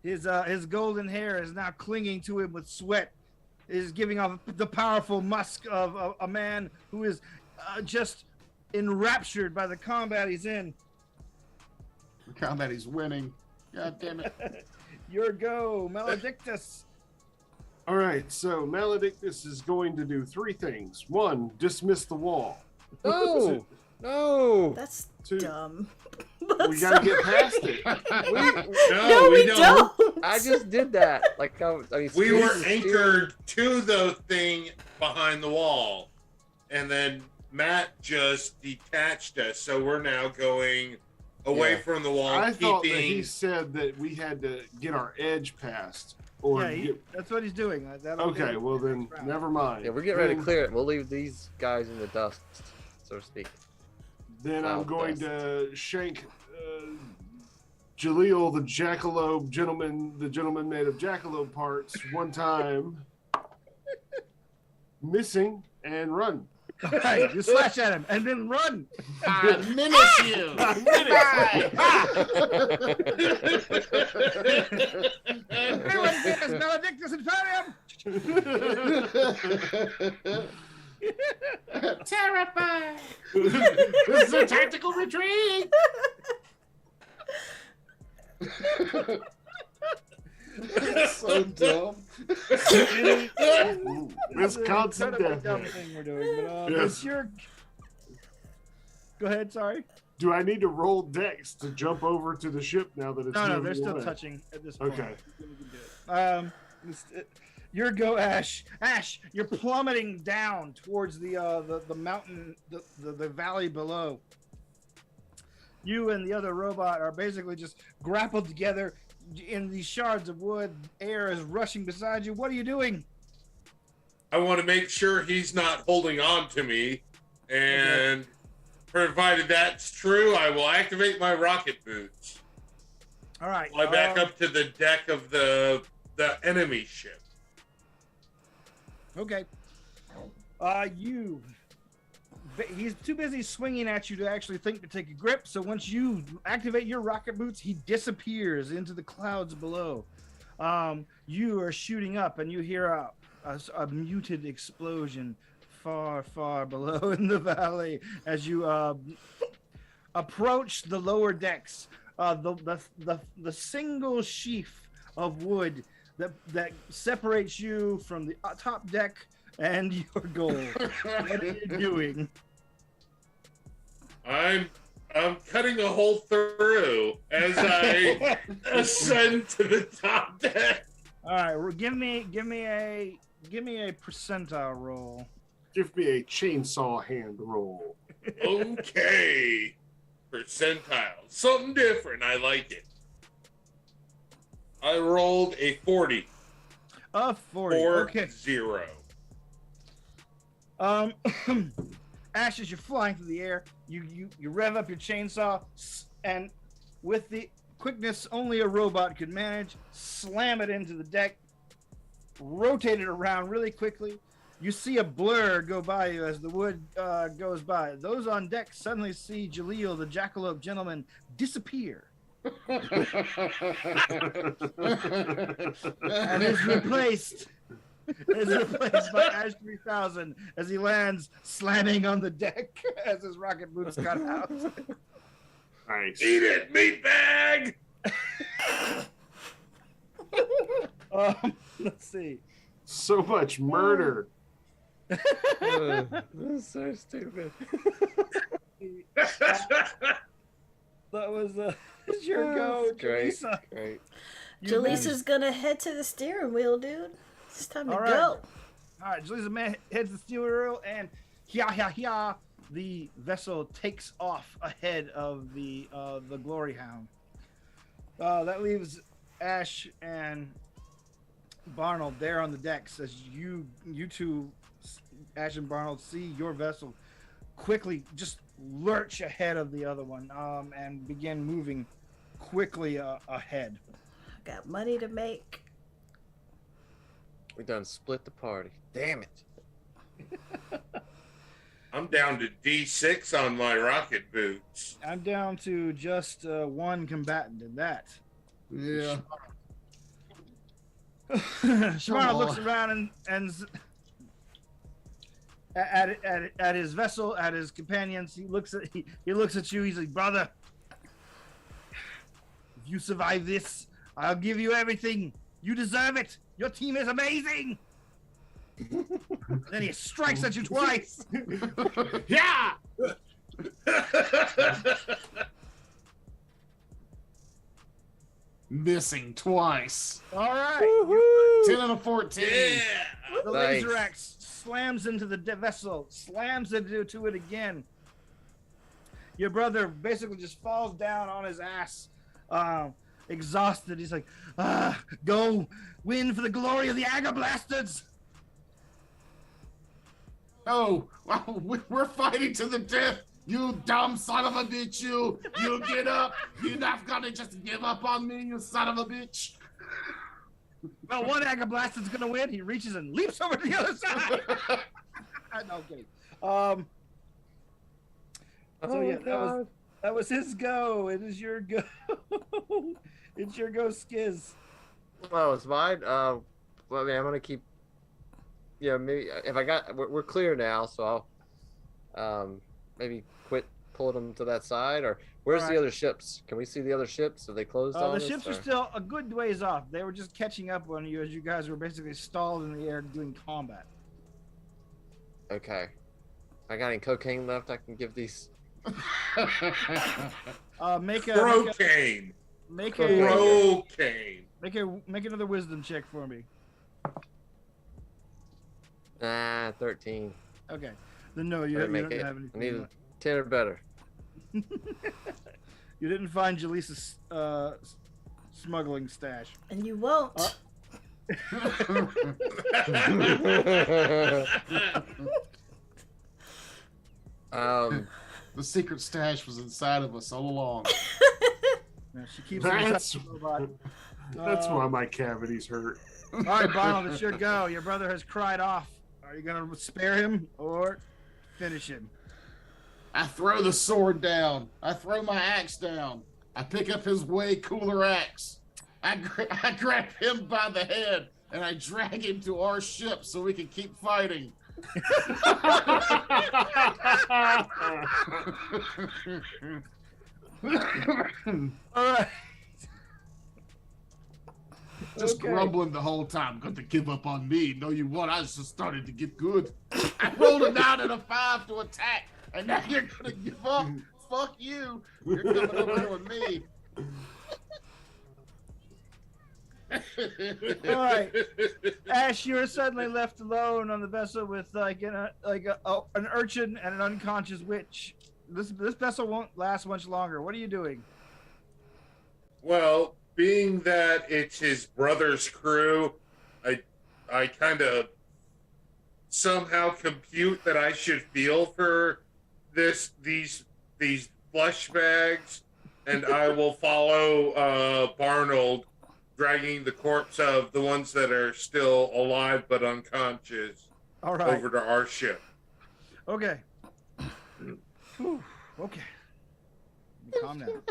His golden hair is now clinging to him with sweat. It is giving off the powerful musk of a man who is just enraptured by the combat he's in. The combat he's winning. God damn it. Your go, Maledictus. All right, so Maledictus is going to do 3 things. 1, dismiss the wall. No, no. That's Two. dumb. We gotta get past it. No, we don't. I just did that. Like I mean, We were Steve's anchored to the thing behind the wall, and then Matt just detached us, so we're now going away from the wall. I thought that he said that we had to get our edge past. Or That's what he's doing. Okay, well then, never mind. Yeah, we're getting ready to clear it. We'll leave these guys in the dust, so to speak. Then I'm going to shank Jaleel, the jackalope gentleman, the gentleman made of jackalope parts, 1 time, missing, and run. Right, you slash at him and then run. I menace you. Everyone says Maledictus Imperium. Terrified. This is a tactical retreat. So dumb. Wisconsin Incredibly death. dumb thing we're doing, but it's your. Go ahead. Sorry. Do I need to roll dex to jump over to the ship now that it's No, they're still away? touching at this point. Okay. Your go, Ash. Ash, you're plummeting down towards the mountain, the valley below. You and the other robot are basically just grappled together in these shards of wood. Air is rushing beside you. What are you doing? I want to make sure he's not holding on to me, and provided that's true, I will activate my rocket boots. All right. Fly back up to the deck of the enemy ship. Okay. He's too busy swinging at you to actually think to take a grip. So once you activate your rocket boots, he disappears into the clouds below. You are shooting up, and you hear a muted explosion far, far below in the valley as you approach the lower decks. The single sheaf of wood that separates you from the top deck and your goal. What are you doing? I'm cutting a hole through as I ascend to the top deck. All right, well, give me a percentile roll. Give me a chainsaw hand roll. Okay. Percentile. Something different. I like it. I rolled a 40. A 40. 4-0. Ash, as you're flying through the air, you rev up your chainsaw, and with the quickness only a robot could manage, slam it into the deck, rotate it around really quickly. You see a blur go by you as the wood goes by. Those on deck suddenly see Jaleel, the jackalope gentleman, disappear. And is replaced by Ash 3000 as he lands slamming on the deck as his rocket boots cut out. Nice. Eat it, meatbag! Let's see. So much murder. That's so stupid. That was your go, Great. Jalisa. Great. Jaleesa's gonna head to the steering wheel, dude. It's time to All right. go. All right, Jalisa man heads to the steering wheel, and the vessel takes off ahead of the Glory Hound. That leaves Ash and Barnold there on the decks as you two, Ash and Barnold, see your vessel quickly just lurch ahead of the other one, and begin moving quickly ahead. Got money to make. We done split the party. Damn it. I'm down to D6 on my rocket boots. I'm down to just one combatant in that. Yeah. Shimano looks around and at his vessel, at his companions. He looks at you. He's like, brother, if you survive this, I'll give you everything. You deserve it. Your team is amazing. Then he strikes at you twice. Yeah. Missing twice. All right. 10 out of 14. Yeah. The Nice. laser axe slams into the vessel, slams into it again. Your brother basically just falls down on his ass, exhausted. He's like, go win for the glory of the Aga Blasters. Oh, wow, we're fighting to the death. You dumb son of a bitch, you get up. You're not gonna just give up on me, you son of a bitch. Well, one Aga Blaster's gonna win. He reaches and leaps over to the other side. No, I'm kidding. So yeah, that was his go. It is your go. It's your go, Skiz. Oh, it's mine. Well, I mean, I'm gonna keep. Yeah, maybe if I got, we're clear now, so I'll maybe quit pulling them to that side. Or where's the other ships? Can we see the other ships? Have they closed on The us, ships or? are still a good ways off. They were just catching up on you as you guys were basically stalled in the air doing combat. Okay. I got any cocaine left I can give these? Make Cocaine. another wisdom check for me. 13. Okay. Then no, you Didn't don't make it. have I anything. need a 10 or better. You didn't find Jaleesa's smuggling stash. And you won't. The secret stash was inside of us all along. Yeah, she keeps That's it inside the robot. That's why my cavities hurt. All right, Barnold, it's your go. Your brother has cried off. Are you gonna spare him or finish him? I throw the sword down. I throw my axe down. I pick up his way cooler axe. I grab him by the head and I drag him to our ship so we can keep fighting. All right. Just grumbling the whole time. Got to give up on me. No, you won't. I just started to get good. I rolled a 9 and a 5 to attack, and now you're gonna give up. Fuck you. You're coming over here with me. All right, Ash, you're suddenly left alone on the vessel with an urchin and an unconscious witch. This vessel won't last much longer. What are you doing? Well, being that it's his brother's crew, I kind of somehow compute that I should feel for these flesh bags, and I will follow Barnold, dragging the corpse of the ones that are still alive but unconscious over to our ship. Okay. Whew. Okay. Calm down.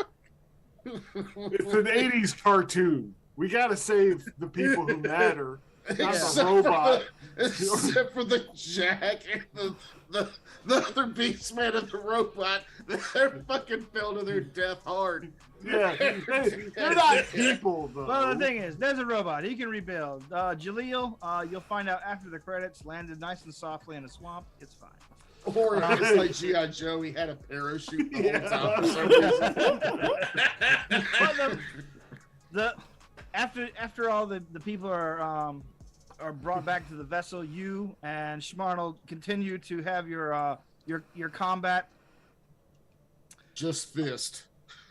It's an 80s cartoon. We gotta save the people who matter, not the robot. Except for the Jack and the other beastman and the robot. They're fucking fell to their death hard. Yeah, they're not people, though. Well, the thing is, there's a robot. He can rebuild. Jaleel, you'll find out after the credits, landed nice and softly in a swamp. It's fine. Or it's like G.I. Joe, he had a parachute the whole time for some reason. After all the people are brought back to the vessel, you and Schmarnel continue to have your combat. Just fist,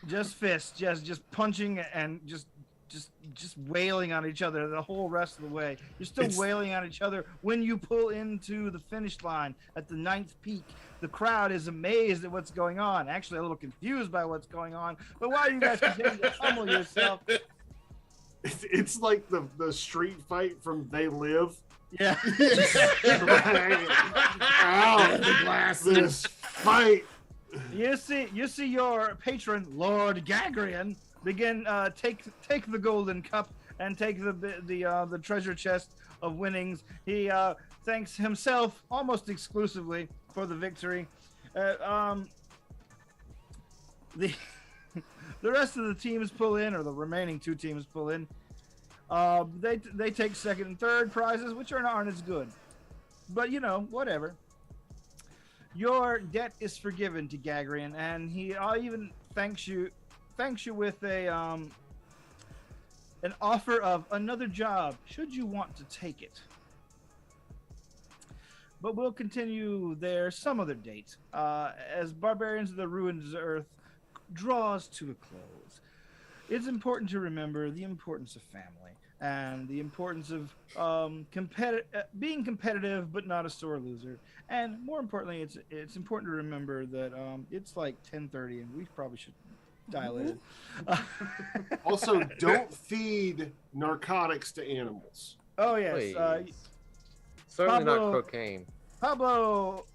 just punching and just just wailing on each other the whole rest of the way. You're still wailing on each other when you pull into the finish line at the 9th peak. The crowd is amazed at what's going on, actually a little confused by what's going on. But while you guys continue to humble yourself, it's like the street fight from They Live. Yeah. Out the glasses. Fight. You see your patron, Lord Gagrian, begin take the golden cup and take the treasure chest of winnings. He thanks himself almost exclusively for the victory. The rest of the teams pull in, or the remaining 2 teams pull in. They take second and third prizes, which aren't as good, but whatever. Your debt is forgiven to Gagrian, and he even thanks you with an offer of another job should you want to take it. But we'll continue there some other date as Barbarians of the Ruined Earth draws to a close. It's important to remember the importance of family and the importance of being competitive but not a sore loser. And more importantly, it's important to remember that it's like 10:30 and we probably should dial in. Also, don't feed narcotics to animals. Oh yes, certainly not cocaine. Pablo,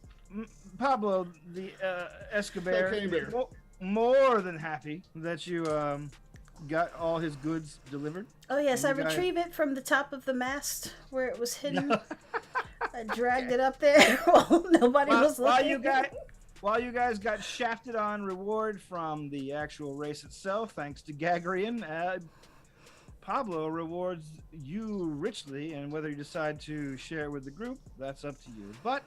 the Escobar, more than happy that you got all his goods delivered. Oh yes, I retrieved it from the top of the mast where it was hidden. I dragged it up there while nobody was looking. While you guys got shafted on reward from the actual race itself, thanks to Gagrian, Pablo rewards you richly, and whether you decide to share it with the group, that's up to you. But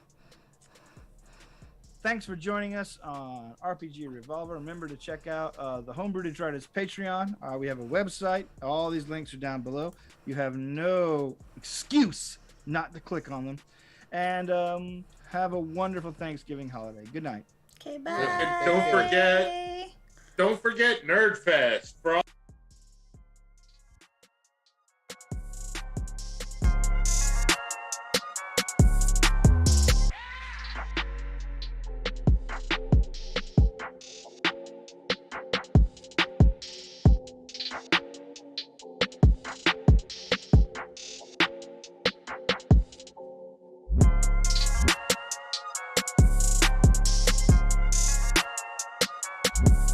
thanks for joining us on RPG Revolver. Remember to check out the Homebrew Detritus Patreon. We have a website. All these links are down below. You have no excuse not to click on them. And have a wonderful Thanksgiving holiday. Good night. Okay, bye. And don't forget Nerd Fest for all